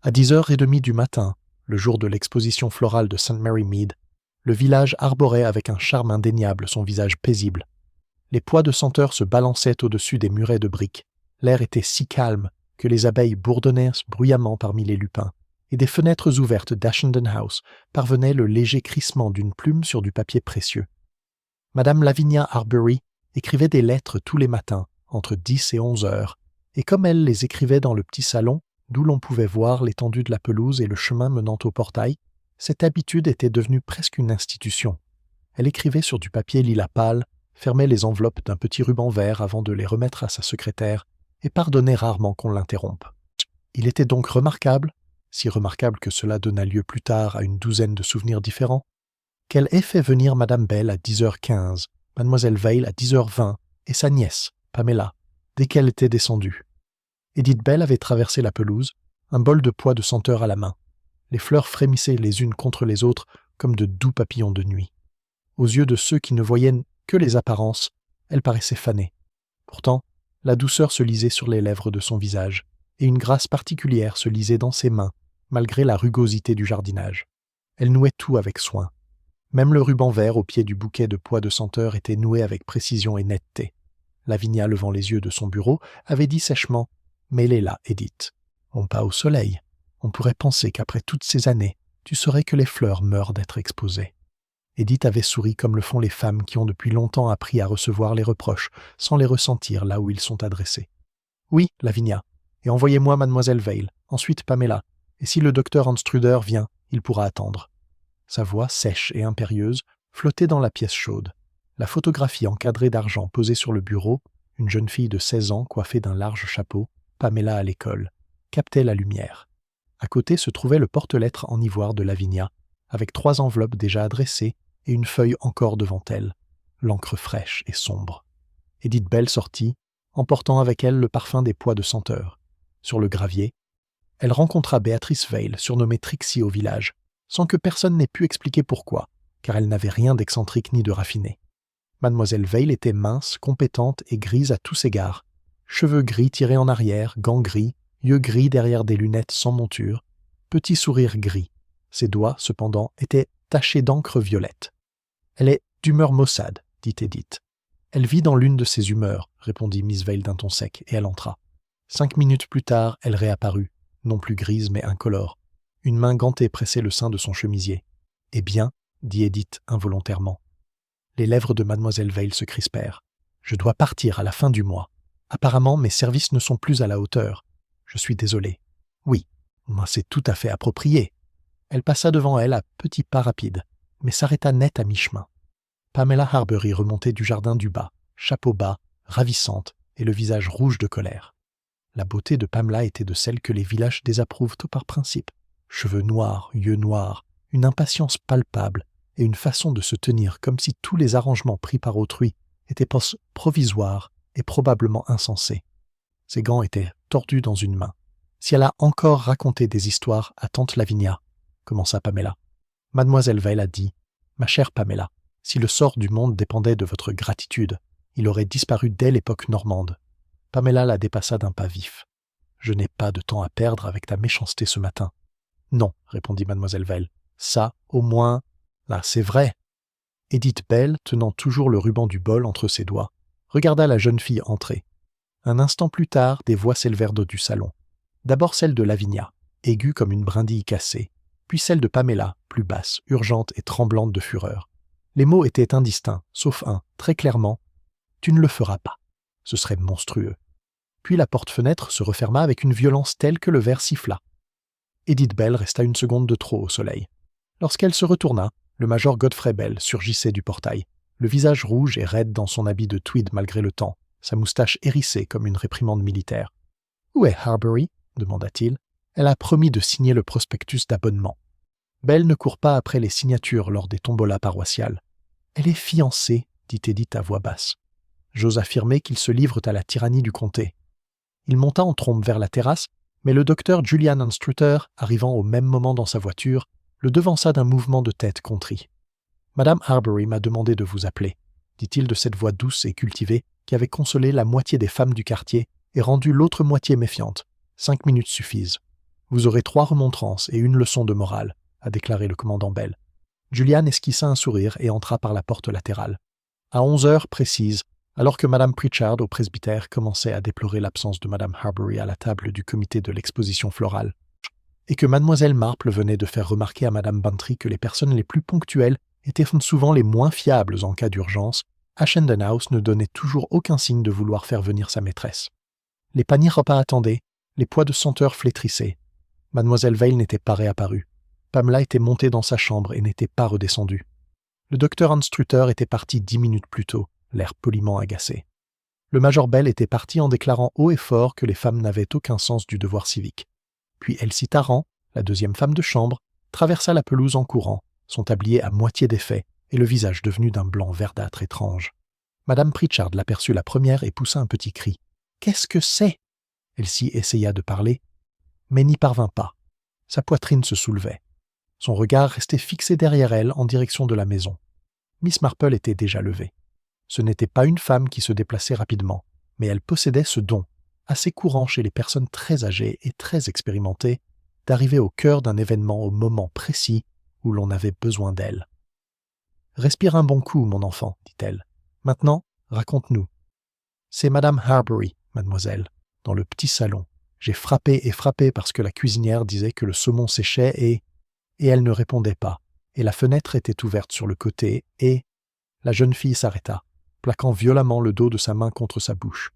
À 10h30 du matin, le jour de l'exposition florale de St. Mary Mead, le village arborait avec un charme indéniable son visage paisible. Les pois de senteur se balançaient au-dessus des murets de briques. L'air était si calme que les abeilles bourdonnaient bruyamment parmi les lupins, et des fenêtres ouvertes d'Ashenden House parvenait le léger crissement d'une plume sur du papier précieux. Madame Lavinia Arbery écrivait des lettres tous les matins, entre 10 et 11 heures, et comme elle les écrivait dans le petit salon, d'où l'on pouvait voir l'étendue de la pelouse et le chemin menant au portail, cette habitude était devenue presque une institution. Elle écrivait sur du papier lilas pâle, fermait les enveloppes d'un petit ruban vert avant de les remettre à sa secrétaire, et pardonnait rarement qu'on l'interrompe. Il était donc remarquable, si remarquable que cela donna lieu plus tard à une douzaine de souvenirs différents, qu'elle ait fait venir Madame Bell à 10h15, Mademoiselle Vail à 10h20 et sa nièce, Pamela, dès qu'elle était descendue. Edith Bell avait traversé la pelouse, un bol de pois de senteur à la main. Les fleurs frémissaient les unes contre les autres comme de doux papillons de nuit. Aux yeux de ceux qui ne voyaient que les apparences, elle paraissait fanée. Pourtant, la douceur se lisait sur les lèvres de son visage, et une grâce particulière se lisait dans ses mains, malgré la rugosité du jardinage. Elle nouait tout avec soin. Même le ruban vert au pied du bouquet de pois de senteur était noué avec précision et netteté. Lavinia, levant les yeux de son bureau, avait dit sèchement « Mais elle est là, Edith. On pas au soleil. On pourrait penser qu'après toutes ces années, tu saurais que les fleurs meurent d'être exposées. » Edith avait souri comme le font les femmes qui ont depuis longtemps appris à recevoir les reproches sans les ressentir là où ils sont adressés. « Oui, Lavinia, et envoyez-moi Mademoiselle Vail, ensuite Pamela, et si le docteur Anstruder vient, il pourra attendre. » Sa voix, sèche et impérieuse, flottait dans la pièce chaude. La photographie encadrée d'argent posée sur le bureau, une jeune fille de 16 ans coiffée d'un large chapeau, Pamela à l'école, captait la lumière. À côté se trouvait le porte-lettres en ivoire de Lavinia, avec 3 enveloppes déjà adressées et une feuille encore devant elle, l'encre fraîche et sombre. Edith Bell sortit, emportant avec elle le parfum des pois de senteur. Sur le gravier, elle rencontra Béatrice Vail, surnommée Trixie au village, sans que personne n'ait pu expliquer pourquoi, car elle n'avait rien d'excentrique ni de raffiné. Mademoiselle Vail était mince, compétente et grise à tous égards. Cheveux gris tirés en arrière, gants gris, yeux gris derrière des lunettes sans monture, petit sourire gris. Ses doigts, cependant, étaient tachés d'encre violette. « Elle est d'humeur maussade, » dit Edith. « Elle vit dans l'une de ses humeurs, » répondit Miss Vail d'un ton sec, et elle entra. 5 minutes plus tard, elle réapparut, non plus grise mais incolore. Une main gantée pressait le sein de son chemisier. « Eh bien » dit Edith involontairement. Les lèvres de Mademoiselle Vail se crispèrent. « Je dois partir à la fin du mois. Apparemment, mes services ne sont plus à la hauteur. Je suis désolée. »« Oui, c'est tout à fait approprié. » Elle passa devant elle à petits pas rapides, mais s'arrêta net à mi-chemin. Pamela Arbery remontait du jardin du bas, chapeau bas, ravissante, et le visage rouge de colère. La beauté de Pamela était de celle que les villages désapprouvent tout par principe. Cheveux noirs, yeux noirs, une impatience palpable et une façon de se tenir comme si tous les arrangements pris par autrui étaient provisoires et probablement insensés. Ses gants étaient tordus dans une main. « Si elle a encore raconté des histoires à tante Lavinia, » commença Pamela. Mademoiselle Vail a dit « Ma chère Pamela, si le sort du monde dépendait de votre gratitude, il aurait disparu dès l'époque normande. » Pamela la dépassa d'un pas vif. « Je n'ai pas de temps à perdre avec ta méchanceté ce matin. »« Non, » répondit Mademoiselle Vail. « Ça, au moins, là, c'est vrai. » Edith Bell, tenant toujours le ruban du bol entre ses doigts, regarda la jeune fille entrer. Un instant plus tard, des voix s'élevèrent du salon. D'abord celle de Lavinia, aiguë comme une brindille cassée, puis celle de Pamela, plus basse, urgente et tremblante de fureur. Les mots étaient indistincts, sauf un, très clairement « Tu ne le feras pas. Ce serait monstrueux. » Puis la porte-fenêtre se referma avec une violence telle que le verre siffla. Edith Bell resta une seconde de trop au soleil. Lorsqu'elle se retourna, le major Godfrey Bell surgissait du portail, le visage rouge et raide dans son habit de tweed malgré le temps, sa moustache hérissée comme une réprimande militaire. « Où est Arbery ?» demanda-t-il. « Elle a promis de signer le prospectus d'abonnement. » Bell ne court pas après les signatures lors des tombolas paroissiales. « Elle est fiancée, » dit Edith à voix basse. J'ose affirmer qu'ils se livrent à la tyrannie du comté. Il monta en trombe vers la terrasse, mais le docteur Julian Anstruter, arrivant au même moment dans sa voiture, le devança d'un mouvement de tête contrit. « Madame Arbery m'a demandé de vous appeler, » dit-il de cette voix douce et cultivée qui avait consolé la moitié des femmes du quartier et rendu l'autre moitié méfiante. 5 minutes suffisent. Vous aurez 3 remontrances et une leçon de morale, a déclaré le commandant Bell. Julian esquissa un sourire et entra par la porte latérale. À 11 heures précises, alors que Mme Pritchard au presbytère commençait à déplorer l'absence de Mme Harbury à la table du comité de l'exposition florale, et que Mlle Marple venait de faire remarquer à Mme Bantry que les personnes les plus ponctuelles étaient souvent les moins fiables en cas d'urgence, Ashendon House ne donnait toujours aucun signe de vouloir faire venir sa maîtresse. Les paniers repas attendaient, les pois de senteur flétrissaient. Mlle Veil n'était pas réapparue. Pamela était montée dans sa chambre et n'était pas redescendue. Le docteur Anstrutter était parti 10 minutes plus tôt, l'air poliment agacé. Le major Bell était parti en déclarant haut et fort que les femmes n'avaient aucun sens du devoir civique. Puis Elsie Tarrant, la deuxième femme de chambre, traversa la pelouse en courant, son tablier à moitié défait et le visage devenu d'un blanc verdâtre étrange. Madame Pritchard l'aperçut la première et poussa un petit cri. « Qu'est-ce que c'est » Elsie essaya de parler, mais n'y parvint pas. Sa poitrine se soulevait. Son regard restait fixé derrière elle en direction de la maison. Miss Marple était déjà levée. Ce n'était pas une femme qui se déplaçait rapidement, mais elle possédait ce don, assez courant chez les personnes très âgées et très expérimentées, d'arriver au cœur d'un événement au moment précis où l'on avait besoin d'elle. « Respire un bon coup, mon enfant, dit-elle. Maintenant, raconte-nous. »« C'est Madame Harbury, mademoiselle, dans le petit salon. J'ai frappé et frappé parce que la cuisinière disait que le saumon séchait et elle ne répondait pas, et la fenêtre était ouverte sur le côté, et... » La jeune fille s'arrêta, plaquant violemment le dos de sa main contre sa bouche.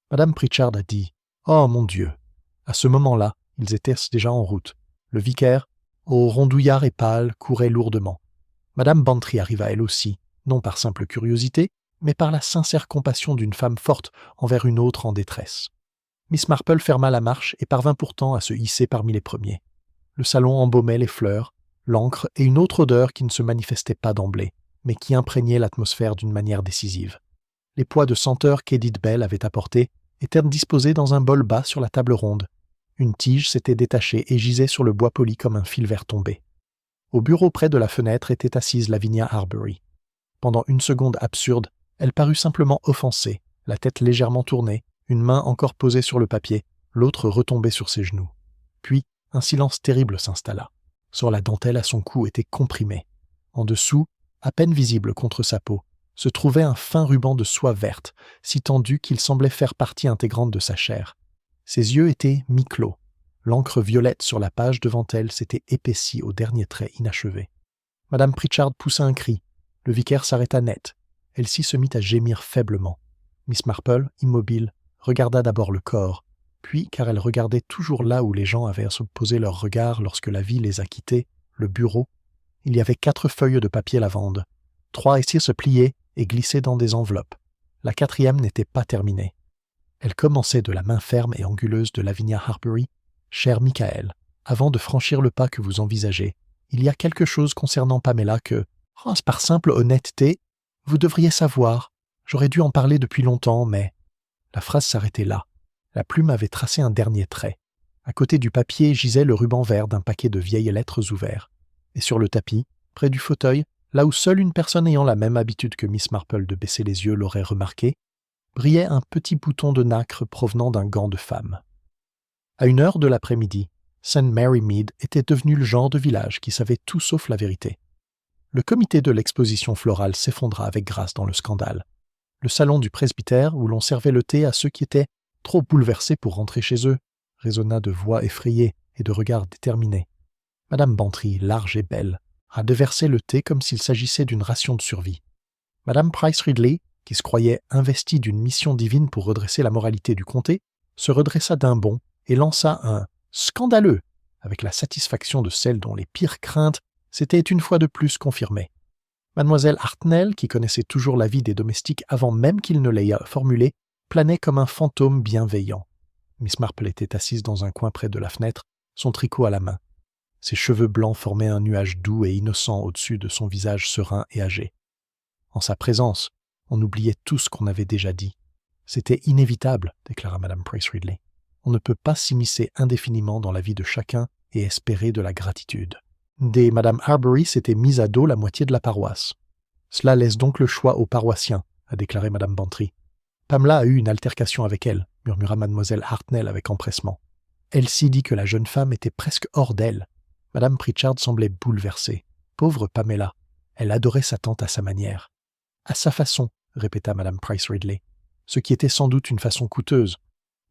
Madame Pritchard a dit « Oh, mon Dieu !» À ce moment-là, ils étaient déjà en route. Le vicaire, au rondouillard et pâle, courait lourdement. Madame Bantry arriva elle aussi, non par simple curiosité, mais par la sincère compassion d'une femme forte envers une autre en détresse. Miss Marple ferma la marche et parvint pourtant à se hisser parmi les premiers. Le salon embaumait les fleurs, l'encre et une autre odeur qui ne se manifestait pas d'emblée, mais qui imprégnait l'atmosphère d'une manière décisive. Les pois de senteur qu'Edith Bell avait apportés étaient disposés dans un bol bas sur la table ronde. Une tige s'était détachée et gisait sur le bois poli comme un fil vert tombé. Au bureau près de la fenêtre était assise Lavinia Harbury. Pendant une seconde absurde, elle parut simplement offensée, la tête légèrement tournée, une main encore posée sur le papier, l'autre retombée sur ses genoux. Puis, un silence terrible s'installa. Sur la dentelle à son cou était comprimée. En dessous, à peine visible contre sa peau, se trouvait un fin ruban de soie verte, si tendu qu'il semblait faire partie intégrante de sa chair. Ses yeux étaient mi-clos. L'encre violette sur la page devant elle s'était épaissie au dernier trait inachevé. Madame Pritchard poussa un cri. Le vicaire s'arrêta net. Elsie se mit à gémir faiblement. Miss Marple, immobile, regarda d'abord le corps, puis, car elle regardait toujours là où les gens avaient posé leur regard lorsque la vie les a quittés, le bureau, il y avait 4 feuilles de papier lavande. 3 essais se pliaient et glissaient dans des enveloppes. La 4e n'était pas terminée. Elle commençait de la main ferme et anguleuse de Lavinia Harbury. « Cher Michael, avant de franchir le pas que vous envisagez, il y a quelque chose concernant Pamela que, par simple honnêteté, vous devriez savoir. J'aurais dû en parler depuis longtemps, mais... » La phrase s'arrêtait là. La plume avait tracé un dernier trait. À côté du papier gisait le ruban vert d'un paquet de vieilles lettres ouverts. Et sur le tapis, près du fauteuil, là où seule une personne ayant la même habitude que Miss Marple de baisser les yeux l'aurait remarqué, brillait un petit bouton de nacre provenant d'un gant de femme. À 1 heure de l'après-midi, St. Mary Mead était devenu le genre de village qui savait tout sauf la vérité. Le comité de l'exposition florale s'effondra avec grâce dans le scandale. Le salon du presbytère, où l'on servait le thé à ceux qui étaient trop bouleversés pour rentrer chez eux, résonna de voix effrayées et de regards déterminés. Madame Bantry, large et belle, a déversé le thé comme s'il s'agissait d'une ration de survie. Madame Price Ridley, qui se croyait investie d'une mission divine pour redresser la moralité du comté, se redressa d'un bond et lança un « scandaleux » avec la satisfaction de celle dont les pires craintes s'étaient une fois de plus confirmées. Mademoiselle Hartnell, qui connaissait toujours la vie des domestiques avant même qu'il ne l'ait formulée, planait comme un fantôme bienveillant. Miss Marple était assise dans un coin près de la fenêtre, son tricot à la main. Ses cheveux blancs formaient un nuage doux et innocent au-dessus de son visage serein et âgé. En sa présence, on oubliait tout ce qu'on avait déjà dit. C'était inévitable, déclara Madame Price Ridley. On ne peut pas s'immiscer indéfiniment dans la vie de chacun et espérer de la gratitude. Dès Madame Harbury s'était mise à dos la moitié de la paroisse. Cela laisse donc le choix aux paroissiens, a déclaré Madame Bantry. Pamela a eu une altercation avec elle, murmura Mademoiselle Hartnell avec empressement. Elsie dit que la jeune femme était presque hors d'elle. Madame Pritchard semblait bouleversée. Pauvre Pamela, elle adorait sa tante à sa manière. « À sa façon », répéta Madame Price Ridley, ce qui était sans doute une façon coûteuse.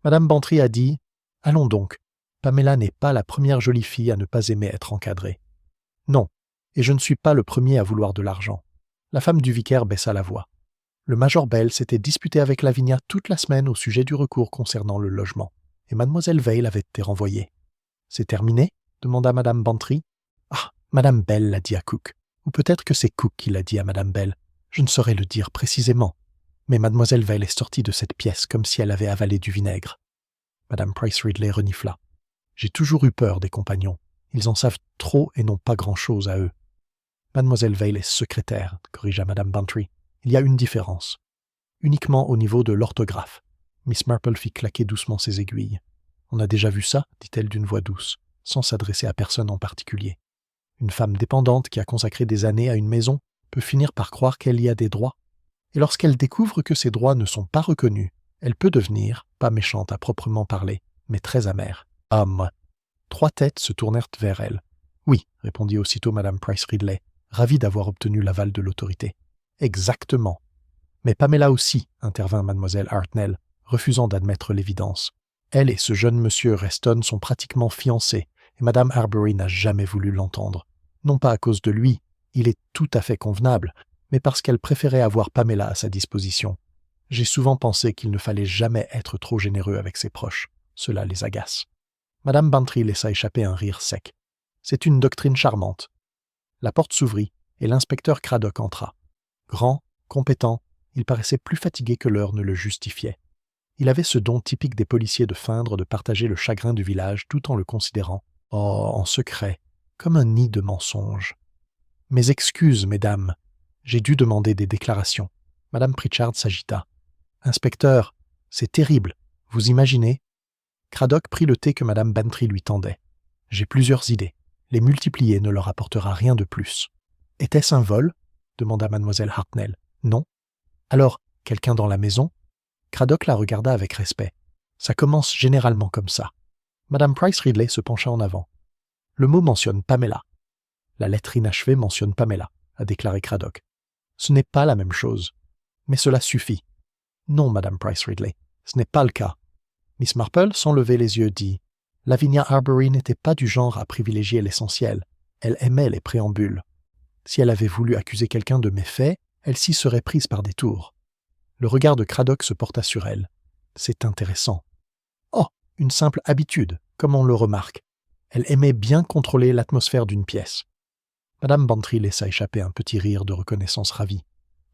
Madame Bantry a dit « Allons donc, Pamela n'est pas la première jolie fille à ne pas aimer être encadrée. »« Non, et je ne suis pas le premier à vouloir de l'argent. » La femme du vicaire baissa la voix. Le major Bell s'était disputé avec Lavinia toute la semaine au sujet du recours concernant le logement, et mademoiselle Vale avait été renvoyée. « C'est terminé ?» demanda Madame Bantry. « Ah, Madame Bell l'a dit à Cook. Ou peut-être que c'est Cook qui l'a dit à Madame Bell. Je ne saurais le dire précisément. Mais mademoiselle Vale est sortie de cette pièce comme si elle avait avalé du vinaigre. » Madame Price Ridley renifla. « J'ai toujours eu peur des compagnons. Ils en savent trop et n'ont pas grand-chose à eux. » « Mademoiselle Vale est secrétaire, » corrigea Madame Bantry. « Il y a une différence. Uniquement au niveau de l'orthographe. » Miss Marple fit claquer doucement ses aiguilles. « On a déjà vu ça, » dit-elle d'une voix douce, sans s'adresser à personne en particulier. Une femme dépendante qui a consacré des années à une maison peut finir par croire qu'elle y a des droits. Et lorsqu'elle découvre que ces droits ne sont pas reconnus, elle peut devenir, pas méchante à proprement parler, mais très amère. « Ah, moi !» 3 têtes se tournèrent vers elle. « Oui, » répondit aussitôt Madame Price Ridley, ravie d'avoir obtenu l'aval de l'autorité. « Exactement. » « Mais Pamela aussi, » intervint mademoiselle Hartnell, refusant d'admettre l'évidence. « Elle et ce jeune monsieur Reston sont pratiquement fiancés, et Madame Harbury n'a jamais voulu l'entendre. Non pas à cause de lui, il est tout à fait convenable, mais parce qu'elle préférait avoir Pamela à sa disposition. J'ai souvent pensé qu'il ne fallait jamais être trop généreux avec ses proches. Cela les agace. » Madame Bantry laissa échapper un rire sec. « C'est une doctrine charmante. » La porte s'ouvrit, et l'inspecteur Craddock entra. Grand, compétent, il paraissait plus fatigué que l'heure ne le justifiait. Il avait ce don typique des policiers de feindre de partager le chagrin du village tout en le considérant, en secret, comme un nid de mensonges. « Mes excuses, mesdames. J'ai dû demander des déclarations. » Madame Pritchard s'agita. « Inspecteur, c'est terrible. Vous imaginez ?» Craddock prit le thé que Madame Bantry lui tendait. « J'ai plusieurs idées. Les multiplier ne leur apportera rien de plus. »« Était-ce un vol ?» demanda mademoiselle Hartnell. « Non. »« Alors, quelqu'un dans la maison ?» Craddock la regarda avec respect. « Ça commence généralement comme ça. » Madame Price Ridley se pencha en avant. « Le mot mentionne Pamela. »« La lettre inachevée mentionne Pamela, » a déclaré Craddock. « Ce n'est pas la même chose. Mais cela suffit. »« Non, Madame Price Ridley, ce n'est pas le cas. » Miss Marple, sans lever les yeux, dit « Lavinia Harbury n'était pas du genre à privilégier l'essentiel. Elle aimait les préambules. Si elle avait voulu accuser quelqu'un de méfait, elle s'y serait prise par détour. » Le regard de Craddock se porta sur elle. « C'est intéressant. »« Oh, une simple habitude, comme on le remarque. Elle aimait bien contrôler l'atmosphère d'une pièce. » Madame Bantry laissa échapper un petit rire de reconnaissance ravie.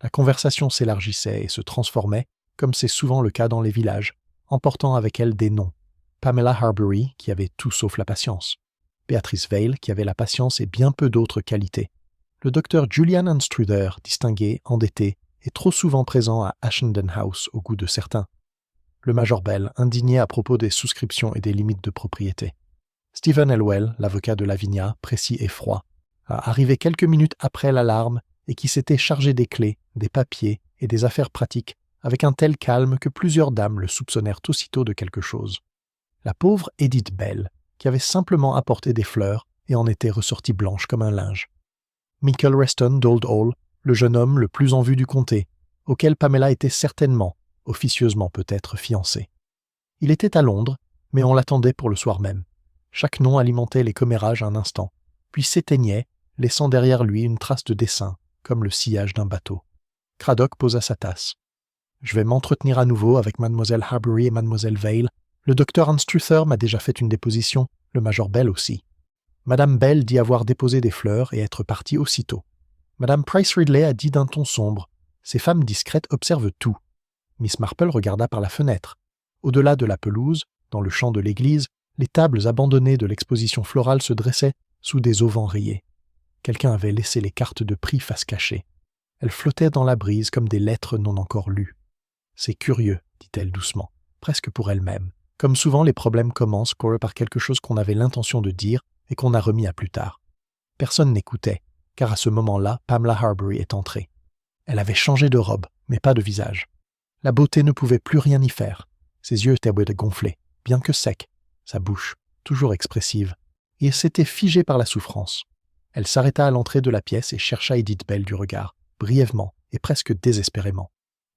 La conversation s'élargissait et se transformait, comme c'est souvent le cas dans les villages, emportant avec elle des noms. Pamela Harbury, qui avait tout sauf la patience. Béatrice Vale, qui avait la patience et bien peu d'autres qualités. Le docteur Julian Anstruther, distingué, endetté, et trop souvent présent à Ashenden House au goût de certains. Le major Bell, indigné à propos des souscriptions et des limites de propriété. Stephen Elwell, l'avocat de Lavinia, précis et froid, arrivé quelques minutes après l'alarme et qui s'était chargé des clés, des papiers et des affaires pratiques avec un tel calme que plusieurs dames le soupçonnèrent aussitôt de quelque chose. La pauvre Edith Bell, qui avait simplement apporté des fleurs et en était ressortie blanche comme un linge. Michael Reston d'Old Hall, le jeune homme le plus en vue du comté, auquel Pamela était certainement, officieusement peut-être, fiancée. Il était à Londres, mais on l'attendait pour le soir même. Chaque nom alimentait les commérages un instant, puis s'éteignait, laissant derrière lui une trace de dessin, comme le sillage d'un bateau. Craddock posa sa tasse. « Je vais m'entretenir à nouveau avec mademoiselle Harbury et mademoiselle Vale. Le docteur Anstruther m'a déjà fait une déposition, le major Bell aussi. Madame Bell dit avoir déposé des fleurs et être partie aussitôt. Madame Price Ridley a dit d'un ton sombre. Ces femmes discrètes observent tout. Miss Marple regarda par la fenêtre. Au-delà de la pelouse, dans le champ de l'église, les tables abandonnées de l'exposition florale se dressaient sous des auvents rayés. Quelqu'un avait laissé les cartes de prix face cachée. Elles flottaient dans la brise comme des lettres non encore lues. « C'est curieux, » dit-elle doucement, presque pour elle-même. Comme souvent, les problèmes commencent par quelque chose qu'on avait l'intention de dire et qu'on a remis à plus tard. Personne n'écoutait, car à ce moment-là, Pamela Harbury est entrée. Elle avait changé de robe, mais pas de visage. La beauté ne pouvait plus rien y faire. Ses yeux étaient gonflés, bien que secs. sa bouche, toujours expressive, et s'était figée par la souffrance. Elle s'arrêta à l'entrée de la pièce et chercha Edith Bell du regard, brièvement et presque désespérément.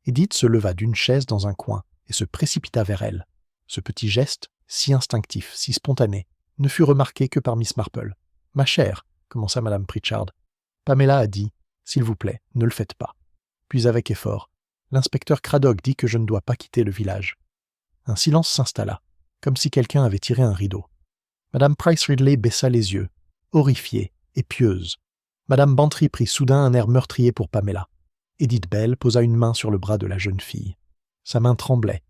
Edith se leva d'une chaise dans un coin et se précipita vers elle. Ce petit geste, si instinctif, si spontané, ne fut remarqué que par Miss Marple. « Ma chère, » commença Madame Pritchard. Pamela a dit « S'il vous plaît, ne le faites pas. » Puis avec effort, « L'inspecteur Craddock dit que je ne dois pas quitter le village. » Un silence s'installa, comme si quelqu'un avait tiré un rideau. Madame Price Ridley baissa les yeux, horrifiée et pieuse. Madame Bantry prit soudain un air meurtrier pour Pamela. Edith Bell posa une main sur le bras de la jeune fille. Sa main tremblait.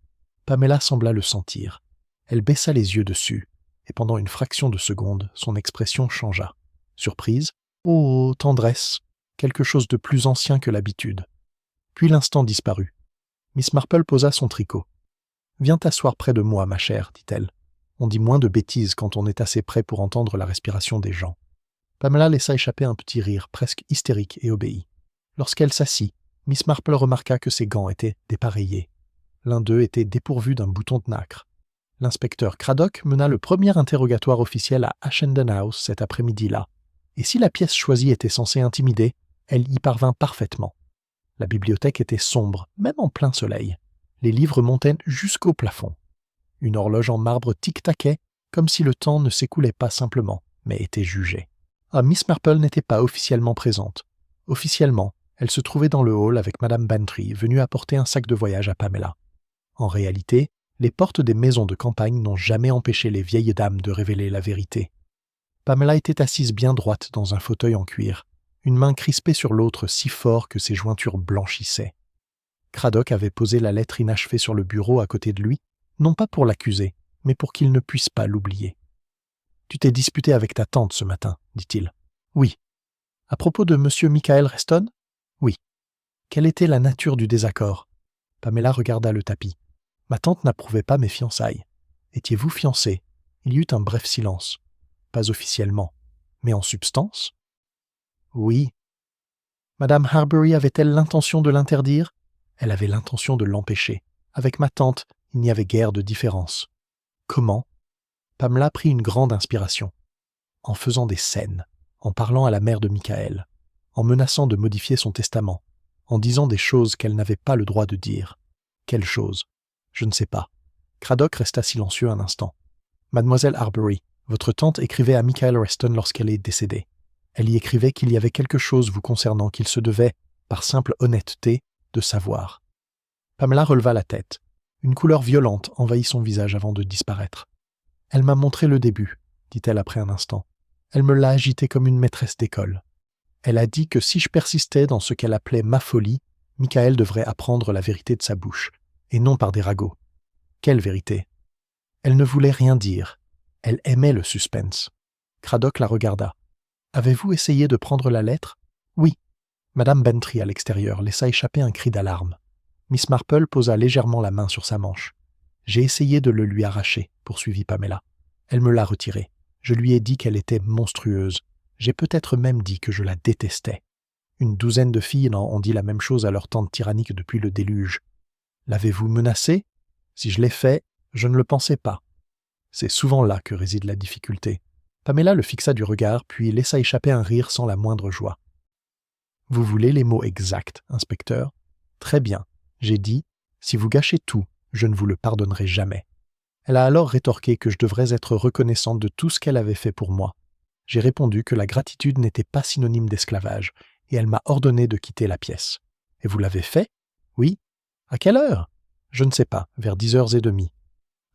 Pamela sembla le sentir. Elle baissa les yeux dessus, et pendant une fraction de seconde, son expression changea. Surprise, oh, tendresse, quelque chose de plus ancien que l'habitude. Puis l'instant disparut. Miss Marple posa son tricot. « Viens t'asseoir près de moi, ma chère, dit-elle. On dit moins de bêtises quand on est assez près pour entendre la respiration des gens. » Pamela laissa échapper un petit rire, presque hystérique, et obéit. Lorsqu'elle s'assit, Miss Marple remarqua que ses gants étaient dépareillés. L'un d'eux était dépourvu d'un bouton de nacre. L'inspecteur Craddock mena le premier interrogatoire officiel à Ashenden House cet après-midi-là, et si la pièce choisie était censée intimider, elle y parvint parfaitement. La bibliothèque était sombre, même en plein soleil. Les livres montaient jusqu'au plafond. Une horloge en marbre tic-taquait, comme si le temps ne s'écoulait pas simplement, mais était jugé. Ah, Miss Marple n'était pas officiellement présente. Officiellement, elle se trouvait dans le hall avec Madame Bantry, venue apporter un sac de voyage à Pamela. En réalité, les portes des maisons de campagne n'ont jamais empêché les vieilles dames de révéler la vérité. Pamela était assise bien droite dans un fauteuil en cuir, une main crispée sur l'autre si fort que ses jointures blanchissaient. Craddock avait posé la lettre inachevée sur le bureau à côté de lui, non pas pour l'accuser, mais pour qu'il ne puisse pas l'oublier. « Tu t'es disputé avec ta tante ce matin, dit-il. »« Oui. »« À propos de M. Michael Reston ?»« Oui. »« Quelle était la nature du désaccord ?» Pamela regarda le tapis. « Ma tante n'approuvait pas mes fiançailles. Étiez-vous fiancés ?» Il y eut un bref silence. « Pas officiellement. Mais en substance ?»« Oui. » « Madame Harbury avait-elle l'intention de l'interdire ? » ?»« Elle avait l'intention de l'empêcher. Avec ma tante, il n'y avait guère de différence. »« Comment ?» Pamela prit une grande inspiration. En faisant des scènes, en parlant à la mère de Michael, en menaçant de modifier son testament, en disant des choses qu'elle n'avait pas le droit de dire. Quelles choses ? Je ne sais pas. Craddock resta silencieux un instant. « Mademoiselle Harbury, votre tante écrivait à Michael Reston lorsqu'elle est décédée. Elle y écrivait qu'il y avait quelque chose vous concernant qu'il se devait, par simple honnêteté, de savoir. » Pamela releva la tête. Une couleur violente envahit son visage avant de disparaître. « Elle m'a montré le début, » dit-elle après un instant. « Elle me l'a agité comme une maîtresse d'école. Elle a dit que si je persistais dans ce qu'elle appelait ma folie, Michael devrait apprendre la vérité de sa bouche, et non par des ragots. Quelle vérité ? Elle ne voulait rien dire. Elle aimait le suspense. Craddock la regarda. « Avez-vous essayé de prendre la lettre ?»« Oui. » Madame Bantry, à l'extérieur, laissa échapper un cri d'alarme. Miss Marple posa légèrement la main sur sa manche. « J'ai essayé de le lui arracher, » poursuivit Pamela. « Elle me l'a retiré. Je lui ai dit qu'elle était monstrueuse. J'ai peut-être même dit que je la détestais. Une douzaine de filles ont dit la même chose à leur tante tyrannique depuis le déluge. L'avez-vous menacée ? Si je l'ai fait, je ne le pensais pas. C'est souvent là que réside la difficulté. » Pamela le fixa du regard, puis laissa échapper un rire sans la moindre joie. « Vous voulez les mots exacts, inspecteur ? Très bien. J'ai dit, si vous gâchez tout, je ne vous le pardonnerai jamais. » Elle a alors rétorqué que je devrais être reconnaissante de tout ce qu'elle avait fait pour moi. J'ai répondu que la gratitude n'était pas synonyme d'esclavage, et elle m'a ordonné de quitter la pièce. « Et vous l'avez fait ? » ?»« Oui. »« À quelle heure ? » ?»« Je ne sais pas, vers 10h30. »«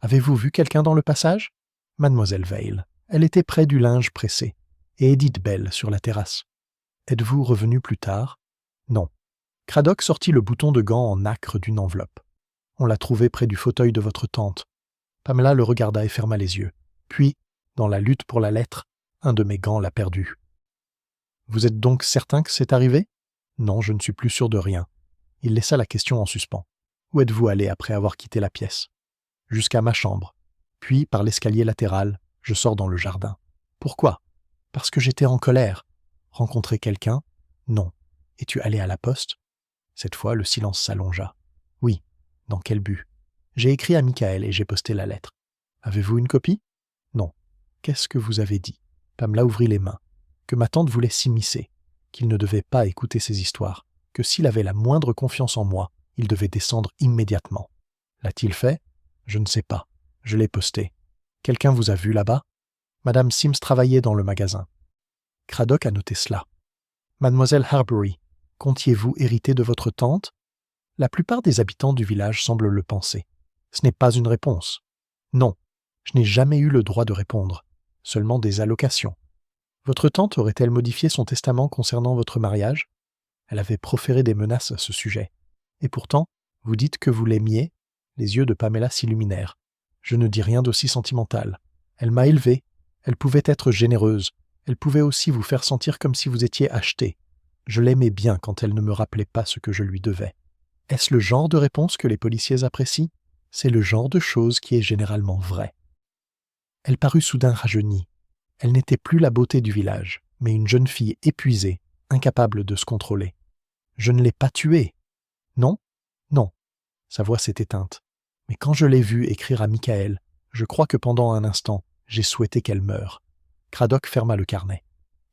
Avez-vous vu quelqu'un dans le passage ? » ?»« Mademoiselle Vale. Elle était près du linge pressé, et Edith Bell sur la terrasse. »« Êtes-vous revenu plus tard ? » ?»« Non. » Craddock sortit le bouton de gant en nacre d'une enveloppe. « On l'a trouvé près du fauteuil de votre tante. » Pamela le regarda et ferma les yeux. Puis, dans la lutte pour la lettre, un de mes gants l'a perdu. « Vous êtes donc certain que c'est arrivé ? » ?»« Non, je ne suis plus sûr de rien. » Il laissa la question en suspens. « Où êtes-vous allé après avoir quitté la pièce ? » ?»« Jusqu'à ma chambre. Puis, par l'escalier latéral, je sors dans le jardin. »« Pourquoi ? » ?»« Parce que j'étais en colère. »« Rencontrer quelqu'un ? » ?»« Non. »« Es-tu allé à la poste ? » Cette fois, le silence s'allongea. « Oui. »« Dans quel but ? » « J'ai écrit à Michael et j'ai posté la lettre. »« Avez-vous une copie ? » Qu'est-ce que vous avez dit » Pamela ouvrit les mains. Que ma tante voulait s'immiscer, qu'il ne devait pas écouter ces histoires, que s'il avait la moindre confiance en moi, il devait descendre immédiatement. L'a-t-il fait ? Je ne sais pas. Je l'ai posté. Quelqu'un vous a vu là-bas ? Madame Sims travaillait dans le magasin. Craddock a noté cela. Mademoiselle Harbury, comptiez-vous hériter de votre tante ? La plupart des habitants du village semblent le penser. Ce n'est pas une réponse. Non, je n'ai jamais eu le droit de répondre, seulement des allocations. Votre tante aurait-elle modifié son testament concernant votre mariage ? Elle avait proféré des menaces à ce sujet. Et pourtant, vous dites que vous l'aimiez ? Les yeux de Pamela s'illuminèrent. Je ne dis rien d'aussi sentimental. Elle m'a élevée. Elle pouvait être généreuse. Elle pouvait aussi vous faire sentir comme si vous étiez acheté. Je l'aimais bien quand elle ne me rappelait pas ce que je lui devais. Est-ce le genre de réponse que les policiers apprécient ? C'est le genre de chose qui est généralement vrai. Elle parut soudain rajeunie. Elle n'était plus la beauté du village, mais une jeune fille épuisée, incapable de se contrôler. Je ne l'ai pas tuée. Non ? Non. Sa voix s'est éteinte. Mais quand je l'ai vue écrire à Michael, je crois que pendant un instant, j'ai souhaité qu'elle meure. Craddock ferma le carnet.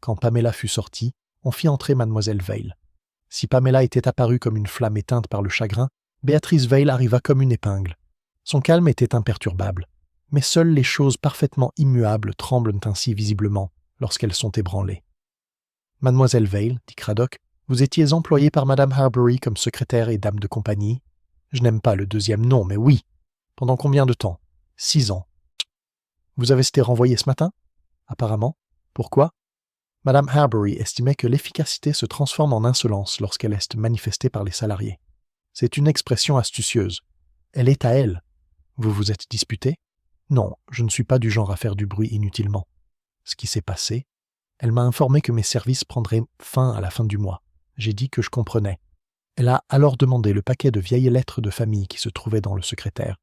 Quand Pamela fut sortie, on fit entrer Mademoiselle Vale. Si Pamela était apparue comme une flamme éteinte par le chagrin, Béatrice Vale arriva comme une épingle. Son calme était imperturbable. Mais seules les choses parfaitement immuables tremblent ainsi visiblement lorsqu'elles sont ébranlées. « Mademoiselle Vale, dit Craddock, vous étiez employée par Madame Harbury comme secrétaire et dame de compagnie. Je n'aime pas le deuxième nom, mais oui. Pendant combien de temps ? 6 ans. Vous avez été renvoyée ce matin ? Apparemment. Pourquoi ? Madame Harbury estimait que l'efficacité se transforme en insolence lorsqu'elle est manifestée par les salariés. C'est une expression astucieuse. Elle est à elle. Vous vous êtes disputé ? Non, je ne suis pas du genre à faire du bruit inutilement. Ce qui s'est passé, elle m'a informé que mes services prendraient fin à la fin du mois. J'ai dit que je comprenais. Elle a alors demandé le paquet de vieilles lettres de famille qui se trouvait dans le secrétaire.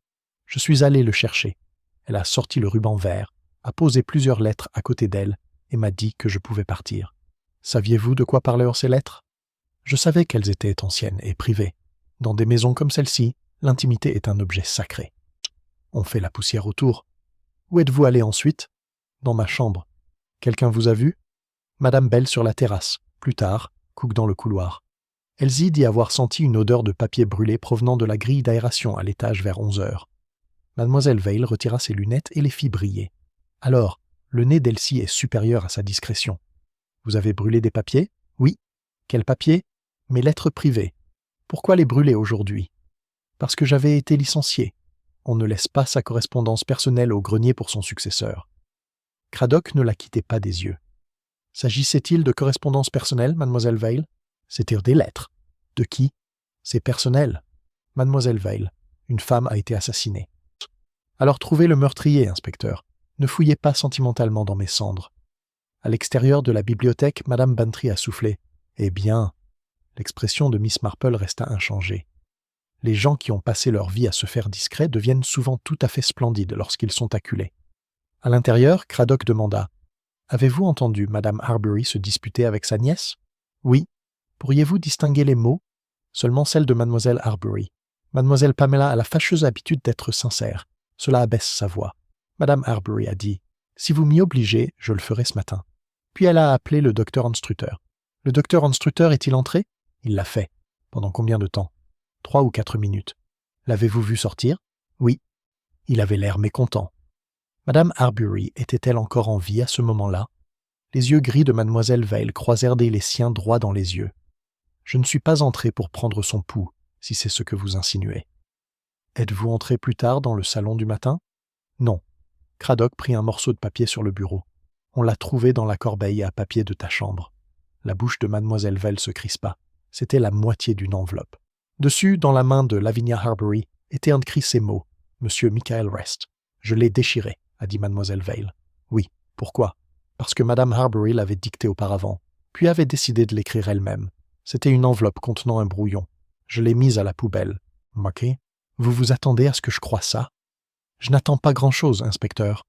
Je suis allé le chercher. Elle a sorti le ruban vert, a posé plusieurs lettres à côté d'elle et m'a dit que je pouvais partir. Saviez-vous de quoi parlaient ces lettres ? Je savais qu'elles étaient anciennes et privées. Dans des maisons comme celle-ci, l'intimité est un objet sacré. On fait la poussière autour. Où êtes-vous allé ensuite ? Dans ma chambre. Quelqu'un vous a vu ? Madame Bell sur la terrasse. Plus tard, Cook dans le couloir. Elsie dit avoir senti une odeur de papier brûlé provenant de la grille d'aération à l'étage vers 11 heures. Mademoiselle Vale retira ses lunettes et les fit briller. Alors, le nez d'Elsie est supérieur à sa discrétion. Vous avez brûlé des papiers ? Oui. Quels papiers ? Mes lettres privées. Pourquoi les brûler aujourd'hui ? Parce que j'avais été licencié. On ne laisse pas sa correspondance personnelle au grenier pour son successeur. Craddock ne la quittait pas des yeux. S'agissait-il de correspondance personnelle, Mademoiselle Vale ? C'étaient des lettres. De qui ? C'est personnel. Mademoiselle Vale, une femme a été assassinée. Alors trouvez le meurtrier, inspecteur. Ne fouillez pas sentimentalement dans mes cendres. À l'extérieur de la bibliothèque, Madame Bantry a soufflé. Eh bien, l'expression de Miss Marple resta inchangée. Les gens qui ont passé leur vie à se faire discrets deviennent souvent tout à fait splendides lorsqu'ils sont acculés. À l'intérieur, Craddock demanda « Avez-vous entendu Madame Harbury se disputer avec sa nièce ?»« Oui. Pourriez-vous distinguer les mots ? Seulement celle de Mademoiselle Harbury. Mademoiselle Pamela a la fâcheuse habitude d'être sincère. Cela abaisse sa voix. Madame Harbury a dit « Si vous m'y obligez, je le ferai ce matin. » Puis elle a appelé le docteur Anstrutter. « Le docteur Anstrutter est-il entré ?»« Il l'a fait. » « Pendant combien de temps ? 3 ou 4 minutes. »« L'avez-vous vu sortir ? » ?»« Oui. » Il avait l'air mécontent. Madame Harbury était-elle encore en vie à ce moment-là ? Les yeux gris de Mademoiselle Vale croisèrent les siens droit dans les yeux. « Je ne suis pas entré pour prendre son pouls, si c'est ce que vous insinuez. »« Êtes-vous entré plus tard dans le salon du matin ? » ?»« Non. » Craddock prit un morceau de papier sur le bureau. « On l'a trouvé dans la corbeille à papier de ta chambre. » La bouche de Mademoiselle Vale se crispa. C'était la moitié d'une enveloppe. Dessus, dans la main de Lavinia Harbury, étaient inscrits ces mots. « Monsieur Michael Rest. » « Je l'ai déchiré, » a dit Mademoiselle Vale. « Oui. Pourquoi ? » Parce que Madame Harbury l'avait dicté auparavant, puis avait décidé de l'écrire elle-même. C'était une enveloppe contenant un brouillon. Je l'ai mise à la poubelle. Moqué. Vous vous attendez à ce que je croie ça ? Je n'attends pas grand-chose, inspecteur.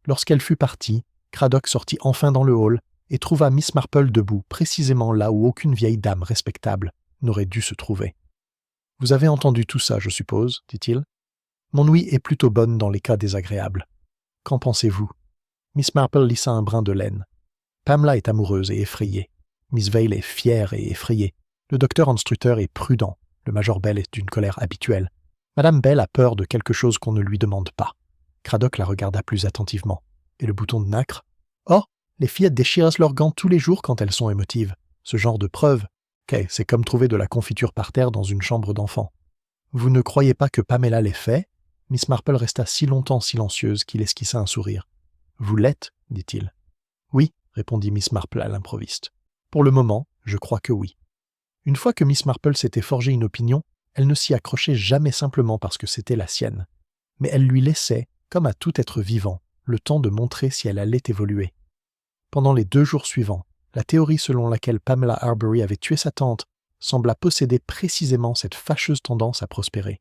Lorsqu'elle fut partie, Craddock sortit enfin dans le hall et trouva Miss Marple debout, précisément là où aucune vieille dame respectable n'aurait dû se trouver. « Vous avez entendu tout ça, je suppose, dit-il. Mon ouïe est plutôt bonne dans les cas désagréables. Qu'en pensez-vous ? Miss Marple lissa un brin de laine. Pamela est amoureuse et effrayée. Miss Vale est fière et effrayée. Le docteur Anstrutter est prudent. Le major Bell est d'une colère habituelle. Madame Bell a peur de quelque chose qu'on ne lui demande pas. Craddock la regarda plus attentivement. Et le bouton de nacre? Oh, les fillettes déchirent leurs gants tous les jours quand elles sont émotives. Ce genre de preuve, c'est comme trouver de la confiture par terre dans une chambre d'enfant. Vous ne croyez pas que Pamela l'ait fait? Miss Marple resta si longtemps silencieuse qu'il esquissa un sourire. Vous l'êtes, dit-il. Oui, répondit Miss Marple à l'improviste. Pour le moment, je crois que oui. Une fois que Miss Marple s'était forgé une opinion, elle ne s'y accrochait jamais simplement parce que c'était la sienne. Mais elle lui laissait, comme à tout être vivant, le temps de montrer si elle allait évoluer. Pendant les 2 jours suivants, la théorie selon laquelle Pamela Arbery avait tué sa tante sembla posséder précisément cette fâcheuse tendance à prospérer.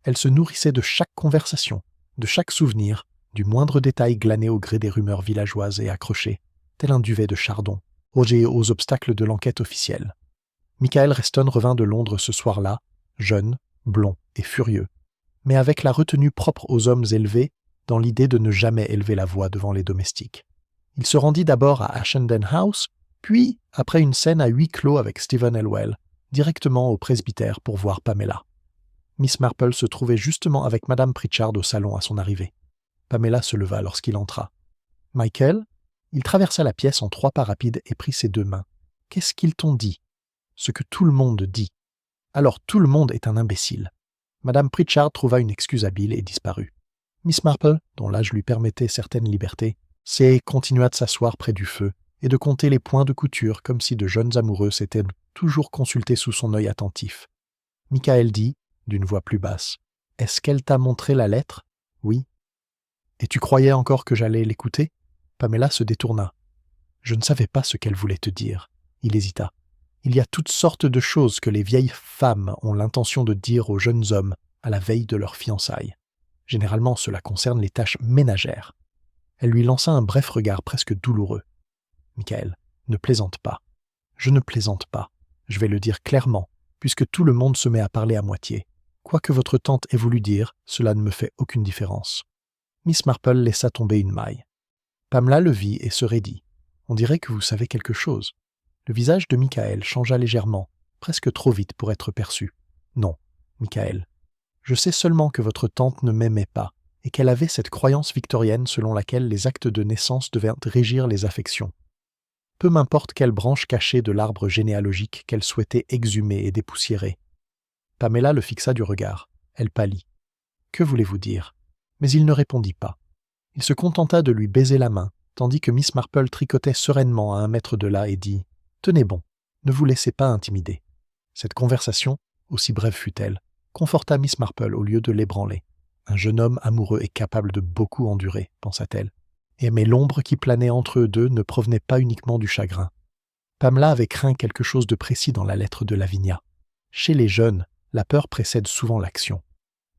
Elle se nourrissait de chaque conversation, de chaque souvenir, du moindre détail glané au gré des rumeurs villageoises et accroché, tel un duvet de chardon, aux obstacles de l'enquête officielle. Michael Reston revint de Londres ce soir-là, jeune, blond et furieux, mais avec la retenue propre aux hommes élevés, dans l'idée de ne jamais élever la voix devant les domestiques. Il se rendit d'abord à Ashenden House, puis, après une scène à huis clos avec Stephen Elwell, directement au presbytère pour voir Pamela. Miss Marple se trouvait justement avec Madame Pritchard au salon à son arrivée. Pamela se leva lorsqu'il entra. « Michael ?» Il traversa la pièce en 3 pas rapides et prit ses 2 mains. « Qu'est-ce qu'ils t'ont dit ?»« Ce que tout le monde dit. »« Alors tout le monde est un imbécile. » Madame Pritchard trouva une excuse habile et disparut. Miss Marple, dont l'âge lui permettait certaines libertés, continua de s'asseoir près du feu et de compter les points de couture comme si de jeunes amoureux s'étaient toujours consultés sous son œil attentif. Michael dit, d'une voix plus basse, « Est-ce qu'elle t'a montré la lettre ?»« Oui. »« Et tu croyais encore que j'allais l'écouter ?» Pamela se détourna. « Je ne savais pas ce qu'elle voulait te dire. » Il hésita. « Il y a toutes sortes de choses que les vieilles femmes ont l'intention de dire aux jeunes hommes à la veille de leurs fiançailles. Généralement, cela concerne les tâches ménagères. » Elle lui lança un bref regard presque douloureux. « Michael, ne plaisante pas. »« Je ne plaisante pas. Je vais le dire clairement, puisque tout le monde se met à parler à moitié. Quoi que votre tante ait voulu dire, cela ne me fait aucune différence. » Miss Marple laissa tomber une maille. Pamela le vit et se raidit. « On dirait que vous savez quelque chose. » Le visage de Michael changea légèrement, presque trop vite pour être perçu. « Non, Michael. Je sais seulement que votre tante ne m'aimait pas, et qu'elle avait cette croyance victorienne selon laquelle les actes de naissance devaient régir les affections. Peu m'importe quelle branche cachée de l'arbre généalogique qu'elle souhaitait exhumer et dépoussiérer. » Pamela le fixa du regard. Elle pâlit. « Que voulez-vous dire ?» Mais il ne répondit pas. Il se contenta de lui baiser la main, tandis que Miss Marple tricotait sereinement à 1 mètre de là et dit « Tenez bon, ne vous laissez pas intimider. » Cette conversation, aussi brève fut-elle, conforta Miss Marple au lieu de l'ébranler. Un jeune homme amoureux est capable de beaucoup endurer, pensa-t-elle. Mais l'ombre qui planait entre eux deux ne provenait pas uniquement du chagrin. Pamela avait craint quelque chose de précis dans la lettre de Lavinia. Chez les jeunes, la peur précède souvent l'action.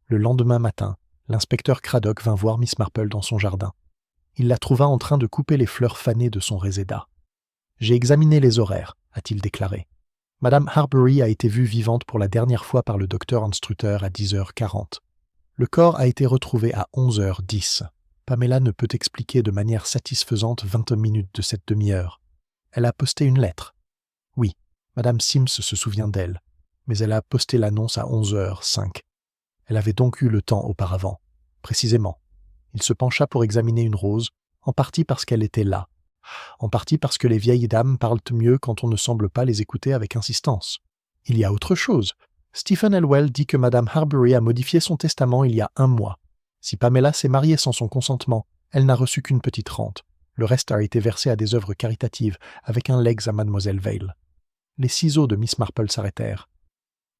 Le lendemain matin, l'inspecteur Craddock vint voir Miss Marple dans son jardin. Il la trouva en train de couper les fleurs fanées de son réséda. « J'ai examiné les horaires », a-t-il déclaré. « Madame Arbery a été vue vivante pour la dernière fois par le docteur Anstrutter à 10h40. Le corps a été retrouvé à 11h10. Pamela ne peut expliquer de manière satisfaisante 20 minutes de cette demi-heure. Elle a posté une lettre. Oui, Madame Sims se souvient d'elle, mais elle a posté l'annonce à 11h05. Elle avait donc eu le temps auparavant. Précisément. Il se pencha pour examiner une rose, en partie parce qu'elle était là, en partie parce que les vieilles dames parlent mieux quand on ne semble pas les écouter avec insistance. Il y a autre chose. Stephen Elwell dit que Madame Arbery a modifié son testament il y a 1 mois. Si Pamela s'est mariée sans son consentement, elle n'a reçu qu'une petite rente. Le reste a été versé à des œuvres caritatives, avec un legs à Mademoiselle Vale. Les ciseaux de Miss Marple s'arrêtèrent.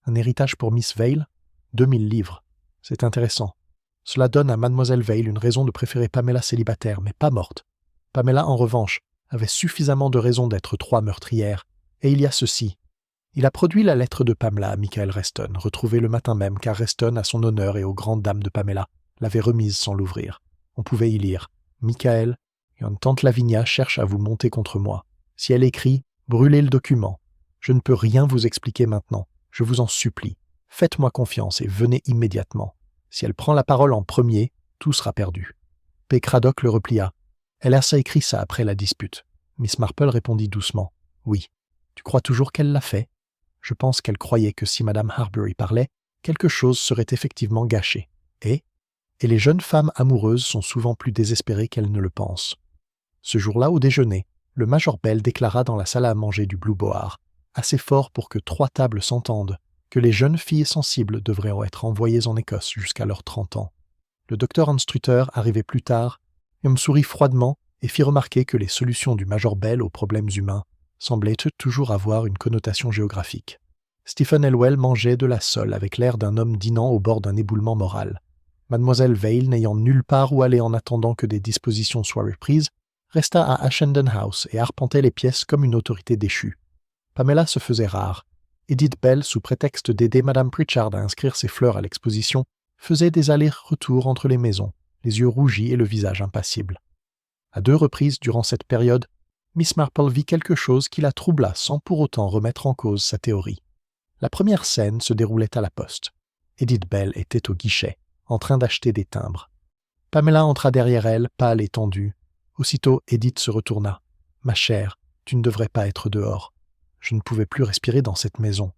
Un héritage pour Miss Vale ? 2000 livres. C'est intéressant. Cela donne à Mademoiselle Vale une raison de préférer Pamela célibataire, mais pas morte. Pamela, en revanche, avait suffisamment de raisons d'être 3 meurtrières. Et il y a ceci. Il a produit la lettre de Pamela à Michael Reston, retrouvée le matin même, car Reston, à son honneur et aux grandes dames de Pamela, l'avait remise sans l'ouvrir. On pouvait y lire « Michael, une tante Lavinia cherche à vous monter contre moi. Si elle écrit, brûlez le document. Je ne peux rien vous expliquer maintenant. Je vous en supplie. Faites-moi confiance et venez immédiatement. Si elle prend la parole en premier, tout sera perdu. » P. Craddock le replia. Elle a écrit ça après la dispute. Miss Marple répondit doucement. Oui. Tu crois toujours qu'elle l'a fait? Je pense qu'elle croyait que si Madame Harbury parlait, quelque chose serait effectivement gâché. Et les jeunes femmes amoureuses sont souvent plus désespérées qu'elles ne le pensent. Ce jour-là, au déjeuner, le Major Bell déclara dans la salle à manger du Blue Boar, assez fort pour que 3 tables s'entendent, que les jeunes filles sensibles devraient être envoyées en Écosse jusqu'à leurs 30 ans. Le docteur Anstrutter, arrivé plus tard, me sourit froidement et fit remarquer que les solutions du Major Bell aux problèmes humains semblaient toujours avoir une connotation géographique. Stephen Elwell mangeait de la sole avec l'air d'un homme dînant au bord d'un éboulement moral. Mademoiselle Vale, n'ayant nulle part où aller en attendant que des dispositions soient reprises, resta à Ashenden House et arpentait les pièces comme une autorité déchue. Pamela se faisait rare. Edith Bell, sous prétexte d'aider Madame Pritchard à inscrire ses fleurs à l'exposition, faisait des allers-retours entre les maisons, les yeux rougis et le visage impassible. À 2 reprises durant cette période, Miss Marple vit quelque chose qui la troubla sans pour autant remettre en cause sa théorie. La première scène se déroulait à la poste. Edith Bell était au guichet, en train d'acheter des timbres. Pamela entra derrière elle, pâle et tendue. Aussitôt, Edith se retourna. « Ma chère, tu ne devrais pas être dehors. » Je ne pouvais plus respirer dans cette maison.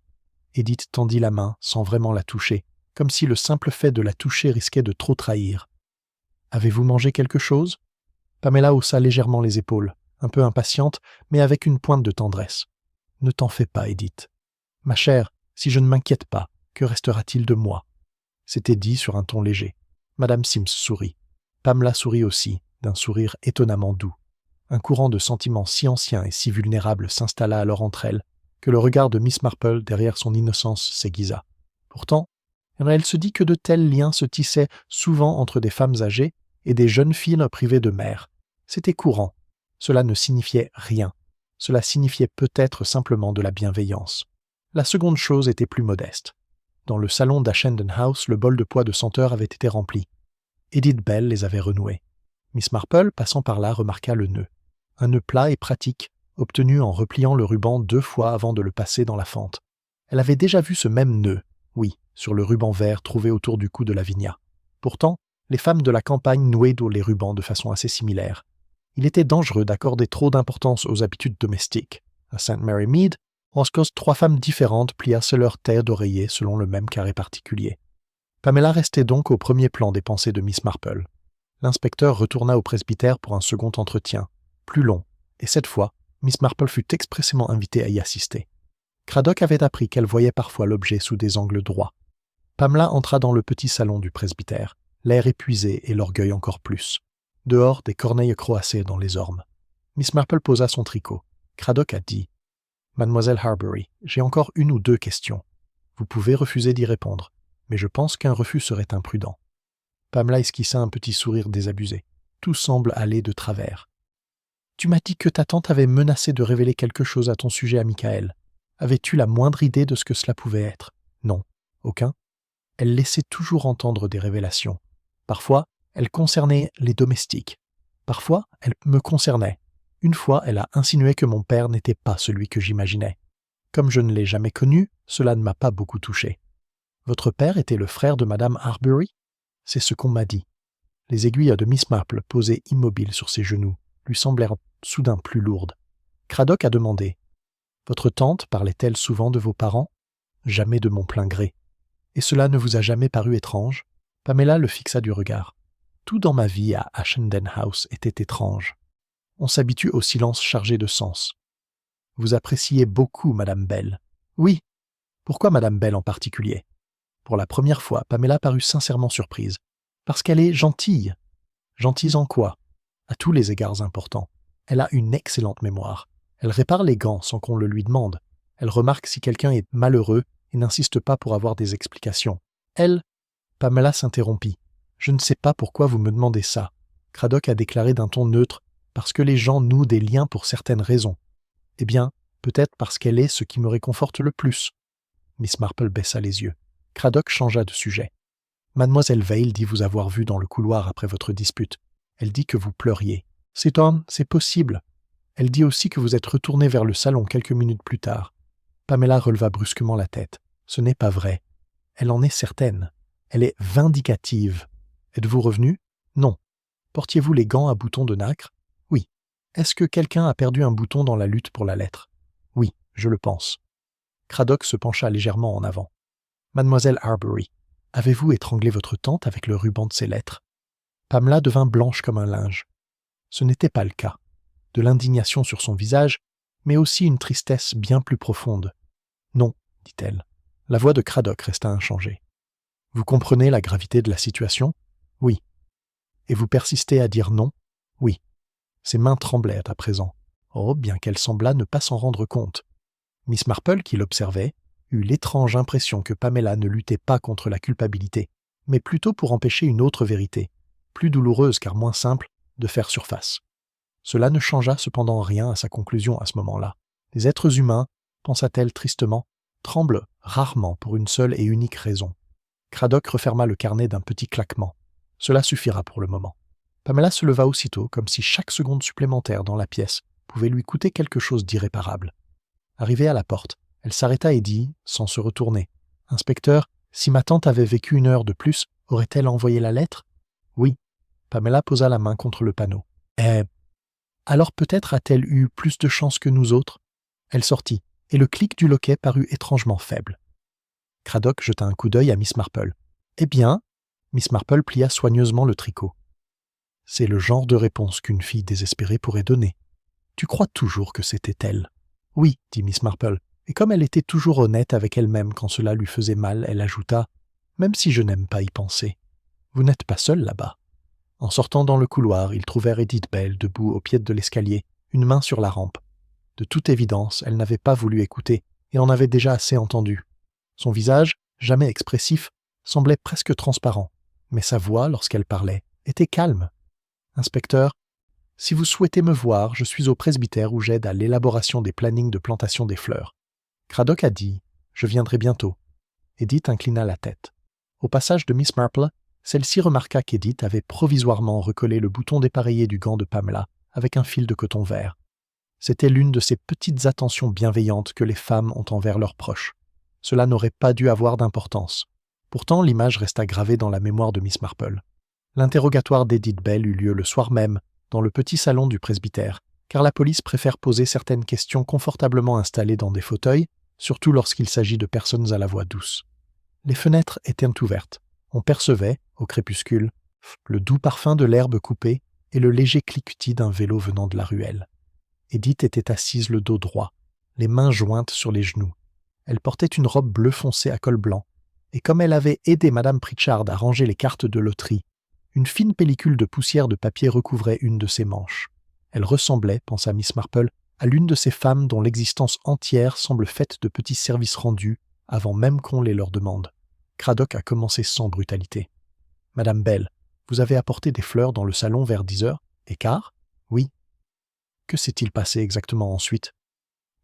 Edith tendit la main sans vraiment la toucher, comme si le simple fait de la toucher risquait de trop trahir. « Avez-vous mangé quelque chose ?» Pamela haussa légèrement les épaules, un peu impatiente, mais avec une pointe de tendresse. « Ne t'en fais pas, Edith. Ma chère, si je ne m'inquiète pas, que restera-t-il de moi ?» C'était dit sur un ton léger. Madame Sims sourit. Pamela sourit aussi, d'un sourire étonnamment doux. Un courant de sentiments si ancien et si vulnérable s'installa alors entre elles, que le regard de Miss Marple derrière son innocence s'aiguisa. Pourtant, elle se dit que de tels liens se tissaient souvent entre des femmes âgées et des jeunes filles privées de mère. C'était courant. Cela ne signifiait rien. Cela signifiait peut-être simplement de la bienveillance. La seconde chose était plus modeste. Dans le salon d'Ashenden House, le bol de pois de senteur avait été rempli. Edith Bell les avait renoués. Miss Marple, passant par là, remarqua le nœud. Un nœud plat et pratique, obtenu en repliant le ruban 2 fois avant de le passer dans la fente. Elle avait déjà vu ce même nœud, oui, sur le ruban vert trouvé autour du cou de Lavinia. Pourtant, les femmes de la campagne nouaient les rubans de façon assez similaire. Il était dangereux d'accorder trop d'importance aux habitudes domestiques. À St. Mary Mead, lorsque 3 femmes différentes pliassent leur terre d'oreiller selon le même carré particulier. Pamela restait donc au premier plan des pensées de Miss Marple. L'inspecteur retourna au presbytère pour un second entretien, plus long, et cette fois, Miss Marple fut expressément invitée à y assister. Craddock avait appris qu'elle voyait parfois l'objet sous des angles droits. Pamela entra dans le petit salon du presbytère, l'air épuisé et l'orgueil encore plus. Dehors, des corneilles croassaient dans les ormes. Miss Marple posa son tricot. Craddock a dit « Mademoiselle Harbury, j'ai encore 1 ou 2 questions. Vous pouvez refuser d'y répondre, mais je pense qu'un refus serait imprudent. » Pamela esquissa un petit sourire désabusé. Tout semble aller de travers. « Tu m'as dit que ta tante avait menacé de révéler quelque chose à ton sujet à Michael. Avais-tu la moindre idée de ce que cela pouvait être ? » Non, aucun. Elle laissait toujours entendre des révélations. Parfois, elles concernaient les domestiques. Parfois, elles me concernaient. Une fois, elle a insinué que mon père n'était pas celui que j'imaginais. Comme je ne l'ai jamais connu, cela ne m'a pas beaucoup touché. Votre père était le frère de Madame Harbury ? C'est ce qu'on m'a dit. Les aiguilles de Miss Marple, posées immobiles sur ses genoux, lui semblèrent soudain plus lourdes. Craddock a demandé « Votre tante parlait-elle souvent de vos parents ? » « Jamais de mon plein gré. » « Et cela ne vous a jamais paru étrange ?» Pamela le fixa du regard. « Tout dans ma vie à Ashenden House était étrange. On s'habitue au silence chargé de sens. Vous appréciez beaucoup Madame Bell. »« Oui. Pourquoi Madame Bell en particulier ?» Pour la première fois, Pamela parut sincèrement surprise. « Parce qu'elle est gentille. »« Gentille en quoi ? » ?»« À tous les égards importants. Elle a une excellente mémoire. Elle répare les gants sans qu'on le lui demande. Elle remarque si quelqu'un est malheureux et n'insiste pas pour avoir des explications. Elle... » Pamela s'interrompit. « Je ne sais pas pourquoi vous me demandez ça. » Craddock a déclaré d'un ton neutre « Parce que les gens nouent des liens pour certaines raisons. » Eh bien, peut-être parce qu'elle est ce qui me réconforte le plus. Miss Marple baissa les yeux. Craddock changea de sujet. « Mademoiselle Vale dit vous avoir vu dans le couloir après votre dispute. Elle dit que vous pleuriez. C'est possible. Elle dit aussi que vous êtes retourné vers le salon quelques minutes plus tard. » Pamela releva brusquement la tête. « Ce n'est pas vrai. Elle en est certaine. Elle est vindicative. Êtes-vous revenu ? Non. Portiez-vous les gants à boutons de nacre ? Est-ce que quelqu'un a perdu un bouton dans la lutte pour la lettre? Oui, je le pense. Craddock se pencha légèrement en avant. Mademoiselle Harbury, avez-vous étranglé votre tante avec le ruban de ses lettres? Pamela devint blanche comme un linge. Ce n'était pas le cas. De l'indignation sur son visage, mais aussi une tristesse bien plus profonde. Non, dit-elle. La voix de Craddock resta inchangée. Vous comprenez la gravité de la situation? Oui. Et vous persistez à dire non? Oui. Ses mains tremblaient à présent. Oh, bien qu'elle semblât ne pas s'en rendre compte. Miss Marple, qui l'observait, eut l'étrange impression que Pamela ne luttait pas contre la culpabilité, mais plutôt pour empêcher une autre vérité, plus douloureuse car moins simple, de faire surface. Cela ne changea cependant rien à sa conclusion à ce moment-là. Les êtres humains, pensa-t-elle tristement, tremblent rarement pour une seule et unique raison. Craddock referma le carnet d'un petit claquement. Cela suffira pour le moment. Pamela se leva aussitôt, comme si chaque seconde supplémentaire dans la pièce pouvait lui coûter quelque chose d'irréparable. Arrivée à la porte, elle s'arrêta et dit, sans se retourner, « Inspecteur, si ma tante avait vécu 1 heure de plus, aurait-elle envoyé la lettre ?»« Oui. » Pamela posa la main contre le panneau. « Eh, alors peut-être a-t-elle eu plus de chance que nous autres ?» Elle sortit, et le clic du loquet parut étrangement faible. Craddock jeta un coup d'œil à Miss Marple. « Eh bien ?» Miss Marple plia soigneusement le tricot. « C'est le genre de réponse qu'une fille désespérée pourrait donner. Tu crois toujours que c'était elle ?» « Oui, dit Miss Marple, et comme elle était toujours honnête avec elle-même quand cela lui faisait mal, elle ajouta « Même si je n'aime pas y penser. Vous n'êtes pas seul là-bas. » En sortant dans le couloir, ils trouvèrent Edith Bell debout au pied de l'escalier, une main sur la rampe. De toute évidence, elle n'avait pas voulu écouter et en avait déjà assez entendu. Son visage, jamais expressif, semblait presque transparent, mais sa voix, lorsqu'elle parlait, était calme. « Inspecteur, si vous souhaitez me voir, je suis au presbytère où j'aide à l'élaboration des plannings de plantation des fleurs. » Craddock a dit « Je viendrai bientôt. » Edith inclina la tête. Au passage de Miss Marple, celle-ci remarqua qu'Edith avait provisoirement recollé le bouton dépareillé du gant de Pamela avec un fil de coton vert. C'était l'une de ces petites attentions bienveillantes que les femmes ont envers leurs proches. Cela n'aurait pas dû avoir d'importance. Pourtant, l'image resta gravée dans la mémoire de Miss Marple. L'interrogatoire d'Edith Bell eut lieu le soir même, dans le petit salon du presbytère, car la police préfère poser certaines questions confortablement installées dans des fauteuils, surtout lorsqu'il s'agit de personnes à la voix douce. Les fenêtres étaient ouvertes. On percevait, au crépuscule, le doux parfum de l'herbe coupée et le léger cliquetis d'un vélo venant de la ruelle. Edith était assise le dos droit, les mains jointes sur les genoux. Elle portait une robe bleu foncé à col blanc, et comme elle avait aidé Madame Pritchard à ranger les cartes de loterie, une fine pellicule de poussière de papier recouvrait une de ses manches. Elle ressemblait, pensa Miss Marple, à l'une de ces femmes dont l'existence entière semble faite de petits services rendus avant même qu'on les leur demande. Craddock a commencé sans brutalité. « Madame Bell, vous avez apporté des fleurs dans le salon vers 10h15 ? Oui. Que s'est-il passé exactement ensuite ?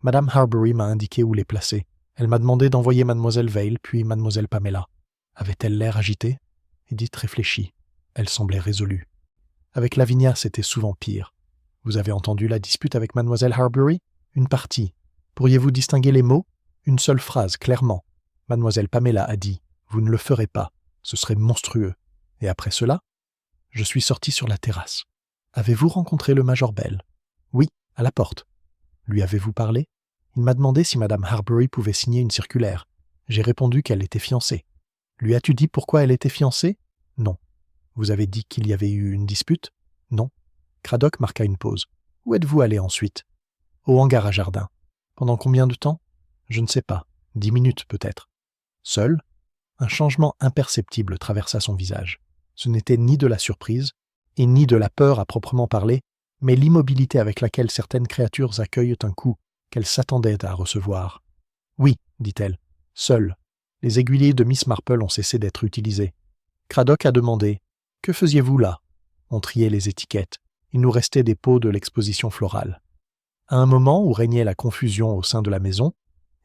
Madame Harbury m'a indiqué où les placer. Elle m'a demandé d'envoyer Mademoiselle Vale, puis Mademoiselle Pamela. Avait-elle l'air agitée ? Edith réfléchit. Elle semblait résolue. Avec Lavinia, c'était souvent pire. Vous avez entendu la dispute avec Mademoiselle Harbury ? Une partie. Pourriez-vous distinguer les mots ? Une seule phrase, clairement. Mademoiselle Pamela a dit « Vous ne le ferez pas. Ce serait monstrueux. » Et après cela ? Je suis sorti sur la terrasse. Avez-vous rencontré le Major Bell ? Oui, à la porte. Lui avez-vous parlé ? Il m'a demandé si Madame Harbury pouvait signer une circulaire. J'ai répondu qu'elle était fiancée. Lui as-tu dit pourquoi elle était fiancée ? Non. Vous avez dit qu'il y avait eu une dispute ? Non. Craddock marqua une pause. Où êtes-vous allé ensuite ? Au hangar à jardin. Pendant combien de temps ? Je ne sais pas. 10 minutes peut-être. Seul ? Un changement imperceptible traversa son visage. Ce n'était ni de la surprise, et ni de la peur à proprement parler, mais l'immobilité avec laquelle certaines créatures accueillent un coup qu'elles s'attendaient à recevoir. Oui, dit-elle, seul. Les aiguillets de Miss Marple ont cessé d'être utilisés. Craddock a demandé « Que faisiez-vous là ?» On triait les étiquettes. Il nous restait des pots de l'exposition florale. À un moment où régnait la confusion au sein de la maison,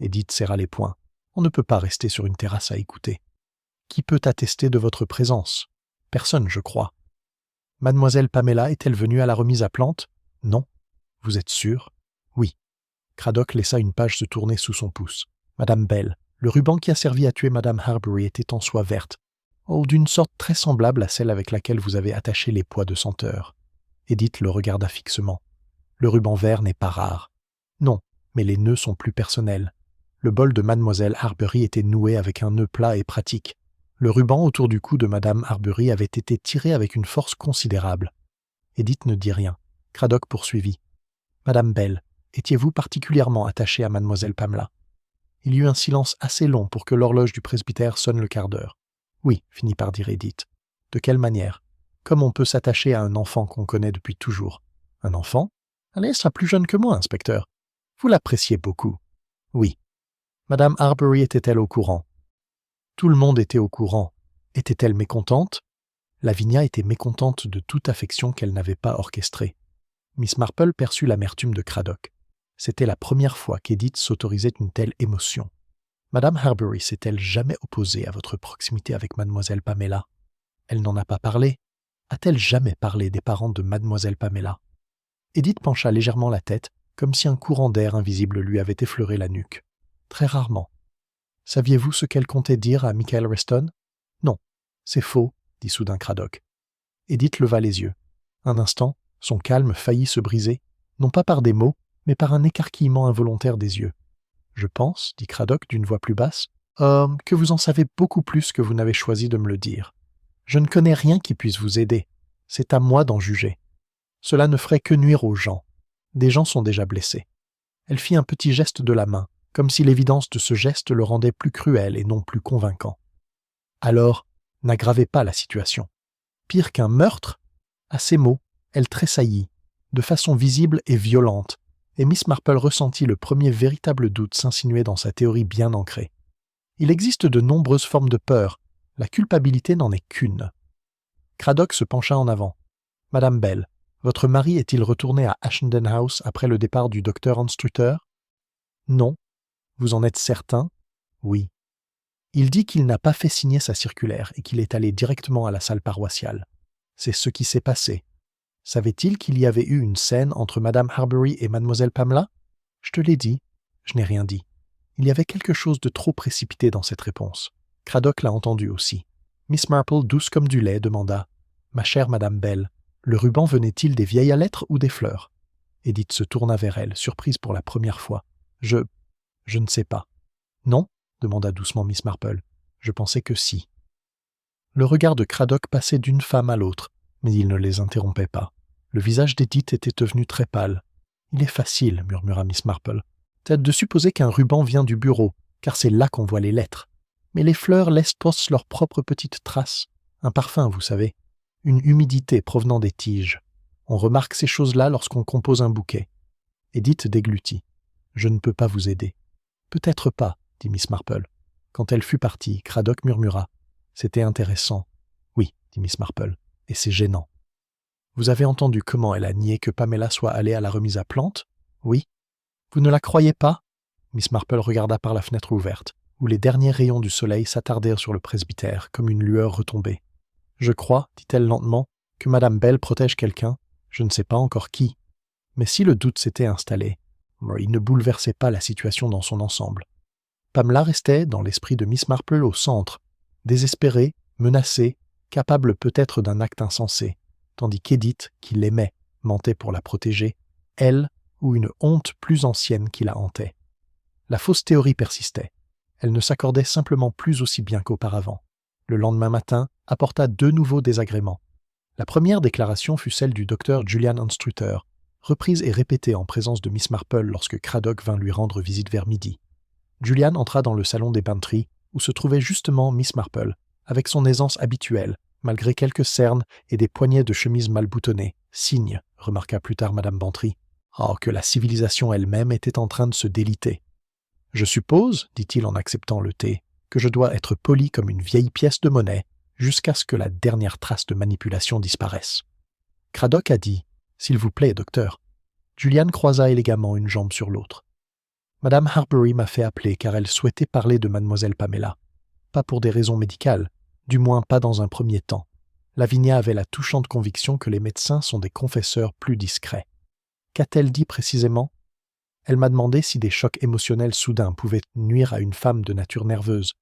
Edith serra les poings. On ne peut pas rester sur une terrasse à écouter. Qui peut attester de votre présence ? Personne, je crois. Mademoiselle Pamela est-elle venue à la remise à plantes ? Non. Vous êtes sûr ? Oui. Craddock laissa une page se tourner sous son pouce. Madame Bell, le ruban qui a servi à tuer Madame Harbury était en soie verte, ou d'une sorte très semblable à celle avec laquelle vous avez attaché les pois de senteur. Edith le regarda fixement. Le ruban vert n'est pas rare. Non, mais les nœuds sont plus personnels. Le bol de Mademoiselle Harbury était noué avec un nœud plat et pratique. Le ruban autour du cou de Madame Harbury avait été tiré avec une force considérable. Edith ne dit rien. Craddock poursuivit. « Madame Bell, étiez-vous particulièrement attachée à Mademoiselle Pamela ?» Il y eut un silence assez long pour que l'horloge du presbytère sonne le quart d'heure. « Oui, » finit par dire Edith. « De quelle manière ? Comme on peut s'attacher à un enfant qu'on connaît depuis toujours. »« Un enfant ? Elle sera plus jeune que moi, inspecteur. Vous l'appréciez beaucoup. »« Oui. » Madame Harbury était-elle au courant ? Tout le monde était au courant. Était-elle mécontente ? Lavinia était mécontente de toute affection qu'elle n'avait pas orchestrée. Miss Marple perçut l'amertume de Craddock. C'était la première fois qu'Edith s'autorisait une telle émotion. Madame Harbury s'est-elle jamais opposée à votre proximité avec Mademoiselle Pamela ? Elle n'en a pas parlé. A-t-elle jamais parlé des parents de Mademoiselle Pamela ? Edith pencha légèrement la tête, comme si un courant d'air invisible lui avait effleuré la nuque. Très rarement. Saviez-vous ce qu'elle comptait dire à Michael Reston ? Non, c'est faux, dit soudain Craddock. Edith leva les yeux. Un instant, son calme faillit se briser, non pas par des mots, mais par un écarquillement involontaire des yeux. Je pense, dit Craddock d'une voix plus basse, que vous en savez beaucoup plus que vous n'avez choisi de me le dire. Je ne connais rien qui puisse vous aider. C'est à moi d'en juger. Cela ne ferait que nuire aux gens. Des gens sont déjà blessés. Elle fit un petit geste de la main, comme si l'évidence de ce geste le rendait plus cruel et non plus convaincant. Alors, n'aggravez pas la situation. Pire qu'un meurtre ? À ces mots, elle tressaillit, de façon visible et violente, et Miss Marple ressentit le premier véritable doute s'insinuer dans sa théorie bien ancrée. Il existe de nombreuses formes de peur, la culpabilité n'en est qu'une. Craddock se pencha en avant. « Madame Bell, votre mari est-il retourné à Ashendon House après le départ du docteur Anstrutter ?»« Non. » « Vous en êtes certain ? » ?»« Oui. » « Il dit qu'il n'a pas fait signer sa circulaire et qu'il est allé directement à la salle paroissiale. C'est ce qui s'est passé. Savait-il qu'il y avait eu une scène entre Madame Harbury et Mademoiselle Pamela ? Je te l'ai dit. Je n'ai rien dit. Il y avait quelque chose de trop précipité dans cette réponse. Craddock l'a entendu aussi. Miss Marple, douce comme du lait, demanda « Ma chère Madame Bell, le ruban venait-il des vieilles lettres ou des fleurs ?» Edith se tourna vers elle, surprise pour la première fois. « Je ne sais pas. »« Non ?» demanda doucement Miss Marple. « Je pensais que si. » Le regard de Craddock passait d'une femme à l'autre, mais il ne les interrompait pas. Le visage d'Edith était devenu très pâle. « Il est facile, » murmura Miss Marple, « peut-être de supposer qu'un ruban vient du bureau, car c'est là qu'on voit les lettres. Mais les fleurs laissent tous leurs propres petites traces. Un parfum, vous savez. Une humidité provenant des tiges. On remarque ces choses-là lorsqu'on compose un bouquet. » Edith déglutit. « Je ne peux pas vous aider. »« Peut-être pas, » dit Miss Marple. Quand elle fut partie, Craddock murmura. « C'était intéressant. »« Oui, » dit Miss Marple, « et c'est gênant. »« Vous avez entendu comment elle a nié que Pamela soit allée à la remise à plantes ? » ?»« Oui. »« Vous ne la croyez pas ?» Miss Marple regarda par la fenêtre ouverte, où les derniers rayons du soleil s'attardèrent sur le presbytère comme une lueur retombée. « Je crois, dit-elle lentement, que Madame Bell protège quelqu'un, je ne sais pas encore qui. Mais si le doute s'était installé, il ne bouleversait pas la situation dans son ensemble. Pamela restait, dans l'esprit de Miss Marple, au centre, désespérée, menacée, capable peut-être d'un acte insensé, tandis qu'Edith, qui l'aimait, mentait pour la protéger, elle, ou une honte plus ancienne qui la hantait. La fausse théorie persistait. Elle ne s'accordait simplement plus aussi bien qu'auparavant. Le lendemain matin apporta deux nouveaux désagréments. La première déclaration fut celle du docteur Julian Anstrutter, reprise et répétée en présence de Miss Marple lorsque Craddock vint lui rendre visite vers midi. Julian entra dans le salon des Bantry, où se trouvait justement Miss Marple, avec son aisance habituelle, malgré quelques cernes et des poignets de chemise mal boutonnés. Signe, remarqua plus tard Madame Bantry. Oh, que la civilisation elle-même était en train de se déliter. « Je suppose, dit-il en acceptant le thé, que je dois être poli comme une vieille pièce de monnaie, jusqu'à ce que la dernière trace de manipulation disparaisse. » Craddock a dit « S'il vous plaît, docteur. » Julian croisa élégamment une jambe sur l'autre. « Madame Harbury m'a fait appeler car elle souhaitait parler de Mademoiselle Pamela. Pas pour des raisons médicales, du moins pas dans un premier temps. Lavinia avait la touchante conviction que les médecins sont des confesseurs plus discrets. Qu'a-t-elle dit précisément ? Elle m'a demandé si des chocs émotionnels soudains pouvaient nuire à une femme de nature nerveuse.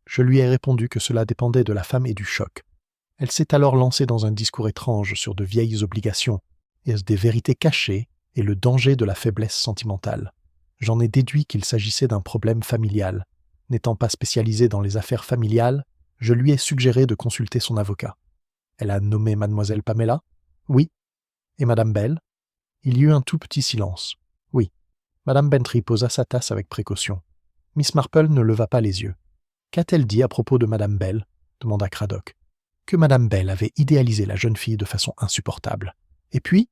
Je lui ai répondu que cela dépendait de la femme et du choc. Elle s'est alors lancée dans un discours étrange sur de vieilles obligations et des vérités cachées, et le danger de la faiblesse sentimentale. J'en ai déduit qu'il s'agissait d'un problème familial. N'étant pas spécialisé dans les affaires familiales, je lui ai suggéré de consulter son avocat. Elle a nommé mademoiselle Pamela? Oui. Et madame Bell? Il y eut un tout petit silence. Oui. Madame Bentry posa sa tasse avec précaution. Miss Marple ne leva pas les yeux. Qu'a-t-elle dit à propos de madame Bell? Demanda Craddock. Que madame Bell avait idéalisé la jeune fille de façon insupportable. Et puis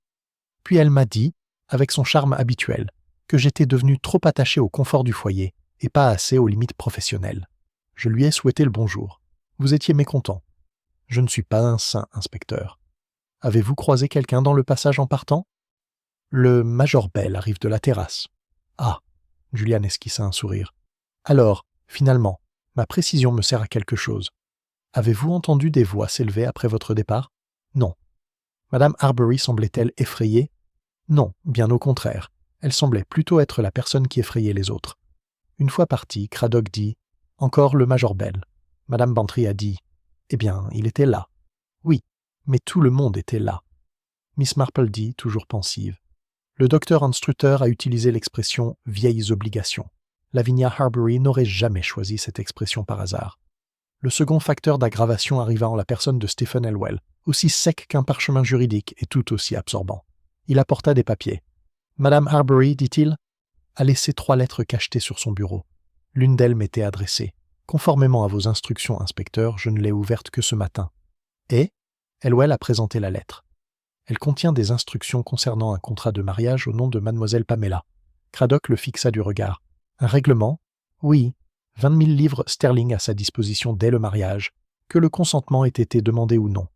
elle m'a dit, avec son charme habituel, que j'étais devenu trop attaché au confort du foyer et pas assez aux limites professionnelles. Je lui ai souhaité le bonjour. Vous étiez mécontent. Je ne suis pas un saint, inspecteur. Avez-vous croisé quelqu'un dans le passage en partant? Le major Bell arrive de la terrasse. Ah, Julian esquissa un sourire. Alors, finalement, ma précision me sert à quelque chose. Avez-vous entendu des voix s'élever après votre départ? Non. Madame Harbury semblait-elle effrayée? Non, bien au contraire. Elle semblait plutôt être la personne qui effrayait les autres. Une fois parti, Craddock dit « Encore le major Bell ». Madame Bantry a dit « Eh bien, il était là. » Oui, mais tout le monde était là. Miss Marple dit, toujours pensive. Le docteur Anstrutter a utilisé l'expression « vieilles obligations ». Lavinia Harbury n'aurait jamais choisi cette expression par hasard. Le second facteur d'aggravation arriva en la personne de Stephen Elwell, aussi sec qu'un parchemin juridique et tout aussi absorbant. Il apporta des papiers. « Madame Harbury, dit-il, a laissé 3 lettres cachetées sur son bureau. L'une d'elles m'était adressée. Conformément à vos instructions, inspecteur, je ne l'ai ouverte que ce matin. » Et Elwell a présenté la lettre. Elle contient des instructions concernant un contrat de mariage au nom de mademoiselle Pamela. Craddock le fixa du regard. Un règlement? Oui, 20 000 livres sterling à sa disposition dès le mariage, que le consentement ait été demandé ou non.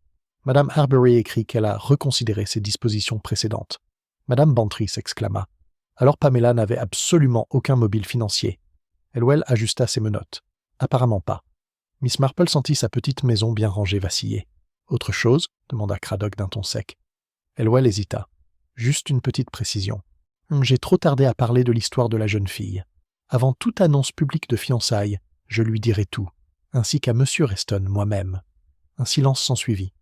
Madame Harbury écrit qu'elle a reconsidéré ses dispositions précédentes. Madame Bantry s'exclama. Alors Pamela n'avait absolument aucun mobile financier. Elwell ajusta ses menottes. Apparemment pas. Miss Marple sentit sa petite maison bien rangée vaciller. Autre chose? Demanda Craddock d'un ton sec. Elwell hésita. Juste une petite précision. J'ai trop tardé à parler de l'histoire de la jeune fille. Avant toute annonce publique de fiançailles, je lui dirai tout, ainsi qu'à M. Reston moi-même. Un silence s'ensuivit.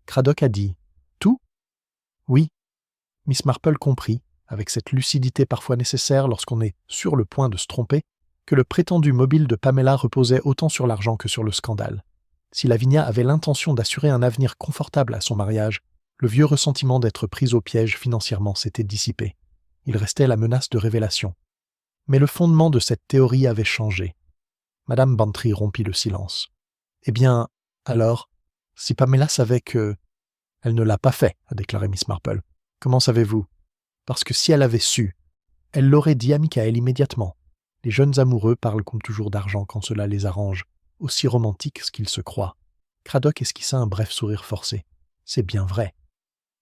Craddock a dit « Tout ?» Oui. Miss Marple comprit, avec cette lucidité parfois nécessaire lorsqu'on est sur le point de se tromper, que le prétendu mobile de Pamela reposait autant sur l'argent que sur le scandale. Si Lavinia avait l'intention d'assurer un avenir confortable à son mariage, le vieux ressentiment d'être pris au piège financièrement s'était dissipé. Il restait la menace de révélation. Mais le fondement de cette théorie avait changé. Madame Bantry rompit le silence. « Eh bien, alors, si Pamela savait que... » « Elle ne l'a pas fait, a déclaré Miss Marple. « Comment savez-vous? » « Parce que si elle avait su, elle l'aurait dit à Michael immédiatement. Les jeunes amoureux parlent comme toujours d'argent quand cela les arrange, aussi romantiques qu'ils se croient. » Craddock esquissa un bref sourire forcé. « C'est bien vrai.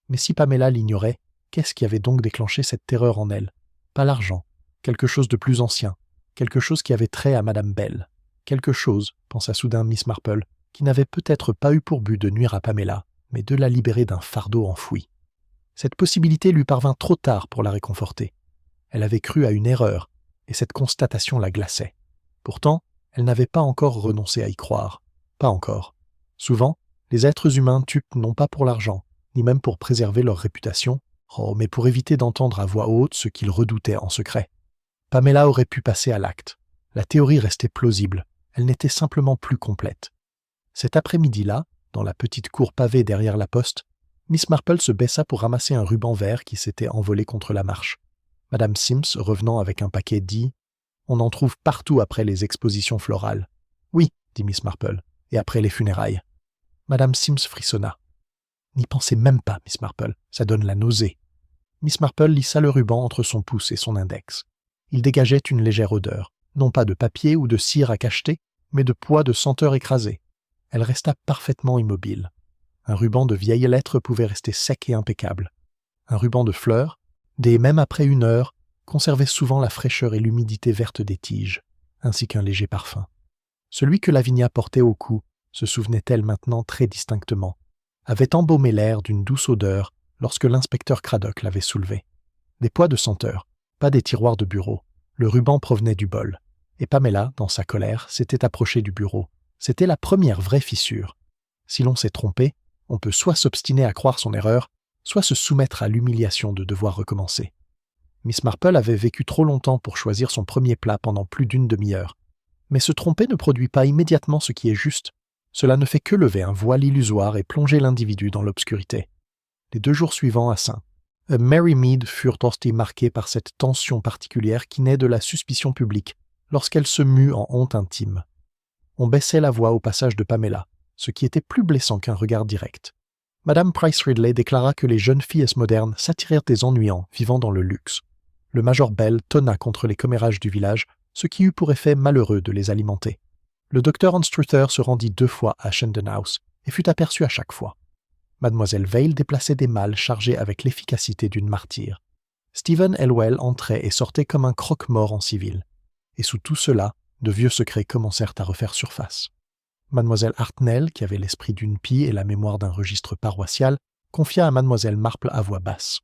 Mais si Pamela l'ignorait, qu'est-ce qui avait donc déclenché cette terreur en elle? Pas l'argent. Quelque chose de plus ancien. Quelque chose qui avait trait à Madame Bell. Quelque chose, pensa soudain Miss Marple, qui n'avait peut-être pas eu pour but de nuire à Pamela, mais de la libérer d'un fardeau enfoui. Cette possibilité lui parvint trop tard pour la réconforter. Elle avait cru à une erreur, et cette constatation la glaçait. Pourtant, elle n'avait pas encore renoncé à y croire. Pas encore. Souvent, les êtres humains tuent non pas pour l'argent, ni même pour préserver leur réputation, mais pour éviter d'entendre à voix haute ce qu'ils redoutaient en secret. Pamela aurait pu passer à l'acte. La théorie restait plausible. Elle n'était simplement plus complète. Cet après-midi-là, dans la petite cour pavée derrière la poste, Miss Marple se baissa pour ramasser un ruban vert qui s'était envolé contre la marche. Madame Sims, revenant avec un paquet, dit « On en trouve partout après les expositions florales. »« Oui, » dit Miss Marple, « et après les funérailles. » Madame Sims frissonna. « N'y pensez même pas, Miss Marple, ça donne la nausée. » Miss Marple lissa le ruban entre son pouce et son index. Il dégageait une légère odeur, non pas de papier ou de cire à cacheter, mais de pois de senteur écrasée. Elle resta parfaitement immobile. Un ruban de vieilles lettres pouvait rester sec et impeccable. Un ruban de fleurs, même après 1 heure, conservait souvent la fraîcheur et l'humidité verte des tiges, ainsi qu'un léger parfum. Celui que Lavinia portait au cou, se souvenait-elle maintenant très distinctement, avait embaumé l'air d'une douce odeur lorsque l'inspecteur Craddock l'avait soulevé. Des pois de senteur, pas des tiroirs de bureau. Le ruban provenait du bol. Et Pamela, dans sa colère, s'était approchée du bureau. C'était la première vraie fissure. Si l'on s'est trompé, on peut soit s'obstiner à croire son erreur, soit se soumettre à l'humiliation de devoir recommencer. Miss Marple avait vécu trop longtemps pour choisir son premier plat pendant plus d'une demi-heure. Mais se tromper ne produit pas immédiatement ce qui est juste. Cela ne fait que lever un voile illusoire et plonger l'individu dans l'obscurité. Les 2 jours suivants à St. Mary Mead furent aussi marqués par cette tension particulière qui naît de la suspicion publique lorsqu'elle se mue en honte intime. On baissait la voix au passage de Pamela, ce qui était plus blessant qu'un regard direct. Madame Price Ridley déclara que les jeunes filles modernes s'attirèrent des ennuyants vivant dans le luxe. Le major Bell tonna contre les commérages du village, ce qui eut pour effet malheureux de les alimenter. Le docteur Anstruther se rendit 2 fois à Shandon House et fut aperçu à chaque fois. Mademoiselle Vail déplaçait des malles chargés avec l'efficacité d'une martyre. Stephen Elwell entrait et sortait comme un croque-mort en civil. Et sous tout cela, de vieux secrets commencèrent à refaire surface. Mademoiselle Hartnell, qui avait l'esprit d'une pie et la mémoire d'un registre paroissial, confia à Mademoiselle Marple à voix basse.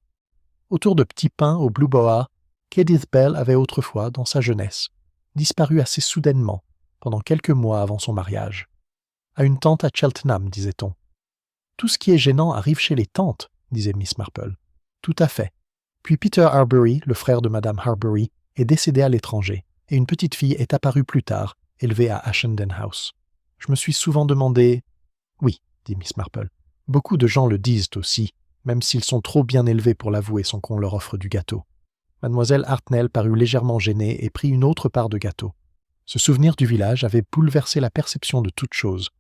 Autour de petits pains au Blue Boa, qu'Edith Bell avait autrefois, dans sa jeunesse, disparu assez soudainement, pendant quelques mois avant son mariage. À une tante à Cheltenham, disait-on. Tout ce qui est gênant arrive chez les tantes, disait Miss Marple. Tout à fait. Puis Peter Harbury, le frère de Madame Harbury, est décédé à l'étranger, et une petite fille est apparue plus tard, élevée à Ashendon House. Je me suis souvent demandé... Oui, dit Miss Marple. Beaucoup de gens le disent aussi, même s'ils sont trop bien élevés pour l'avouer sans qu'on leur offre du gâteau. Mademoiselle Hartnell parut légèrement gênée et prit une autre part de gâteau. Ce souvenir du village avait bouleversé la perception de toute chose.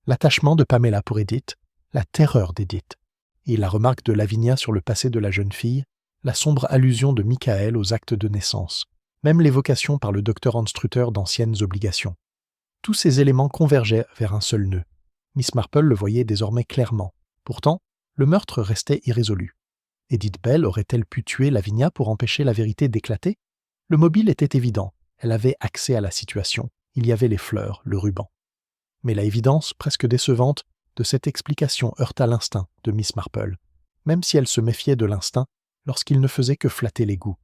L'attachement de Pamela pour Edith, la terreur d'Edith, et la remarque de Lavinia sur le passé de la jeune fille, la sombre allusion de Michael aux actes de naissance, même l'évocation par le docteur Anstruther d'anciennes obligations. Tous ces éléments convergeaient vers un seul nœud. Miss Marple le voyait désormais clairement. Pourtant, le meurtre restait irrésolu. Edith Bell aurait-elle pu tuer Lavinia pour empêcher la vérité d'éclater? Le mobile était évident. Elle avait accès à la situation. Il y avait les fleurs, le ruban. Mais la évidence, presque décevante, de cette explication heurta l'instinct de Miss Marple, même si elle se méfiait de l'instinct lorsqu'il ne faisait que flatter les goûts.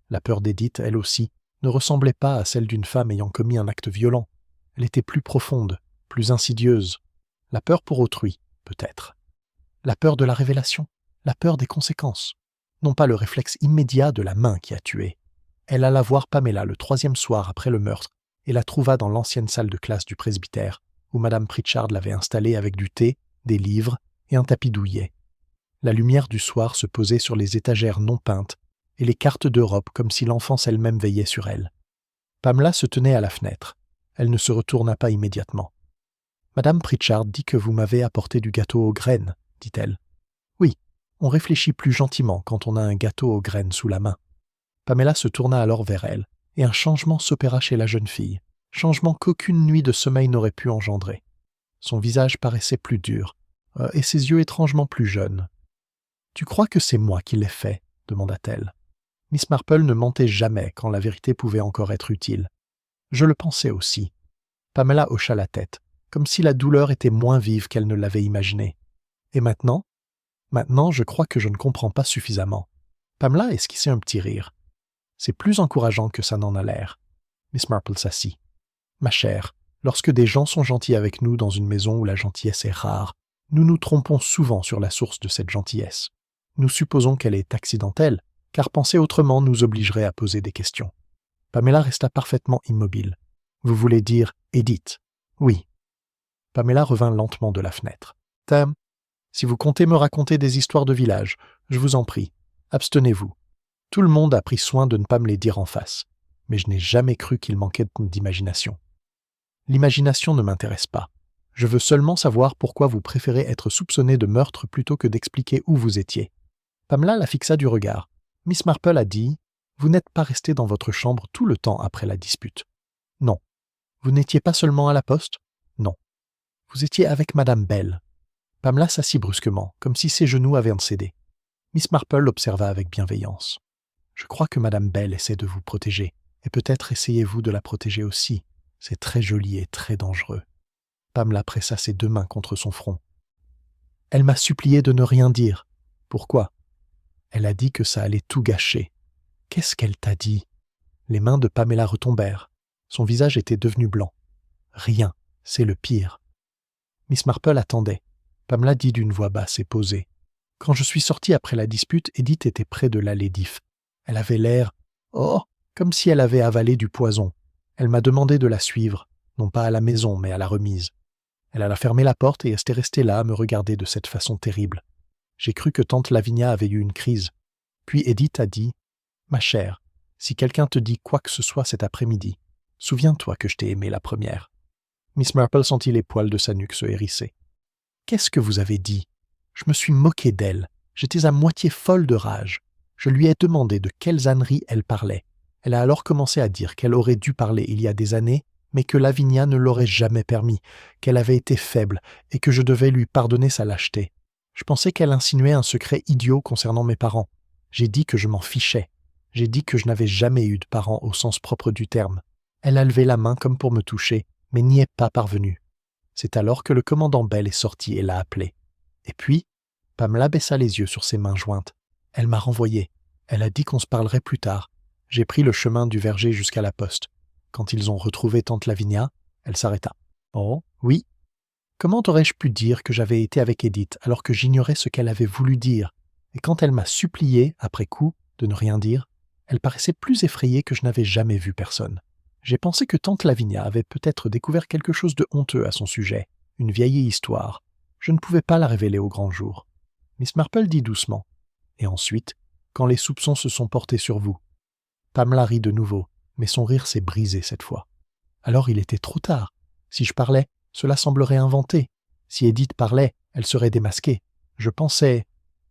La peur d'Edith, elle aussi, ne ressemblait pas à celle d'une femme ayant commis un acte violent. Elle était plus profonde, plus insidieuse. La peur pour autrui, peut-être. La peur de la révélation, la peur des conséquences. Non pas le réflexe immédiat de la main qui a tué. Elle alla voir Pamela le 3e soir après le meurtre et la trouva dans l'ancienne salle de classe du presbytère, où Madame Pritchard l'avait installée avec du thé, des livres et un tapis douillet. La lumière du soir se posait sur les étagères non peintes et les cartes d'Europe comme si l'enfance elle-même veillait sur elle. Pamela se tenait à la fenêtre. Elle ne se retourna pas immédiatement. « Madame Pritchard dit que vous m'avez apporté du gâteau aux graines, dit-elle. Oui, on réfléchit plus gentiment quand on a un gâteau aux graines sous la main. Pamela se tourna alors vers elle, et un changement s'opéra chez la jeune fille, changement qu'aucune nuit de sommeil n'aurait pu engendrer. Son visage paraissait plus dur, et ses yeux étrangement plus jeunes. « Tu crois que c'est moi qui l'ai fait ?» demanda-t-elle. Miss Marple ne mentait jamais quand la vérité pouvait encore être utile. Je le pensais aussi. Pamela hocha la tête, comme si la douleur était moins vive qu'elle ne l'avait imaginé. Et maintenant ? Maintenant, je crois que je ne comprends pas suffisamment. Pamela esquissait un petit rire. C'est plus encourageant que ça n'en a l'air. Miss Marple s'assit. Ma chère, lorsque des gens sont gentils avec nous dans une maison où la gentillesse est rare, nous nous trompons souvent sur la source de cette gentillesse. Nous supposons qu'elle est accidentelle, car penser autrement nous obligerait à poser des questions. Pamela resta parfaitement immobile. Vous voulez dire Edith? Oui. Pamela revint lentement de la fenêtre. Tam, si vous comptez me raconter des histoires de village, je vous en prie, abstenez-vous. Tout le monde a pris soin de ne pas me les dire en face, mais je n'ai jamais cru qu'il manquait d'imagination. L'imagination ne m'intéresse pas. Je veux seulement savoir pourquoi vous préférez être soupçonné de meurtre plutôt que d'expliquer où vous étiez. Pamela la fixa du regard. Miss Marple a dit « Vous n'êtes pas resté dans votre chambre tout le temps après la dispute. » Non. Vous n'étiez pas seulement à la poste? Non. Vous étiez avec Madame Bell. Pamela s'assit brusquement, comme si ses genoux avaient cédé. Miss Marple l'observa avec bienveillance. Je crois que Madame Bell essaie de vous protéger, et peut-être essayez-vous de la protéger aussi. C'est très joli et très dangereux. Pamela pressa ses 2 mains contre son front. Elle m'a supplié de ne rien dire. Pourquoi? Elle a dit que ça allait tout gâcher. Qu'est-ce qu'elle t'a dit? Les mains de Pamela retombèrent. Son visage était devenu blanc. Rien, c'est le pire. Miss Marple attendait. Pamela dit d'une voix basse et posée. Quand je suis sortie après la dispute, Edith était près de l'allée d'If. Elle avait l'air, comme si elle avait avalé du poison. Elle m'a demandé de la suivre, non pas à la maison, mais à la remise. Elle alla fermer la porte et était restée là à me regarder de cette façon terrible. J'ai cru que tante Lavinia avait eu une crise. Puis Edith a dit « Ma chère, si quelqu'un te dit quoi que ce soit cet après-midi, souviens-toi que je t'ai aimé la première. » Miss Marple sentit les poils de sa nuque se hérisser. « Qu'est-ce que vous avez dit ? Je me suis moqué d'elle. J'étais à moitié folle de rage. Je lui ai demandé de quelles âneries elle parlait. Elle a alors commencé à dire qu'elle aurait dû parler il y a des années, mais que Lavinia ne l'aurait jamais permis, qu'elle avait été faible et que je devais lui pardonner sa lâcheté. Je pensais qu'elle insinuait un secret idiot concernant mes parents. J'ai dit que je m'en fichais. J'ai dit que je n'avais jamais eu de parents au sens propre du terme. Elle a levé la main comme pour me toucher, mais n'y est pas parvenue. C'est alors que le commandant Bell est sorti et l'a appelé. Et puis, Pamela baissa les yeux sur ses mains jointes. Elle m'a renvoyé. Elle a dit qu'on se parlerait plus tard. J'ai pris le chemin du verger jusqu'à la poste. Quand ils ont retrouvé tante Lavinia, elle s'arrêta. « Oh, oui. Comment aurais-je pu dire que j'avais été avec Edith alors que j'ignorais ce qu'elle avait voulu dire? Et quand elle m'a supplié, après coup, de ne rien dire, elle paraissait plus effrayée que je n'avais jamais vu personne. J'ai pensé que tante Lavinia avait peut-être découvert quelque chose de honteux à son sujet, une vieille histoire. Je ne pouvais pas la révéler au grand jour. » Miss Marple dit doucement. « Et ensuite, quand les soupçons se sont portés sur vous. » Pamela rit de nouveau, mais son rire s'est brisé cette fois. Alors il était trop tard. Si je parlais, cela semblerait inventé. Si Edith parlait, elle serait démasquée. Je pensais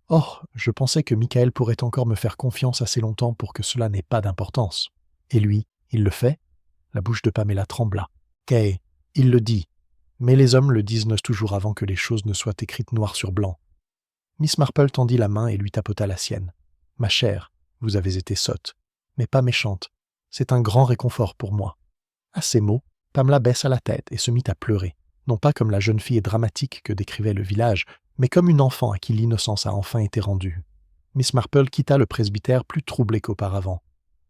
que Michael pourrait encore me faire confiance assez longtemps pour que cela n'ait pas d'importance. Et lui, il le fait ? La bouche de Pamela trembla. Kay, il le dit. Mais les hommes le disent toujours avant que les choses ne soient écrites noir sur blanc. Miss Marple tendit la main et lui tapota la sienne. « Ma chère, vous avez été sotte, mais pas méchante. C'est un grand réconfort pour moi. » À ces mots, Pamela baissa la tête et se mit à pleurer, non pas comme la jeune fille dramatique que décrivait le village, mais comme une enfant à qui l'innocence a enfin été rendue. Miss Marple quitta le presbytère plus troublée qu'auparavant.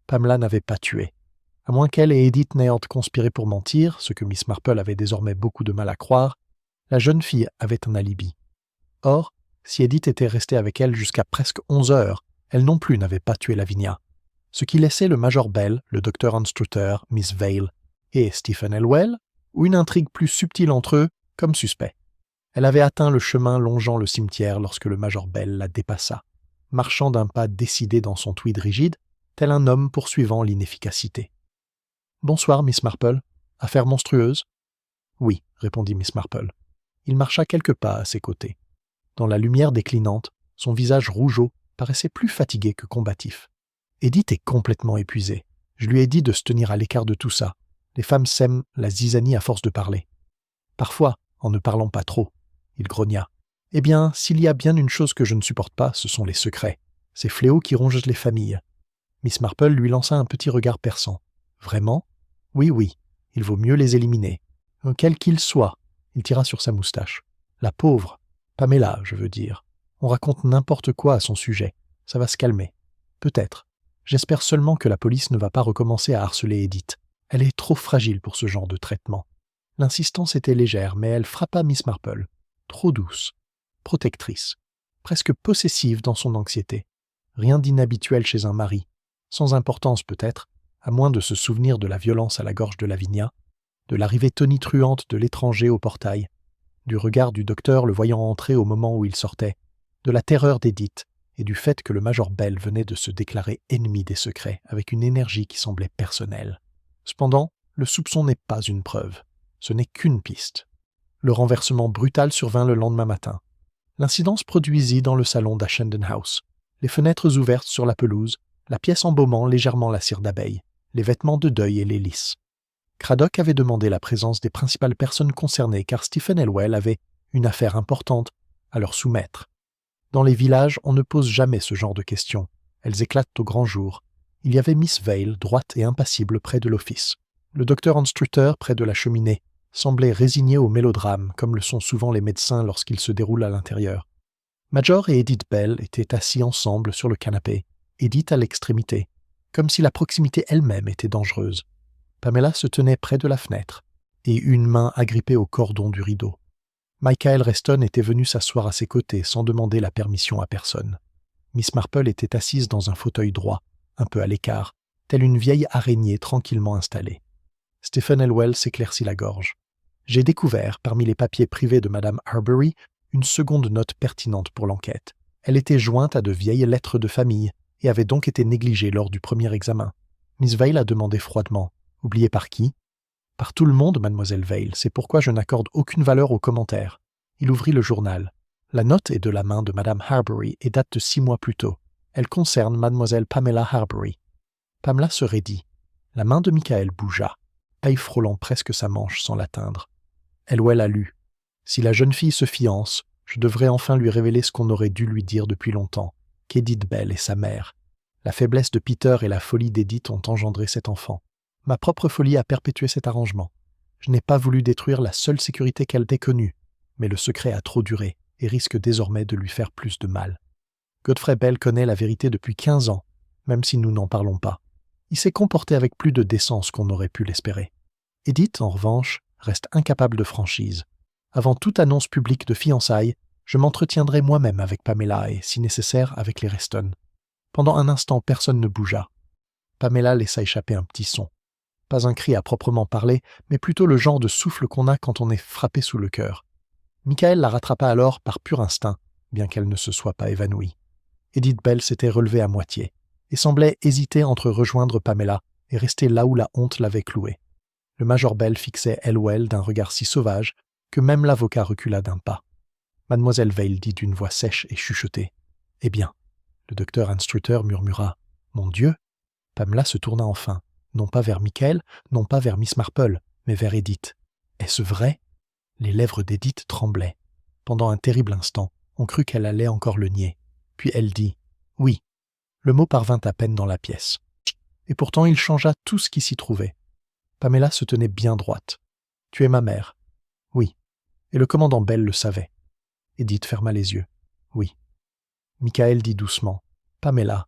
Pamela n'avait pas tué. À moins qu'elle et Edith n'aient conspiré pour mentir, ce que Miss Marple avait désormais beaucoup de mal à croire, la jeune fille avait un alibi. Or, si Edith était restée avec elle jusqu'à presque 11 heures, elle non plus n'avait pas tué Lavinia. Ce qui laissait le Major Bell, le docteur Anstruthers, Miss Vale et Stephen Elwell, ou une intrigue plus subtile entre eux, comme suspect. Elle avait atteint le chemin longeant le cimetière lorsque le Major Bell la dépassa, marchant d'un pas décidé dans son tweed rigide, tel un homme poursuivant l'inefficacité. « Bonsoir, Miss Marple. Affaire monstrueuse ?» « Oui, » répondit Miss Marple. Il marcha quelques pas à ses côtés. Dans la lumière déclinante, son visage rougeau paraissait plus fatigué que combatif. Edith est complètement épuisée. Je lui ai dit de se tenir à l'écart de tout ça. Les femmes sèment la zizanie à force de parler. Parfois, en ne parlant pas trop, il grogna. Eh bien, s'il y a bien une chose que je ne supporte pas, ce sont les secrets. Ces fléaux qui rongent les familles. Miss Marple lui lança un petit regard perçant. Vraiment ? Oui, oui, il vaut mieux les éliminer. Quel qu'il soit, il tira sur sa moustache. La pauvre, Pamela, je veux dire. On raconte n'importe quoi à son sujet. Ça va se calmer. Peut-être. J'espère seulement que la police ne va pas recommencer à harceler Edith. Elle est trop fragile pour ce genre de traitement. L'insistance était légère, mais elle frappa Miss Marple. Trop douce, protectrice, presque possessive dans son anxiété. Rien d'inhabituel chez un mari, sans importance peut-être, à moins de se souvenir de la violence à la gorge de Lavinia, de l'arrivée tonitruante de l'étranger au portail, du regard du docteur le voyant entrer au moment où il sortait, de la terreur d'Edith et du fait que le Major Bell venait de se déclarer ennemi des secrets avec une énergie qui semblait personnelle. Cependant, le soupçon n'est pas une preuve. Ce n'est qu'une piste. Le renversement brutal survint le lendemain matin. L'incident se produisit dans le salon d'Ashendon House. Les fenêtres ouvertes sur la pelouse, la pièce embaumant légèrement la cire d'abeille, les vêtements de deuil et les lys. Craddock avait demandé la présence des principales personnes concernées car Stephen Elwell avait une affaire importante à leur soumettre. Dans les villages, on ne pose jamais ce genre de questions. Elles éclatent au grand jour. Il y avait Miss Vale, droite et impassible, près de l'office. Le docteur Anstruthers, près de la cheminée, semblait résigné au mélodrame, comme le sont souvent les médecins lorsqu'ils se déroulent à l'intérieur. Major et Edith Bell étaient assis ensemble sur le canapé, Edith à l'extrémité, comme si la proximité elle-même était dangereuse. Pamela se tenait près de la fenêtre, et une main agrippée au cordon du rideau. Michael Reston était venu s'asseoir à ses côtés sans demander la permission à personne. Miss Marple était assise dans un fauteuil droit, un peu à l'écart, telle une vieille araignée tranquillement installée. Stephen Elwell s'éclaircit la gorge. J'ai découvert, parmi les papiers privés de Madame Harbury, une seconde note pertinente pour l'enquête. Elle était jointe à de vieilles lettres de famille et avait donc été négligée lors du premier examen. Miss Vale a demandé froidement. « Oubliée par qui ?»« Par tout le monde, mademoiselle Vale, c'est pourquoi je n'accorde aucune valeur aux commentaires. » Il ouvrit le journal. La note est de la main de Madame Harbury et date de 6 mois plus tôt. Elle concerne mademoiselle Pamela Harbury. Pamela se raidit. La main de Michael bougea, œil frôlant presque sa manche sans l'atteindre. Elwell a lu. Si la jeune fille se fiance, je devrais enfin lui révéler ce qu'on aurait dû lui dire depuis longtemps, qu'Edith Bell est sa mère. La faiblesse de Peter et la folie d'Edith ont engendré cet enfant. Ma propre folie a perpétué cet arrangement. Je n'ai pas voulu détruire la seule sécurité qu'elle ait connue, mais le secret a trop duré et risque désormais de lui faire plus de mal. Godfrey Bell connaît la vérité depuis 15 ans, même si nous n'en parlons pas. Il s'est comporté avec plus de décence qu'on aurait pu l'espérer. Edith, en revanche, reste incapable de franchise. Avant toute annonce publique de fiançailles, je m'entretiendrai moi-même avec Pamela et, si nécessaire, avec les Reston. Pendant un instant, personne ne bougea. Pamela laissa échapper un petit son. Pas un cri à proprement parler, mais plutôt le genre de souffle qu'on a quand on est frappé sous le cœur. Michael la rattrapa alors par pur instinct, bien qu'elle ne se soit pas évanouie. Edith Bell s'était relevée à moitié et semblait hésiter entre rejoindre Pamela et rester là où la honte l'avait clouée. Le major Bell fixait Elwell d'un regard si sauvage que même l'avocat recula d'un pas. Mademoiselle Vale dit d'une voix sèche et chuchotée. « Eh bien ?» Le docteur Anstrutter murmura. « Mon Dieu !» Pamela se tourna enfin, non pas vers Michael, non pas vers Miss Marple, mais vers Edith. « Est-ce vrai ?» Les lèvres d'Edith tremblaient. Pendant un terrible instant, on crut qu'elle allait encore le nier. Puis elle dit « Oui ». Le mot parvint à peine dans la pièce. Et pourtant il changea tout ce qui s'y trouvait. Pamela se tenait bien droite. « Tu es ma mère ?» « Oui. » Et le commandant Bell le savait. Edith ferma les yeux. « Oui. » Michael dit doucement « Pamela ».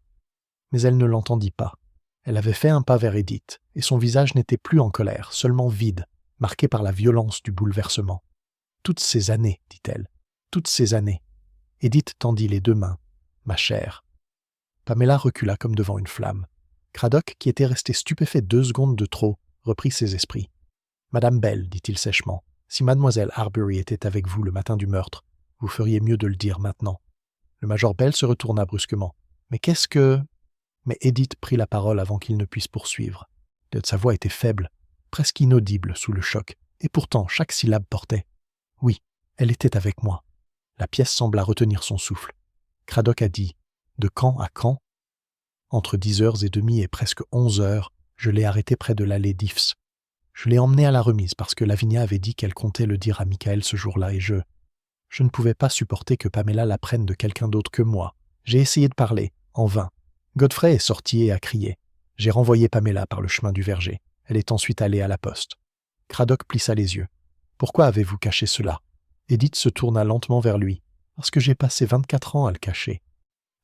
Mais elle ne l'entendit pas. Elle avait fait un pas vers Edith, et son visage n'était plus en colère, seulement vide, marqué par la violence du bouleversement. « Toutes ces années, dit-elle, toutes ces années. » Edith tendit les 2 mains. « Ma chère. » Pamela recula comme devant une flamme. Craddock, qui était resté stupéfait 2 secondes de trop, reprit ses esprits. « Madame Bell, dit-il sèchement, si mademoiselle Harbury était avec vous le matin du meurtre, vous feriez mieux de le dire maintenant. » Le major Bell se retourna brusquement. « Mais qu'est-ce que... » Mais Edith prit la parole avant qu'il ne puisse poursuivre. Sa voix était faible, presque inaudible sous le choc, et pourtant chaque syllabe portait. « Oui, elle était avec moi. » La pièce sembla retenir son souffle. Craddock a dit « De quand à quand ?» Entre 10h30 et presque 11h, je l'ai arrêtée près de l'allée d'Ifs. Je l'ai emmenée à la remise parce que Lavinia avait dit qu'elle comptait le dire à Michael ce jour-là et je ne pouvais pas supporter que Pamela l'apprenne de quelqu'un d'autre que moi. J'ai essayé de parler, en vain. Godfrey est sorti et a crié. J'ai renvoyé Pamela par le chemin du verger. Elle est ensuite allée à la poste. Craddock plissa les yeux. « Pourquoi avez-vous caché cela ?» Edith se tourna lentement vers lui. « Parce que j'ai passé 24 ans à le cacher. »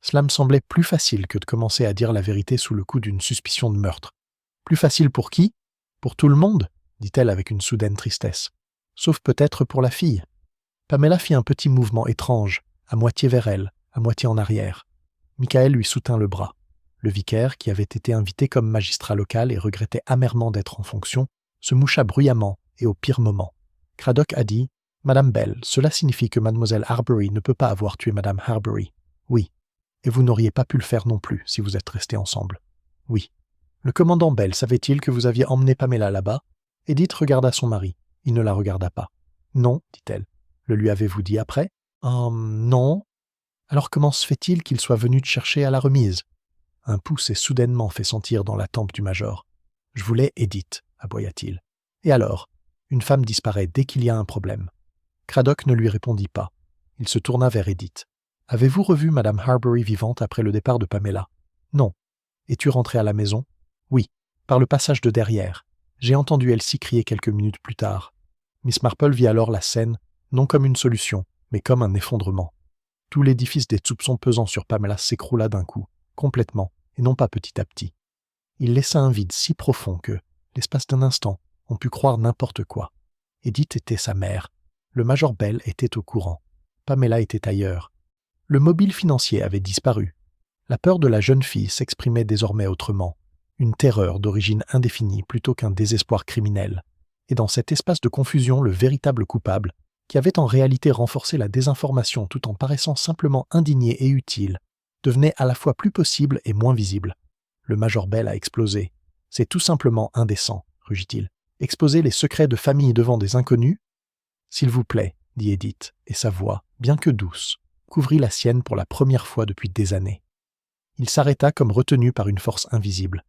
Cela me semblait plus facile que de commencer à dire la vérité sous le coup d'une suspicion de meurtre. « Plus facile pour qui ? Pour tout le monde ?» dit-elle avec une soudaine tristesse. « Sauf peut-être pour la fille. » Pamela fit un petit mouvement étrange, à moitié vers elle, à moitié en arrière. Michael lui soutint le bras. Le vicaire, qui avait été invité comme magistrat local et regrettait amèrement d'être en fonction, se moucha bruyamment et au pire moment. Craddock a dit « Madame Bell, cela signifie que mademoiselle Harbury ne peut pas avoir tué madame Harbury. »« Oui. Et vous n'auriez pas pu le faire non plus si vous êtes restés ensemble. »« Oui. » Le commandant Bell savait-il que vous aviez emmené Pamela là-bas ? Edith regarda son mari. Il ne la regarda pas. « Non, dit-elle. Le lui avez-vous dit après ? » Non. Alors comment se fait-il qu'il soit venu te chercher à la remise ? Un pouls s'est soudainement fait sentir dans la tempe du major. « Je voulais Edith, aboya-t-il. Et alors ? Une femme disparaît dès qu'il y a un problème. » Craddock ne lui répondit pas. Il se tourna vers Edith. « Avez-vous revu madame Harbury vivante après le départ de Pamela ? » « Non. Es-tu rentré à la maison ? » « Oui, par le passage de derrière. J'ai entendu Elsie crier quelques minutes plus tard. » Miss Marple vit alors la scène, non comme une solution, mais comme un effondrement. Tout l'édifice des soupçons pesant sur Pamela s'écroula d'un coup, complètement, et non pas petit à petit. Il laissa un vide si profond que, l'espace d'un instant, on put croire n'importe quoi. Edith était sa mère. Le major Bell était au courant. Pamela était ailleurs. Le mobile financier avait disparu. La peur de la jeune fille s'exprimait désormais autrement, une terreur d'origine indéfinie plutôt qu'un désespoir criminel. Et dans cet espace de confusion, le véritable coupable, qui avait en réalité renforcé la désinformation tout en paraissant simplement indigné et utile, devenait à la fois plus possible et moins visible. Le Major Bell a explosé. « C'est tout simplement indécent », rugit-il. « Exposer les secrets de famille devant des inconnus ?»« S'il vous plaît, » dit Edith, et sa voix, bien que douce, couvrit la sienne pour la première fois depuis des années. Il s'arrêta comme retenu par une force invisible.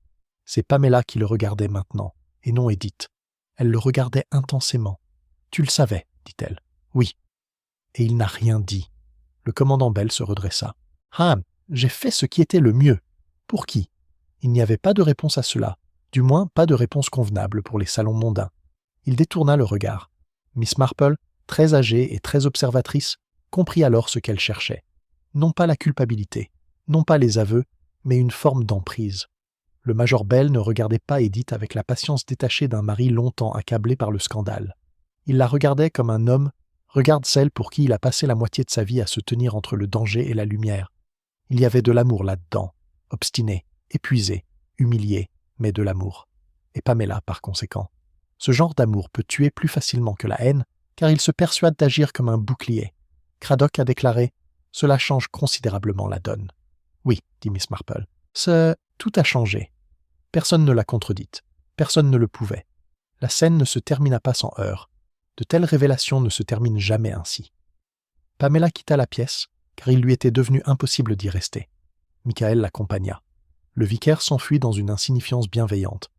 C'est Pamela qui le regardait maintenant, et non Edith. Elle le regardait intensément. « Tu le savais, » dit-elle. « Oui. » Et il n'a rien dit. Le commandant Bell se redressa. « Ah, j'ai fait ce qui était le mieux. Pour qui ?» Il n'y avait pas de réponse à cela, du moins pas de réponse convenable pour les salons mondains. Il détourna le regard. Miss Marple, très âgée et très observatrice, comprit alors ce qu'elle cherchait. Non pas la culpabilité, non pas les aveux, mais une forme d'emprise. Le Major Bell ne regardait pas Edith avec la patience détachée d'un mari longtemps accablé par le scandale. Il la regardait comme un homme regarde celle pour qui il a passé la moitié de sa vie à se tenir entre le danger et la lumière. Il y avait de l'amour là-dedans, obstiné, épuisé, humilié, mais de l'amour. Et Pamela, par conséquent. Ce genre d'amour peut tuer plus facilement que la haine, car il se persuade d'agir comme un bouclier. Craddock a déclaré « Cela change considérablement la donne. » Oui, dit Miss Marple. Tout a changé. Personne ne l'a contredite. Personne ne le pouvait. La scène ne se termina pas sans heurts. De telles révélations ne se terminent jamais ainsi. Pamela quitta la pièce, car il lui était devenu impossible d'y rester. Michael l'accompagna. Le vicaire s'enfuit dans une insignifiance bienveillante.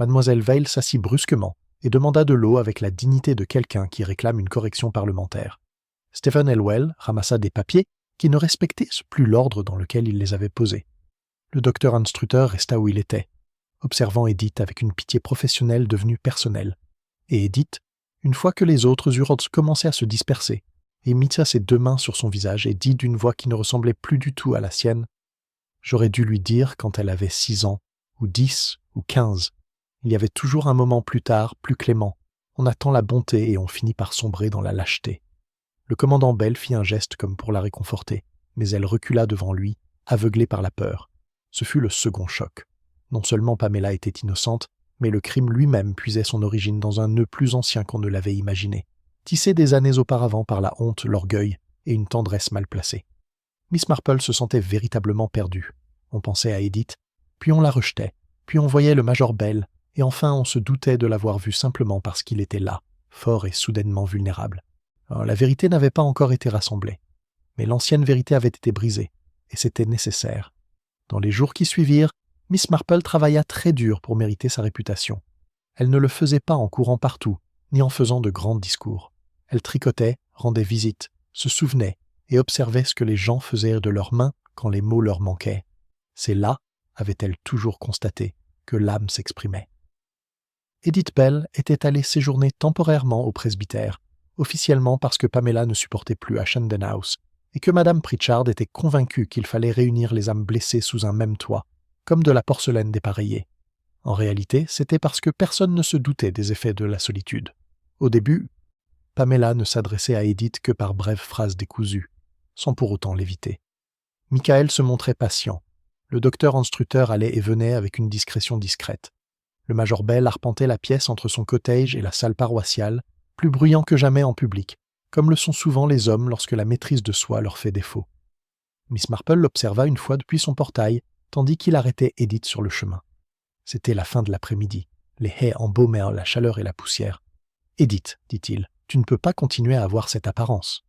Mademoiselle Vail s'assit brusquement et demanda de l'eau avec la dignité de quelqu'un qui réclame une correction parlementaire. Stephen Elwell ramassa des papiers qui ne respectaient plus l'ordre dans lequel il les avait posés. Le docteur Anstrutter resta où il était, observant Edith avec une pitié professionnelle devenue personnelle. Et Edith, une fois que les autres eurent commencé à se disperser, imita ses deux mains sur son visage et dit d'une voix qui ne ressemblait plus du tout à la sienne « J'aurais dû lui dire quand elle avait 6 ans, ou 10, ou 15. Il y avait toujours un moment plus tard, plus clément. On attend la bonté et on finit par sombrer dans la lâcheté. » Le commandant Bell fit un geste comme pour la réconforter, mais elle recula devant lui, aveuglée par la peur. Ce fut le second choc. Non seulement Pamela était innocente, mais le crime lui-même puisait son origine dans un nœud plus ancien qu'on ne l'avait imaginé, tissé des années auparavant par la honte, l'orgueil et une tendresse mal placée. Miss Marple se sentait véritablement perdue. On pensait à Edith, puis on la rejetait, puis on voyait le Major Bell, et enfin on se doutait de l'avoir vu simplement parce qu'il était là, fort et soudainement vulnérable. Alors, la vérité n'avait pas encore été rassemblée, mais l'ancienne vérité avait été brisée, et c'était nécessaire. Dans les jours qui suivirent, Miss Marple travailla très dur pour mériter sa réputation. Elle ne le faisait pas en courant partout, ni en faisant de grands discours. Elle tricotait, rendait visite, se souvenait et observait ce que les gens faisaient de leurs mains quand les mots leur manquaient. C'est là, avait-elle toujours constaté, que l'âme s'exprimait. Edith Bell était allée séjourner temporairement au presbytère, officiellement parce que Pamela ne supportait plus à Shandon House, et que Madame Pritchard était convaincue qu'il fallait réunir les âmes blessées sous un même toit, comme de la porcelaine dépareillée. En réalité, c'était parce que personne ne se doutait des effets de la solitude. Au début, Pamela ne s'adressait à Edith que par brèves phrases décousues, sans pour autant l'éviter. Michael se montrait patient. Le docteur Anstrutter allait et venait avec une discrétion discrète. Le Major Bell arpentait la pièce entre son cottage et la salle paroissiale, plus bruyant que jamais en public, comme le sont souvent les hommes lorsque la maîtrise de soi leur fait défaut. Miss Marple l'observa une fois depuis son portail, tandis qu'il arrêtait Edith sur le chemin. C'était la fin de l'après-midi. Les haies embaumèrent la chaleur et la poussière. « Edith, dit-il, tu ne peux pas continuer à avoir cette apparence. »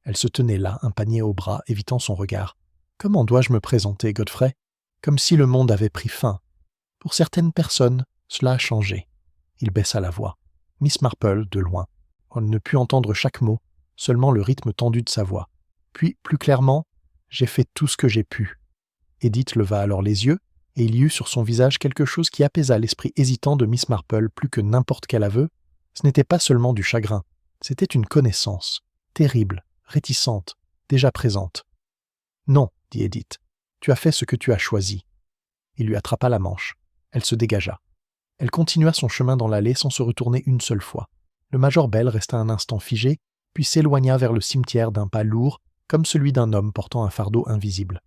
Elle se tenait là, un panier au bras, évitant son regard. « Comment dois-je me présenter, Godfrey ? Comme si le monde avait pris fin. Pour certaines personnes, cela a changé. » Il baissa la voix. Miss Marple, de loin. On ne put entendre chaque mot, seulement le rythme tendu de sa voix. Puis, plus clairement, « J'ai fait tout ce que j'ai pu. » Edith leva alors les yeux, et il y eut sur son visage quelque chose qui apaisa l'esprit hésitant de Miss Marple plus que n'importe quel aveu. Ce n'était pas seulement du chagrin, c'était une connaissance, terrible, réticente, déjà présente. « Non, dit Edith, tu as fait ce que tu as choisi. » Il lui attrapa la manche. Elle se dégagea. Elle continua son chemin dans l'allée sans se retourner une seule fois. Le Major Bell resta un instant figé, puis s'éloigna vers le cimetière d'un pas lourd, comme celui d'un homme portant un fardeau invisible.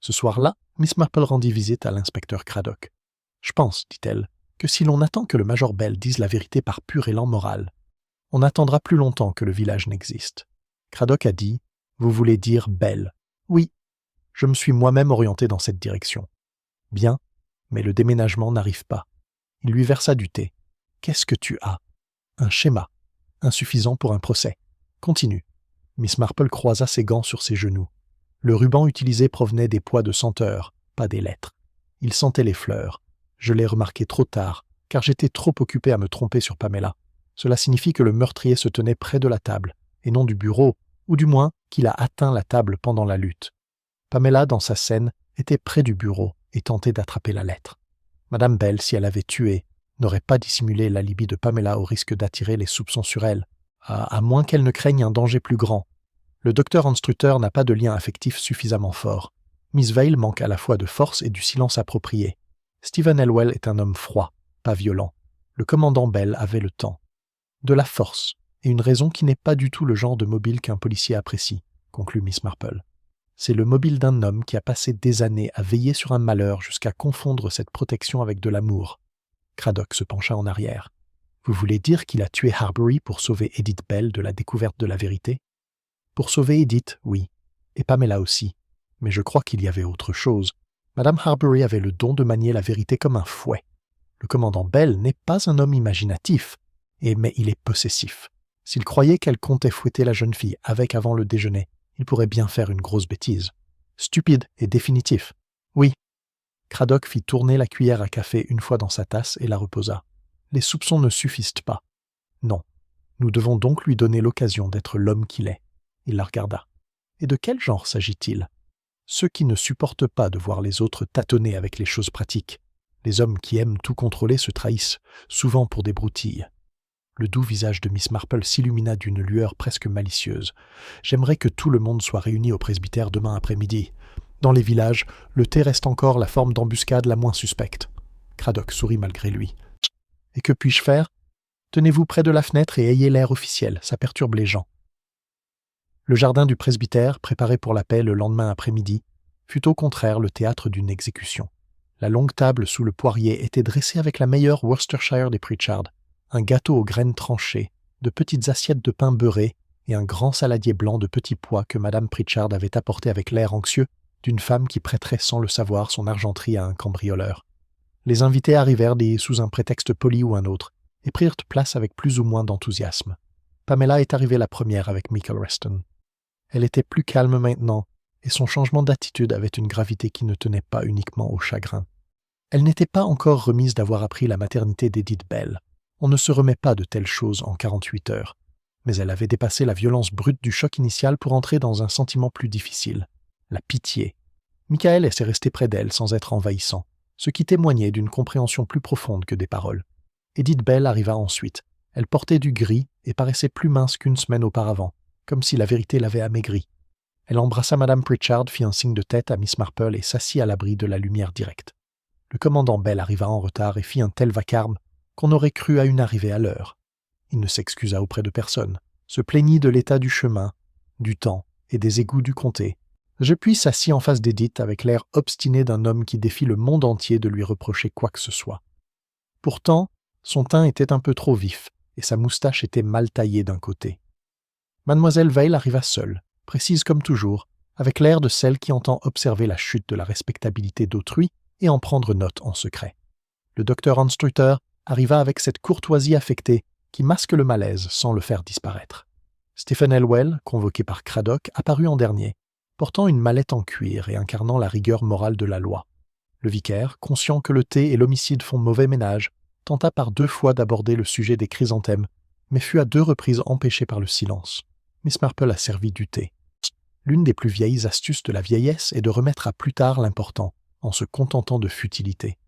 Ce soir-là, Miss Marple rendit visite à l'inspecteur Craddock. « Je pense, dit-elle, que si l'on attend que le major Bell dise la vérité par pur élan moral, on attendra plus longtemps que le village n'existe. » Craddock a dit « Vous voulez dire Bell ?»« Oui, je me suis moi-même orienté dans cette direction. »« Bien, mais le déménagement n'arrive pas. » Il lui versa du thé. « Qu'est-ce que tu as ?»« Un schéma. Insuffisant pour un procès. Continue. » Miss Marple croisa ses gants sur ses genoux. Le ruban utilisé provenait des pois de senteur, pas des lettres. Il sentait les fleurs. Je l'ai remarqué trop tard, car j'étais trop occupé à me tromper sur Pamela. Cela signifie que le meurtrier se tenait près de la table, et non du bureau, ou du moins qu'il a atteint la table pendant la lutte. Pamela, dans sa scène, était près du bureau et tentait d'attraper la lettre. Madame Bell, si elle avait tué, n'aurait pas dissimulé l'alibi de Pamela au risque d'attirer les soupçons sur elle, à moins qu'elle ne craigne un danger plus grand. Le docteur Anstrutter n'a pas de lien affectif suffisamment fort. Miss Vale manque à la fois de force et du silence approprié. Stephen Elwell est un homme froid, pas violent. Le commandant Bell avait le temps. De la force, et une raison qui n'est pas du tout le genre de mobile qu'un policier apprécie, conclut Miss Marple. C'est le mobile d'un homme qui a passé des années à veiller sur un malheur jusqu'à confondre cette protection avec de l'amour. Craddock se pencha en arrière. « Vous voulez dire qu'il a tué Harbury pour sauver Edith Bell de la découverte de la vérité ?» Pour sauver Edith, oui, et Pamela aussi. Mais je crois qu'il y avait autre chose. Madame Harbury avait le don de manier la vérité comme un fouet. Le commandant Bell n'est pas un homme imaginatif, mais il est possessif. S'il croyait qu'elle comptait fouetter la jeune fille avec avant le déjeuner, il pourrait bien faire une grosse bêtise. Stupide et définitif. Oui. Craddock fit tourner la cuillère à café une fois dans sa tasse et la reposa. Les soupçons ne suffisent pas. Non. Nous devons donc lui donner l'occasion d'être l'homme qu'il est. Il la regarda. Et de quel genre s'agit-il ? Ceux qui ne supportent pas de voir les autres tâtonner avec les choses pratiques. Les hommes qui aiment tout contrôler se trahissent, souvent pour des broutilles. Le doux visage de Miss Marple s'illumina d'une lueur presque malicieuse. « J'aimerais que tout le monde soit réuni au presbytère demain après-midi. Dans les villages, le thé reste encore la forme d'embuscade la moins suspecte. » Craddock sourit malgré lui. « Et que puis-je faire ? Tenez-vous près de la fenêtre et ayez l'air officiel, ça perturbe les gens. » Le jardin du presbytère, préparé pour la paix le lendemain après-midi, fut au contraire le théâtre d'une exécution. La longue table sous le poirier était dressée avec la meilleure Worcestershire des Pritchard, un gâteau aux graines tranchées, de petites assiettes de pain beurré et un grand saladier blanc de petits pois que Madame Pritchard avait apporté avec l'air anxieux d'une femme qui prêterait sans le savoir son argenterie à un cambrioleur. Les invités arrivèrent sous un prétexte poli ou un autre et prirent place avec plus ou moins d'enthousiasme. Pamela est arrivée la première avec Michael Reston. Elle était plus calme maintenant, et son changement d'attitude avait une gravité qui ne tenait pas uniquement au chagrin. Elle n'était pas encore remise d'avoir appris la maternité d'Edith Bell. On ne se remet pas de telles choses en 48 heures. Mais elle avait dépassé la violence brute du choc initial pour entrer dans un sentiment plus difficile, la pitié. Michael était resté près d'elle sans être envahissant, ce qui témoignait d'une compréhension plus profonde que des paroles. Edith Bell arriva ensuite. Elle portait du gris et paraissait plus mince qu'une semaine auparavant, comme si la vérité l'avait amaigrie. Elle embrassa Madame Pritchard, fit un signe de tête à Miss Marple et s'assit à l'abri de la lumière directe. Le commandant Bell arriva en retard et fit un tel vacarme qu'on aurait cru à une arrivée à l'heure. Il ne s'excusa auprès de personne, se plaignit de l'état du chemin, du temps et des égouts du comté. Puis s'assit en face d'Edith avec l'air obstiné d'un homme qui défie le monde entier de lui reprocher quoi que ce soit. Pourtant, son teint était un peu trop vif et sa moustache était mal taillée d'un côté. Mademoiselle Vale arriva seule, précise comme toujours, avec l'air de celle qui entend observer la chute de la respectabilité d'autrui et en prendre note en secret. Le docteur Anstrutter arriva avec cette courtoisie affectée qui masque le malaise sans le faire disparaître. Stephen Elwell, convoqué par Craddock, apparut en dernier, portant une mallette en cuir et incarnant la rigueur morale de la loi. Le vicaire, conscient que le thé et l'homicide font mauvais ménage, tenta par 2 fois d'aborder le sujet des chrysanthèmes, mais fut à 2 reprises empêché par le silence. Miss Marple a servi du thé. L'une des plus vieilles astuces de la vieillesse est de remettre à plus tard l'important, en se contentant de futilités.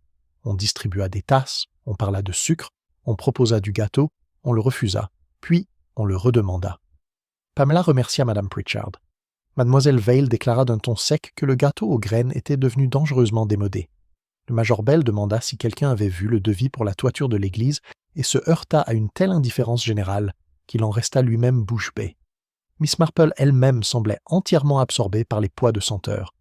On distribua des tasses, on parla de sucre, on proposa du gâteau, on le refusa, puis on le redemanda. Pamela remercia Madame Pritchard. Mademoiselle Vale déclara d'un ton sec que le gâteau aux graines était devenu dangereusement démodé. Le major Bell demanda si quelqu'un avait vu le devis pour la toiture de l'église et se heurta à une telle indifférence générale qu'il en resta lui-même bouche bée. Miss Marple elle-même semblait entièrement absorbée par les pois de senteur.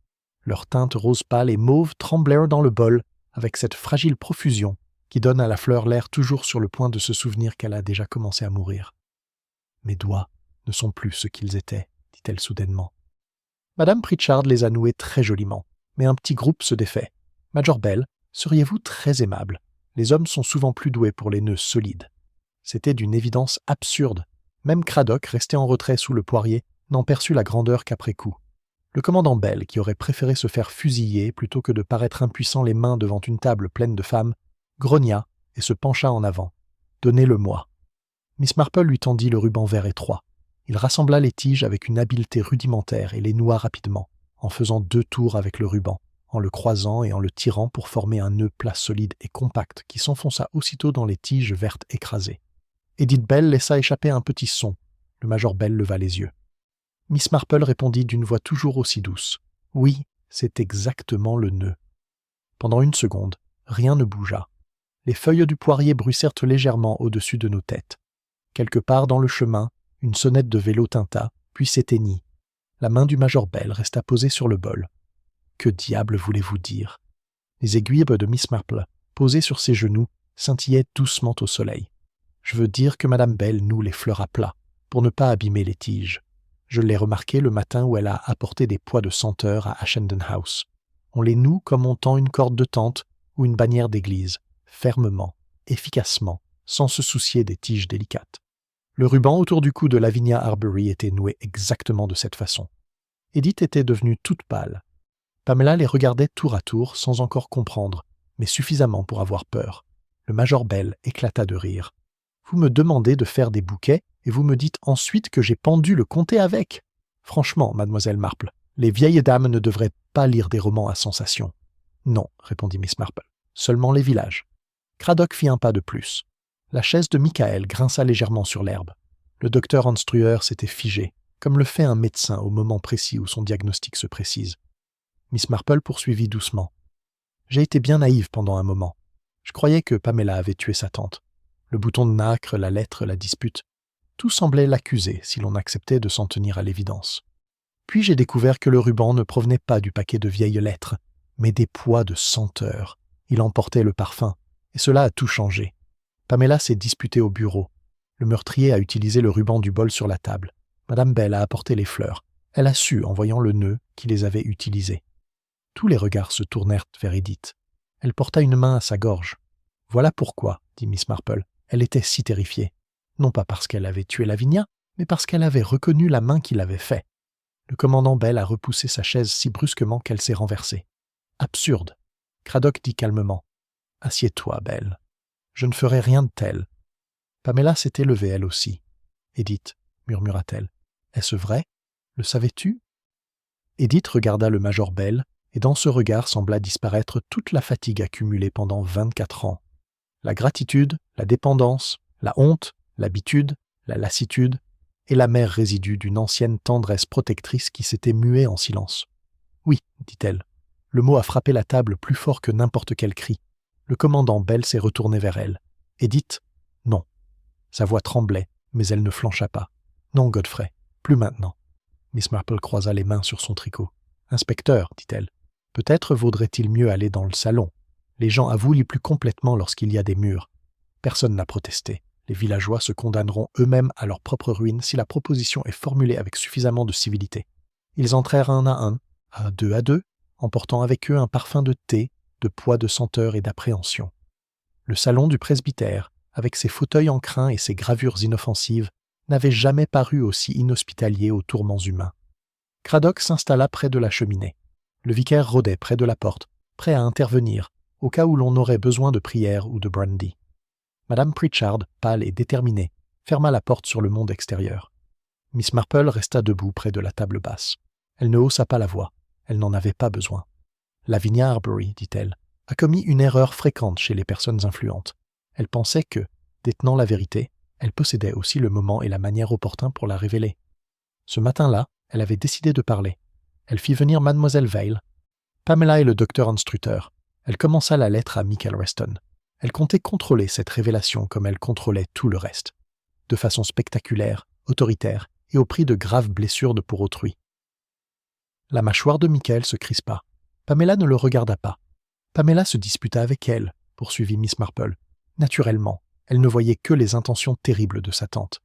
Leurs teintes rose pâle et mauve tremblèrent dans le bol avec cette fragile profusion qui donne à la fleur l'air toujours sur le point de se souvenir qu'elle a déjà commencé à mourir. « Mes doigts ne sont plus ce qu'ils étaient, dit-elle soudainement. Madame Pritchard les a noués très joliment, mais un petit groupe se défait. Major Bell, seriez-vous très aimable? Les hommes sont souvent plus doués pour les nœuds solides. C'était d'une évidence absurde. Même Craddock, resté en retrait sous le poirier, n'en perçut la grandeur qu'après coup. Le commandant Bell, qui aurait préféré se faire fusiller plutôt que de paraître impuissant les mains devant une table pleine de femmes, grogna et se pencha en avant. « Donnez-le-moi. » Miss Marple lui tendit le ruban vert étroit. Il rassembla les tiges avec une habileté rudimentaire et les noua rapidement, en faisant 2 tours avec le ruban, en le croisant et en le tirant pour former un nœud plat solide et compact qui s'enfonça aussitôt dans les tiges vertes écrasées. Edith Bell laissa échapper un petit son. Le major Bell leva les yeux. Miss Marple répondit d'une voix toujours aussi douce. « Oui, c'est exactement le nœud. » Pendant 1 seconde, rien ne bougea. Les feuilles du poirier bruissèrent légèrement au-dessus de nos têtes. Quelque part dans le chemin, une sonnette de vélo tinta, puis s'éteignit. La main du major Bell resta posée sur le bol. Que diable voulez-vous dire? Les aiguilles de Miss Marple, posées sur ses genoux, scintillaient doucement au soleil. Je veux dire que Madame Bell noue les fleurs à plat, pour ne pas abîmer les tiges. Je l'ai remarqué le matin où elle a apporté des pois de senteur à Ashenden House. On les noue comme on tend une corde de tente ou une bannière d'église, fermement, efficacement, sans se soucier des tiges délicates. Le ruban autour du cou de Lavinia Arbery était noué exactement de cette façon. Edith était devenue toute pâle. Pamela les regardait tour à tour sans encore comprendre, mais suffisamment pour avoir peur. Le major Bell éclata de rire. « Vous me demandez de faire des bouquets et vous me dites ensuite que j'ai pendu le comté avec. Franchement, mademoiselle Marple, les vieilles dames ne devraient pas lire des romans à sensation. »« Non, répondit Miss Marple, seulement les villages. » Craddock fit un pas de plus. La chaise de Michael grinça légèrement sur l'herbe. Le docteur Anstruer s'était figé, comme le fait un médecin au moment précis où son diagnostic se précise. Miss Marple poursuivit doucement. « J'ai été bien naïve pendant un moment. Je croyais que Pamela avait tué sa tante. Le bouton de nacre, la lettre, la dispute, tout semblait l'accuser si l'on acceptait de s'en tenir à l'évidence. Puis j'ai découvert que le ruban ne provenait pas du paquet de vieilles lettres, mais des pois de senteur. Il emportait le parfum, et cela a tout changé. Pamela s'est disputée au bureau. Le meurtrier a utilisé le ruban du bol sur la table. Madame Bell a apporté les fleurs. Elle a su en voyant le nœud qui les avait utilisés. Tous les regards se tournèrent vers Edith. Elle porta une main à sa gorge. « Voilà pourquoi, » dit Miss Marple, « elle était si terrifiée. Non pas parce qu'elle avait tué Lavinia, mais parce qu'elle avait reconnu la main qui l'avait fait. » Le commandant Bell a repoussé sa chaise si brusquement qu'elle s'est renversée. « Absurde !» Craddock dit calmement. « Assieds-toi, Bell. Je ne ferai rien de tel. » Pamela s'était levée elle aussi. « Edith, » murmura-t-elle, « est-ce vrai? Le savais-tu » Edith regarda le major Bell, et dans ce regard sembla disparaître toute la fatigue accumulée pendant 24 ans. La gratitude, la dépendance, la honte, l'habitude, la lassitude, et l'amer résidu d'une ancienne tendresse protectrice qui s'était muée en silence. « Oui, » dit-elle. Le mot a frappé la table plus fort que n'importe quel cri. Le commandant Bell s'est retourné vers elle. « Edith, non. » Sa voix tremblait, mais elle ne flancha pas. « Non, Godfrey, plus maintenant. » Miss Marple croisa les mains sur son tricot. « Inspecteur, dit-elle, peut-être vaudrait-il mieux aller dans le salon. Les gens avouent les plus complètement lorsqu'il y a des murs. Personne n'a protesté. Les villageois se condamneront eux-mêmes à leur propre ruine si la proposition est formulée avec suffisamment de civilité. » Ils entrèrent un, à deux, emportant avec eux un parfum de thé, de pois de senteur et d'appréhension. Le salon du presbytère, avec ses fauteuils en crin et ses gravures inoffensives, n'avait jamais paru aussi inhospitalier aux tourments humains. Craddock s'installa près de la cheminée. Le vicaire rôdait près de la porte, prêt à intervenir, au cas où l'on aurait besoin de prière ou de brandy. Madame Pritchard, pâle et déterminée, ferma la porte sur le monde extérieur. Miss Marple resta debout près de la table basse. Elle ne haussa pas la voix. Elle n'en avait pas besoin. « Lavinia Arbery, dit-elle, a commis une erreur fréquente chez les personnes influentes. Elle pensait que, détenant la vérité, elle possédait aussi le moment et la manière opportun pour la révéler. Ce matin-là, elle avait décidé de parler. Elle fit venir Mademoiselle Vale, Pamela et le docteur Anstruter. Elle commença la lettre à Michael Reston. Elle comptait contrôler cette révélation comme elle contrôlait tout le reste, de façon spectaculaire, autoritaire et au prix de graves blessures pour autrui. La mâchoire de Michael se crispa. Pamela ne le regarda pas. Pamela se disputa avec elle, poursuivit Miss Marple. Naturellement, elle ne voyait que les intentions terribles de sa tante.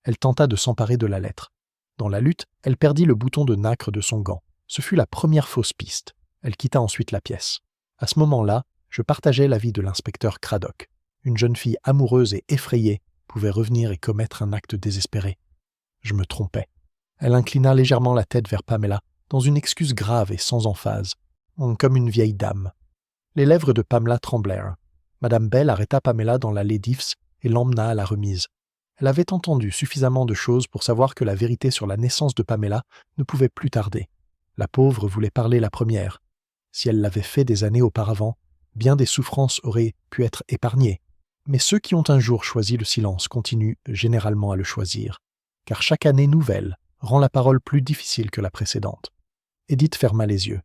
Elle tenta de s'emparer de la lettre. Dans la lutte, elle perdit le bouton de nacre de son gant. Ce fut la première fausse piste. Elle quitta ensuite la pièce. À ce moment-là, je partageais l'avis de l'inspecteur Craddock. Une jeune fille amoureuse et effrayée pouvait revenir et commettre un acte désespéré. Je me trompais. Elle inclina légèrement la tête vers Pamela, dans une excuse grave et sans emphase, comme une vieille dame. Les lèvres de Pamela tremblèrent. Madame Bell arrêta Pamela dans l'allée d'Ifs et l'emmena à la remise. Elle avait entendu suffisamment de choses pour savoir que la vérité sur la naissance de Pamela ne pouvait plus tarder. La pauvre voulait parler la première. Si elle l'avait fait des années auparavant, bien des souffrances auraient pu être épargnées. Mais ceux qui ont un jour choisi le silence continuent généralement à le choisir, car chaque année nouvelle rend la parole plus difficile que la précédente. Edith ferma les yeux.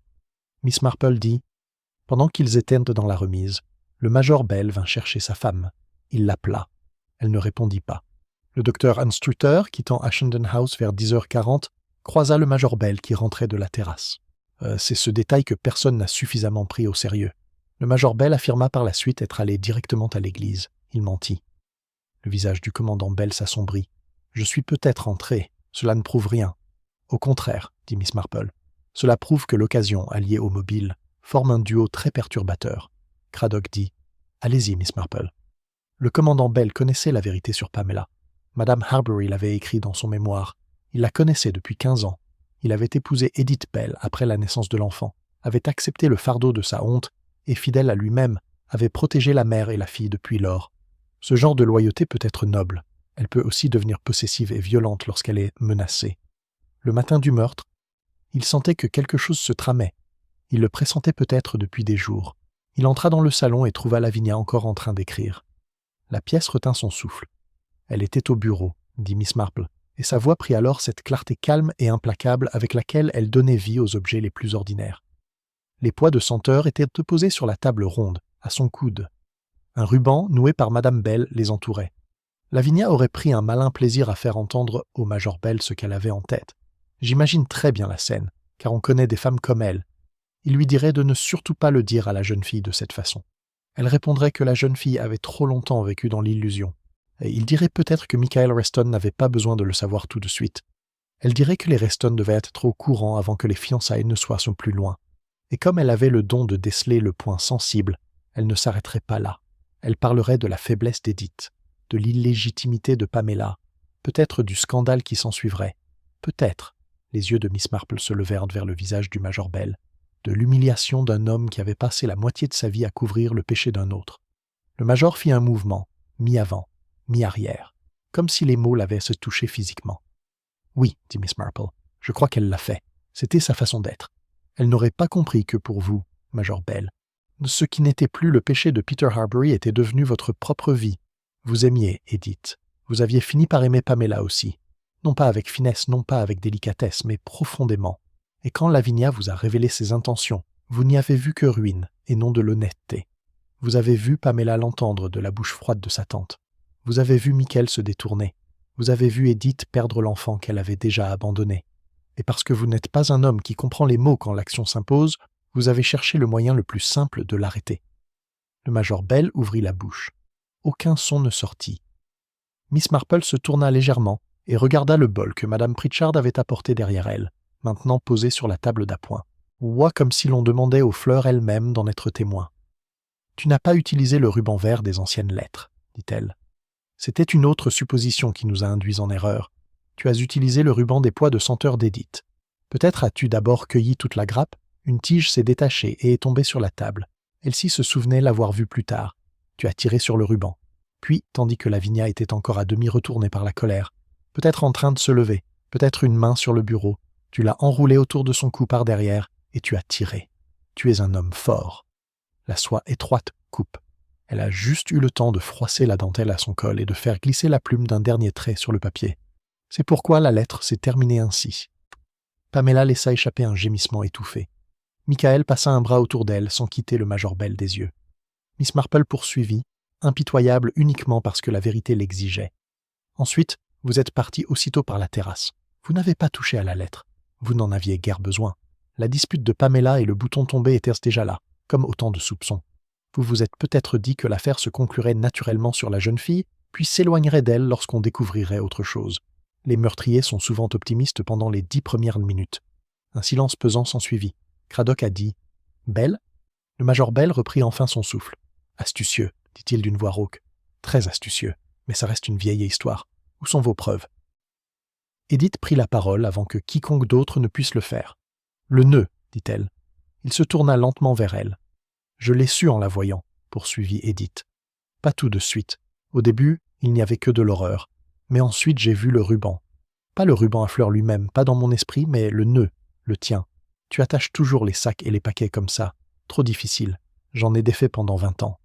Miss Marple dit « Pendant qu'ils étaient dans la remise, le major Bell vint chercher sa femme. Il l'appela. Elle ne répondit pas. Le docteur Anstrutter, quittant Ashendon House vers 10h40, croisa le major Bell qui rentrait de la terrasse. C'est ce détail que personne n'a suffisamment pris au sérieux. Le major Bell affirma par la suite être allé directement à l'église. Il mentit. Le visage du commandant Bell s'assombrit. « Je suis peut-être entré. Cela ne prouve rien. » « Au contraire, dit Miss Marple. Cela prouve que l'occasion, alliée au mobile, forme un duo très perturbateur. Craddock dit « Allez-y, Miss Marple. » Le commandant Bell connaissait la vérité sur Pamela. Madame Harbury l'avait écrit dans son mémoire. Il la connaissait depuis 15 ans. Il avait épousé Edith Bell après la naissance de l'enfant, avait accepté le fardeau de sa honte et, fidèle à lui-même, avait protégé la mère et la fille depuis lors. Ce genre de loyauté peut être noble. Elle peut aussi devenir possessive et violente lorsqu'elle est menacée. Le matin du meurtre, il sentait que quelque chose se tramait. Il le pressentait peut-être depuis des jours. Il entra dans le salon et trouva Lavinia encore en train d'écrire. La pièce retint son souffle. Elle était au bureau, dit Miss Marple, et sa voix prit alors cette clarté calme et implacable avec laquelle elle donnait vie aux objets les plus ordinaires. Les pois de senteur étaient posés sur la table ronde, à son coude. Un ruban, noué par Madame Bell, les entourait. Lavinia aurait pris un malin plaisir à faire entendre au major Bell ce qu'elle avait en tête. J'imagine très bien la scène, car on connaît des femmes comme elle. Il lui dirait de ne surtout pas le dire à la jeune fille de cette façon. Elle répondrait que la jeune fille avait trop longtemps vécu dans l'illusion. Et il dirait peut-être que Michael Reston n'avait pas besoin de le savoir tout de suite. Elle dirait que les Reston devaient être au courant avant que les fiançailles ne soient plus loin. Et comme elle avait le don de déceler le point sensible, elle ne s'arrêterait pas là. Elle parlerait de la faiblesse d'Edith, de l'illégitimité de Pamela, peut-être du scandale qui s'ensuivrait, peut-être, les yeux de Miss Marple se levèrent vers le visage du major Bell, de l'humiliation d'un homme qui avait passé la moitié de sa vie à couvrir le péché d'un autre. Le major fit un mouvement, mi-avant, mi-arrière, comme si les mots l'avaient se touché physiquement. « Oui, dit Miss Marple, je crois qu'elle l'a fait. C'était sa façon d'être. Elle n'aurait pas compris que pour vous, major Bell, ce qui n'était plus le péché de Peter Harbury était devenu votre propre vie. Vous aimiez Edith. Vous aviez fini par aimer Pamela aussi. Non pas avec finesse, non pas avec délicatesse, mais profondément. Et quand Lavinia vous a révélé ses intentions, vous n'y avez vu que ruine, et non de l'honnêteté. Vous avez vu Pamela l'entendre de la bouche froide de sa tante. Vous avez vu Michael se détourner. Vous avez vu Edith perdre l'enfant qu'elle avait déjà abandonné. Et parce que vous n'êtes pas un homme qui comprend les mots quand l'action s'impose, vous avez cherché le moyen le plus simple de l'arrêter. Le major Bell ouvrit la bouche. Aucun son ne sortit. Miss Marple se tourna légèrement et regarda le bol que Madame Pritchard avait apporté derrière elle, maintenant posé sur la table d'appoint. Ouah, comme si l'on demandait aux fleurs elles-mêmes d'en être témoins. « Tu n'as pas utilisé le ruban vert des anciennes lettres, » dit-elle. « C'était une autre supposition qui nous a induits en erreur. Tu as utilisé le ruban des pois de senteur d'Edith. Peut-être as-tu d'abord cueilli toute la grappe. Une tige s'est détachée et est tombée sur la table. Elsie se souvenait l'avoir vue plus tard. Tu as tiré sur le ruban. Puis, tandis que Lavinia était encore à demi retournée par la colère, peut-être en train de se lever, peut-être une main sur le bureau, tu l'as enroulée autour de son cou par derrière et tu as tiré. Tu es un homme fort. La soie étroite coupe. Elle a juste eu le temps de froisser la dentelle à son col et de faire glisser la plume d'un dernier trait sur le papier. C'est pourquoi la lettre s'est terminée ainsi. Pamela laissa échapper un gémissement étouffé. Michael passa un bras autour d'elle sans quitter le major Bell des yeux. Miss Marple poursuivit, impitoyable uniquement parce que la vérité l'exigeait. Ensuite, vous êtes parti aussitôt par la terrasse. Vous n'avez pas touché à la lettre. Vous n'en aviez guère besoin. La dispute de Pamela et le bouton tombé étaient déjà là, comme autant de soupçons. Vous vous êtes peut-être dit que l'affaire se conclurait naturellement sur la jeune fille, puis s'éloignerait d'elle lorsqu'on découvrirait autre chose. Les meurtriers sont souvent optimistes pendant les 10 premières minutes. Un silence pesant s'ensuivit. Craddock a dit « Bell ?» Le major Bell reprit enfin son souffle. « Astucieux, dit-il d'une voix rauque. Très astucieux, mais ça reste une vieille histoire. Où sont vos preuves ?» Edith prit la parole avant que quiconque d'autre ne puisse le faire. « Le nœud, dit-elle. Il se tourna lentement vers elle. « Je l'ai su en la voyant, poursuivit Edith. Pas tout de suite. Au début, il n'y avait que de l'horreur. Mais ensuite, j'ai vu le ruban. Pas le ruban à fleurs lui-même, pas dans mon esprit, mais le nœud, le tien. Tu attaches toujours les sacs et les paquets comme ça. Trop difficile. J'en ai défait pendant 20 ans. »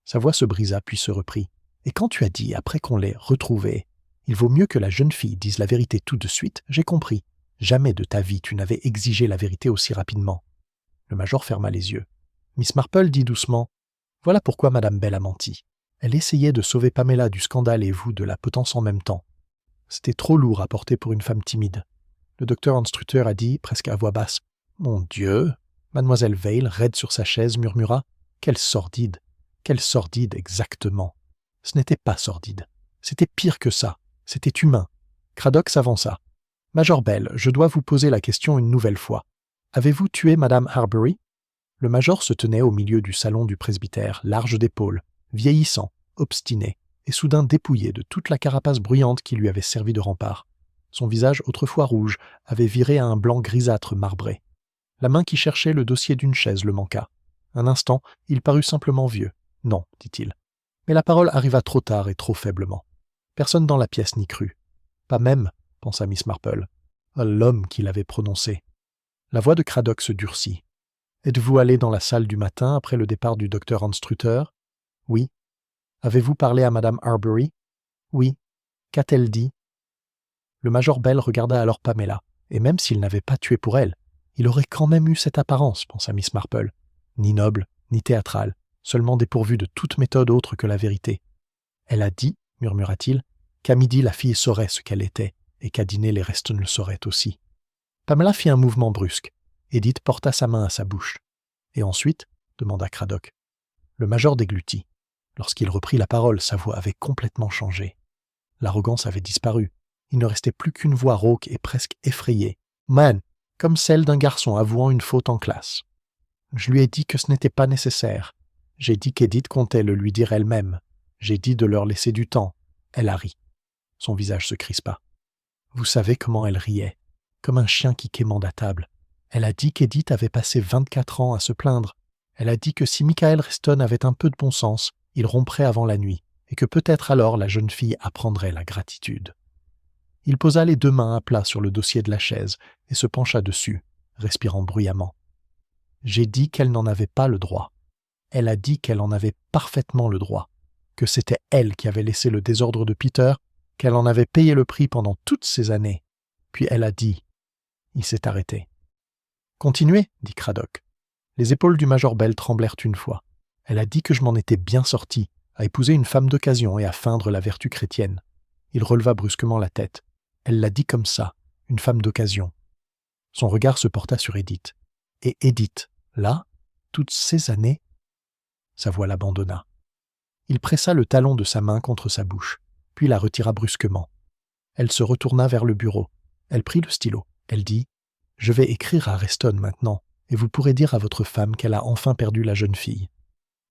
Sa voix se brisa puis se reprit. « Et quand tu as dit, après qu'on l'ait retrouvé, il vaut mieux que la jeune fille dise la vérité tout de suite, j'ai compris. Jamais de ta vie tu n'avais exigé la vérité aussi rapidement. » Le major ferma les yeux. Miss Marple dit doucement « Voilà pourquoi Madame Bell a menti. Elle essayait de sauver Pamela du scandale et vous de la potence en même temps. C'était trop lourd à porter pour une femme timide. » Le docteur Anstrutter a dit, presque à voix basse « Mon Dieu !» Mademoiselle Vail, raide sur sa chaise, murmura « Quelle sordide! Quelle sordide exactement !» Ce n'était pas sordide. C'était pire que ça. C'était humain. Craddock s'avança. « Major Bell, je dois vous poser la question une nouvelle fois. Avez-vous tué Madame Harbury ?» Le major se tenait au milieu du salon du presbytère, large d'épaules, vieillissant, obstiné, et soudain dépouillé de toute la carapace bruyante qui lui avait servi de rempart. Son visage, autrefois rouge, avait viré à un blanc grisâtre marbré. La main qui cherchait le dossier d'une chaise le manqua. Un instant, il parut simplement vieux. « Non, dit-il. » Mais la parole arriva trop tard et trop faiblement. Personne dans la pièce n'y crut. Pas même, pensa Miss Marple, l'homme qui l'avait prononcé. La voix de Craddock se durcit. « Êtes-vous allé dans la salle du matin après le départ du docteur Anstrutter ?»« Oui. »« Avez-vous parlé à Madame Harbury ?»« Oui. »« Qu'a-t-elle dit ?» Le major Bell regarda alors Pamela, et même s'il n'avait pas tué pour elle, il aurait quand même eu cette apparence, pensa Miss Marple. Ni noble, ni théâtrale, seulement dépourvu de toute méthode autre que la vérité. « Elle a dit, murmura-t-il, qu'à midi la fille saurait ce qu'elle était, et qu'à dîner les restes le sauraient aussi. » Pamela fit un mouvement brusque. Edith porta sa main à sa bouche. « Et ensuite ?» demanda Craddock. Le major déglutit. Lorsqu'il reprit la parole, sa voix avait complètement changé. L'arrogance avait disparu. Il ne restait plus qu'une voix rauque et presque effrayée. « Man !» comme celle d'un garçon avouant une faute en classe. Je lui ai dit que ce n'était pas nécessaire. J'ai dit qu'Edith comptait le lui dire elle-même. J'ai dit de leur laisser du temps. Elle a ri. Son visage se crispa. Vous savez comment elle riait, comme un chien qui quémande à table. Elle a dit qu'Edith avait passé 24 ans à se plaindre. Elle a dit que si Michael Reston avait un peu de bon sens, il romprait avant la nuit, et que peut-être alors la jeune fille apprendrait la gratitude. Il posa les 2 mains à plat sur le dossier de la chaise et se pencha dessus, respirant bruyamment. J'ai dit qu'elle n'en avait pas le droit. Elle a dit qu'elle en avait parfaitement le droit, que c'était elle qui avait laissé le désordre de Peter, qu'elle en avait payé le prix pendant toutes ces années. Puis elle a dit... Il s'est arrêté. « Continuez, dit Craddock. Les épaules du major Bell tremblèrent une fois. Elle a dit que je m'en étais bien sorti, à épouser une femme d'occasion et à feindre la vertu chrétienne. Il releva brusquement la tête. Elle l'a dit comme ça, une femme d'occasion. Son regard se porta sur Edith. Et Edith, là, toutes ces années... Sa voix l'abandonna. Il pressa le talon de sa main contre sa bouche, puis la retira brusquement. Elle se retourna vers le bureau. Elle prit le stylo. Elle dit « Je vais écrire à Reston maintenant, et vous pourrez dire à votre femme qu'elle a enfin perdu la jeune fille. »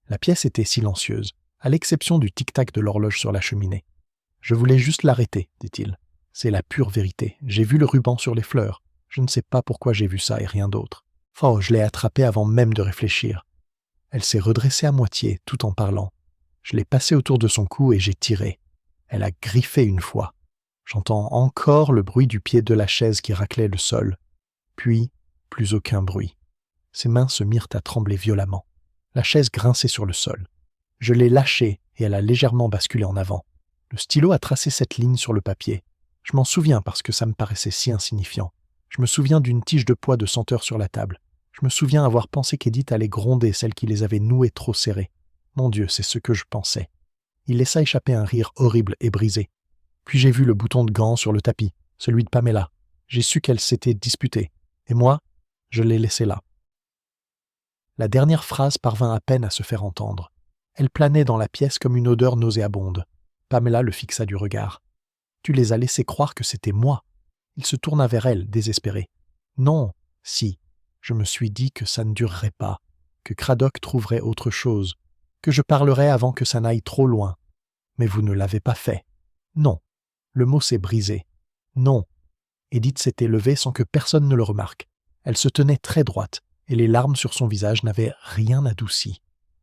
La pièce était silencieuse, à l'exception du tic-tac de l'horloge sur la cheminée. « Je voulais juste l'arrêter, dit-il. C'est la pure vérité. J'ai vu le ruban sur les fleurs. Je ne sais pas pourquoi j'ai vu ça et rien d'autre. Oh, je l'ai attrapé avant même de réfléchir. » Elle s'est redressée à moitié, tout en parlant. Je l'ai passé autour de son cou et j'ai tiré. Elle a griffé une fois. J'entends encore le bruit du pied de la chaise qui raclait le sol. Puis, plus aucun bruit. Ses mains se mirent à trembler violemment. La chaise grinçait sur le sol. Je l'ai lâchée et elle a légèrement basculé en avant. Le stylo a tracé cette ligne sur le papier. Je m'en souviens parce que ça me paraissait si insignifiant. Je me souviens d'une tige de pois de senteur sur la table. Je me souviens avoir pensé qu'Edith allait gronder celle qui les avait nouées trop serrées. Mon Dieu, c'est ce que je pensais. Il laissa échapper un rire horrible et brisé. Puis j'ai vu le bouton de gants sur le tapis, celui de Pamela. J'ai su qu'elle s'était disputée. Et moi, Je l'ai laissé là. La dernière phrase parvint à peine à se faire entendre. Elle planait dans la pièce comme une odeur nauséabonde. Pamela le fixa du regard. « Tu les as laissés croire que c'était moi. » Il se tourna vers elle, désespéré. « Non, si. Je me suis dit que ça ne durerait pas, que Craddock trouverait autre chose, que je parlerais avant que ça n'aille trop loin. Mais vous ne l'avez pas fait. Non. » Le mot s'est brisé. « Non. » Edith s'était levée sans que personne ne le remarque. Elle se tenait très droite, et les larmes sur son visage n'avaient rien adouci.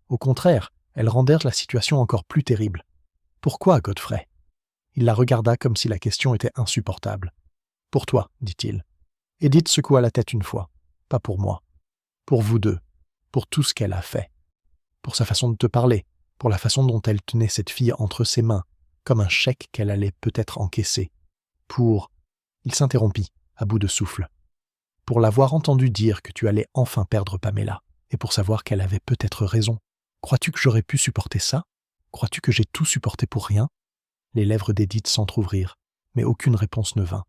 Au contraire, elles rendèrent la situation encore plus terrible. « Pourquoi, Godfrey ?» Il la regarda comme si la question était insupportable. « Pour toi, dit-il. » Edith secoua la tête une fois. « Pas pour moi. Pour vous deux. Pour tout ce qu'elle a fait. Pour sa façon de te parler. Pour la façon dont elle tenait cette fille entre ses mains, comme un chèque qu'elle allait peut-être encaisser. Pour... » Il s'interrompit, à bout de souffle. « Pour l'avoir entendu dire que tu allais enfin perdre Pamela, et pour savoir qu'elle avait peut-être raison. Crois-tu que j'aurais pu supporter ça? Crois-tu que j'ai tout supporté pour rien ?» Les lèvres d'Edith s'entr'ouvrirent, mais aucune réponse ne vint.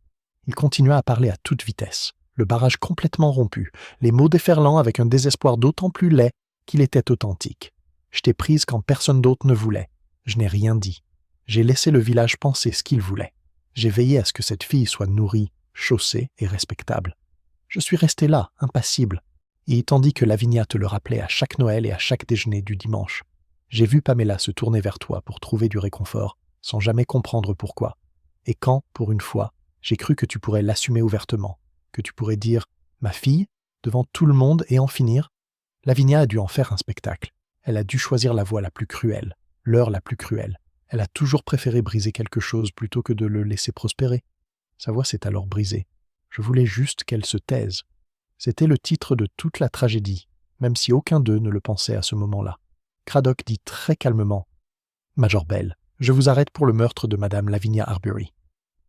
Il continua à parler à toute vitesse, le barrage complètement rompu, les mots déferlant avec un désespoir d'autant plus laid qu'il était authentique. « Je t'ai prise quand personne d'autre ne voulait. Je n'ai rien dit. J'ai laissé le village penser ce qu'il voulait. J'ai veillé à ce que cette fille soit nourrie, chaussée et respectable. Je suis resté là, impassible, et tandis que Lavinia te le rappelait à chaque Noël et à chaque déjeuner du dimanche. J'ai vu Pamela se tourner vers toi pour trouver du réconfort, sans jamais comprendre pourquoi. Et quand, pour une fois, j'ai cru que tu pourrais l'assumer ouvertement, que tu pourrais dire « ma fille » devant tout le monde et en finir, Lavinia a dû en faire un spectacle. Elle a dû choisir la voie la plus cruelle, l'heure la plus cruelle. Elle a toujours préféré briser quelque chose plutôt que de le laisser prospérer. Sa voix s'est alors brisée. Je voulais juste qu'elle se taise. C'était le titre de toute la tragédie, même si aucun d'eux ne le pensait à ce moment-là. Craddock dit très calmement « Major Bell, je vous arrête pour le meurtre de Madame Lavinia Arbery. »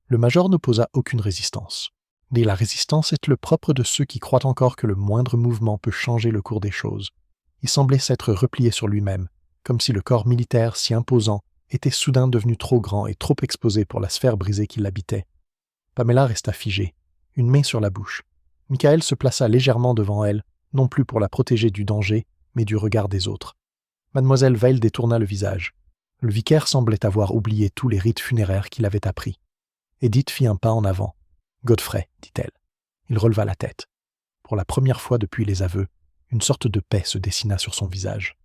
Le major n'opposa aucune résistance. Et la résistance est le propre de ceux qui croient encore que le moindre mouvement peut changer le cours des choses. Il semblait s'être replié sur lui-même, comme si le corps militaire si imposant était soudain devenu trop grand et trop exposé pour la sphère brisée qui l'habitait. Pamela resta figée, une main sur la bouche. Michael se plaça légèrement devant elle, non plus pour la protéger du danger, mais du regard des autres. Mademoiselle Veil détourna le visage. Le vicaire semblait avoir oublié tous les rites funéraires qu'il avait appris. Edith fit un pas en avant. « Godfrey, dit-elle. » Il releva la tête. Pour la première fois depuis les aveux, une sorte de paix se dessina sur son visage.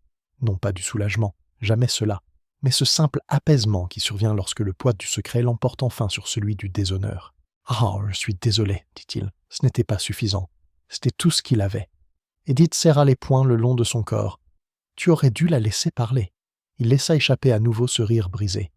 Non pas du soulagement, jamais cela, mais ce simple apaisement qui survient lorsque le poids du secret l'emporte enfin sur celui du déshonneur. « Ah, je suis désolé, dit-il. Ce n'était pas suffisant. C'était tout ce qu'il avait. » Edith serra les poings le long de son corps. « Tu aurais dû la laisser parler. » Il laissa échapper à nouveau ce rire brisé.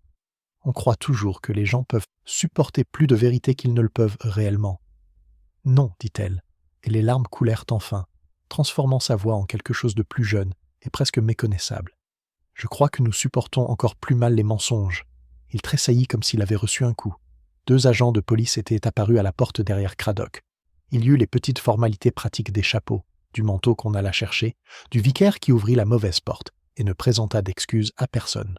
On croit toujours que les gens peuvent supporter plus de vérité qu'ils ne le peuvent réellement. « Non, dit-elle, et les larmes coulèrent enfin, transformant sa voix en quelque chose de plus jeune et presque méconnaissable. Je crois que nous supportons encore plus mal les mensonges. » Il tressaillit comme s'il avait reçu un coup. 2 agents de police étaient apparus à la porte derrière Craddock. Il y eut les petites formalités pratiques des chapeaux, du manteau qu'on alla chercher, du vicaire qui ouvrit la mauvaise porte et ne présenta d'excuses à personne.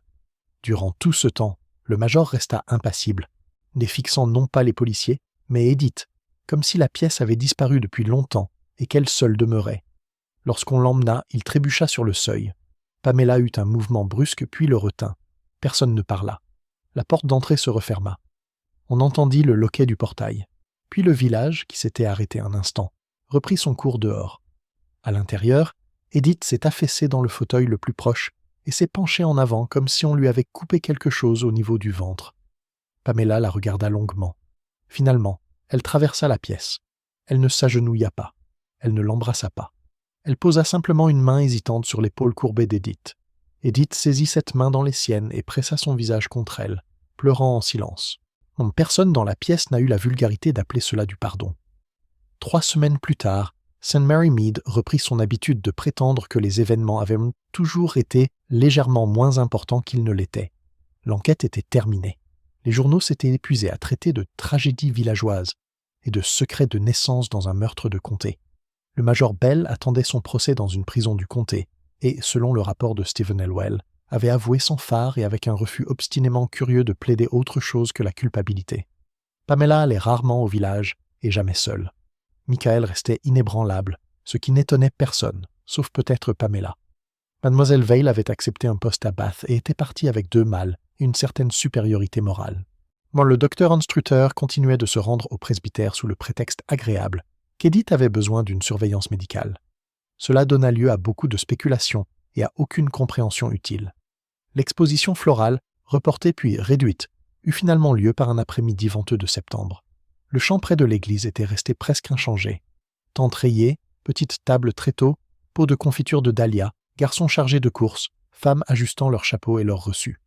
Durant tout ce temps, le major resta impassible, ne fixant non pas les policiers, mais Edith, comme si la pièce avait disparu depuis longtemps et qu'elle seule demeurait. Lorsqu'on l'emmena, il trébucha sur le seuil. Pamela eut un mouvement brusque puis le retint. Personne ne parla. La porte d'entrée se referma. On entendit le loquet du portail. Puis le village, qui s'était arrêté un instant, reprit son cours dehors. À l'intérieur, Edith s'est affaissée dans le fauteuil le plus proche et s'est penchée en avant comme si on lui avait coupé quelque chose au niveau du ventre. Pamela la regarda longuement. Finalement, elle traversa la pièce. Elle ne s'agenouilla pas. Elle ne l'embrassa pas. Elle posa simplement une main hésitante sur l'épaule courbée d'Edith. Edith saisit cette main dans les siennes et pressa son visage contre elle, pleurant en silence. Personne dans la pièce n'a eu la vulgarité d'appeler cela du pardon. 3 semaines plus tard, St. Mary Mead reprit son habitude de prétendre que les événements avaient toujours été légèrement moins importants qu'ils ne l'étaient. L'enquête était terminée. Les journaux s'étaient épuisés à traiter de tragédies villageoises et de secrets de naissance dans un meurtre de comté. Le major Bell attendait son procès dans une prison du comté et, selon le rapport de Stephen Elwell, avait avoué sans phare et avec un refus obstinément curieux de plaider autre chose que la culpabilité. Pamela allait rarement au village et jamais seule. Michael restait inébranlable, ce qui n'étonnait personne, sauf peut-être Pamela. Mademoiselle Veil avait accepté un poste à Bath et était partie avec 2 mâles et une certaine supériorité morale. Le docteur Anstrutter continuait de se rendre au presbytère sous le prétexte agréable qu'Edith avait besoin d'une surveillance médicale. Cela donna lieu à beaucoup de spéculations et à aucune compréhension utile. L'exposition florale, reportée puis réduite, eut finalement lieu par un après-midi venteux de septembre. Le champ près de l'église était resté presque inchangé. Tente rayée, petite table tréteaux, pots de confiture de dahlia, garçons chargés de courses, femmes ajustant leurs chapeaux et leurs reçus.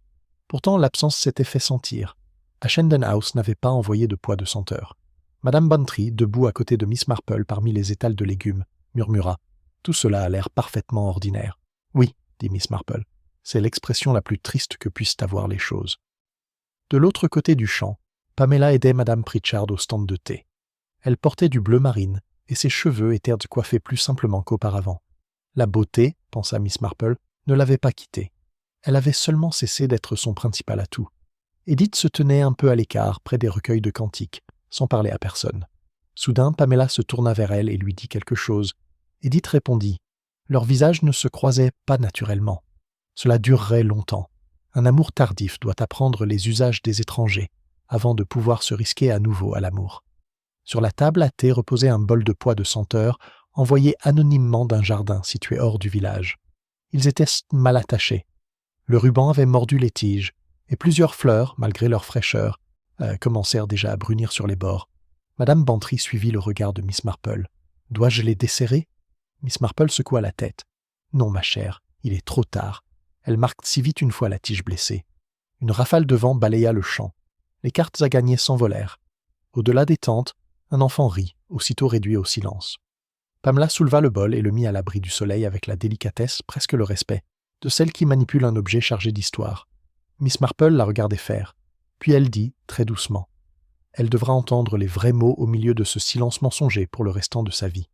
Pourtant, l'absence s'était fait sentir. Ashendon House n'avait pas envoyé de pois de senteur. Madame Bantry, debout à côté de Miss Marple parmi les étals de légumes, murmura « Tout cela a l'air parfaitement ordinaire. »« Oui, » dit Miss Marple, « c'est l'expression la plus triste que puissent avoir les choses. » De l'autre côté du champ, Pamela aidait Madame Pritchard au stand de thé. Elle portait du bleu marine, et ses cheveux étaient coiffés plus simplement qu'auparavant. La beauté, pensa Miss Marple, ne l'avait pas quittée. Elle avait seulement cessé d'être son principal atout. Edith se tenait un peu à l'écart, près des recueils de cantiques, sans parler à personne. Soudain, Pamela se tourna vers elle et lui dit quelque chose. Edith répondit. Leurs visages ne se croisaient pas naturellement. Cela durerait longtemps. Un amour tardif doit apprendre les usages des étrangers, avant de pouvoir se risquer à nouveau à l'amour. Sur la table à thé reposait un bol de pois de senteur, envoyé anonymement d'un jardin situé hors du village. Ils étaient mal attachés. Le ruban avait mordu les tiges, et plusieurs fleurs, malgré leur fraîcheur, commencèrent déjà à brunir sur les bords. Madame Bantry suivit le regard de Miss Marple. « Dois-je les desserrer ?» Miss Marple secoua la tête. « Non, ma chère, il est trop tard. Elle marque si vite une fois la tige blessée. » Une rafale de vent balaya le champ. Les cartes à gagner s'envolèrent. Au-delà des tentes, un enfant rit, aussitôt réduit au silence. Pamela souleva le bol et le mit à l'abri du soleil avec la délicatesse, presque le respect, de celle qui manipule un objet chargé d'histoire. Miss Marple la regardait faire, puis elle dit, très doucement, « Elle devra entendre les vrais mots au milieu de ce silence mensonger pour le restant de sa vie. »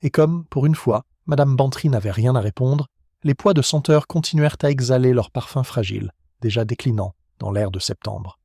Et comme, pour une fois, Madame Bantry n'avait rien à répondre, les pois de senteur continuèrent à exhaler leur parfum fragile, déjà déclinant dans l'air de septembre.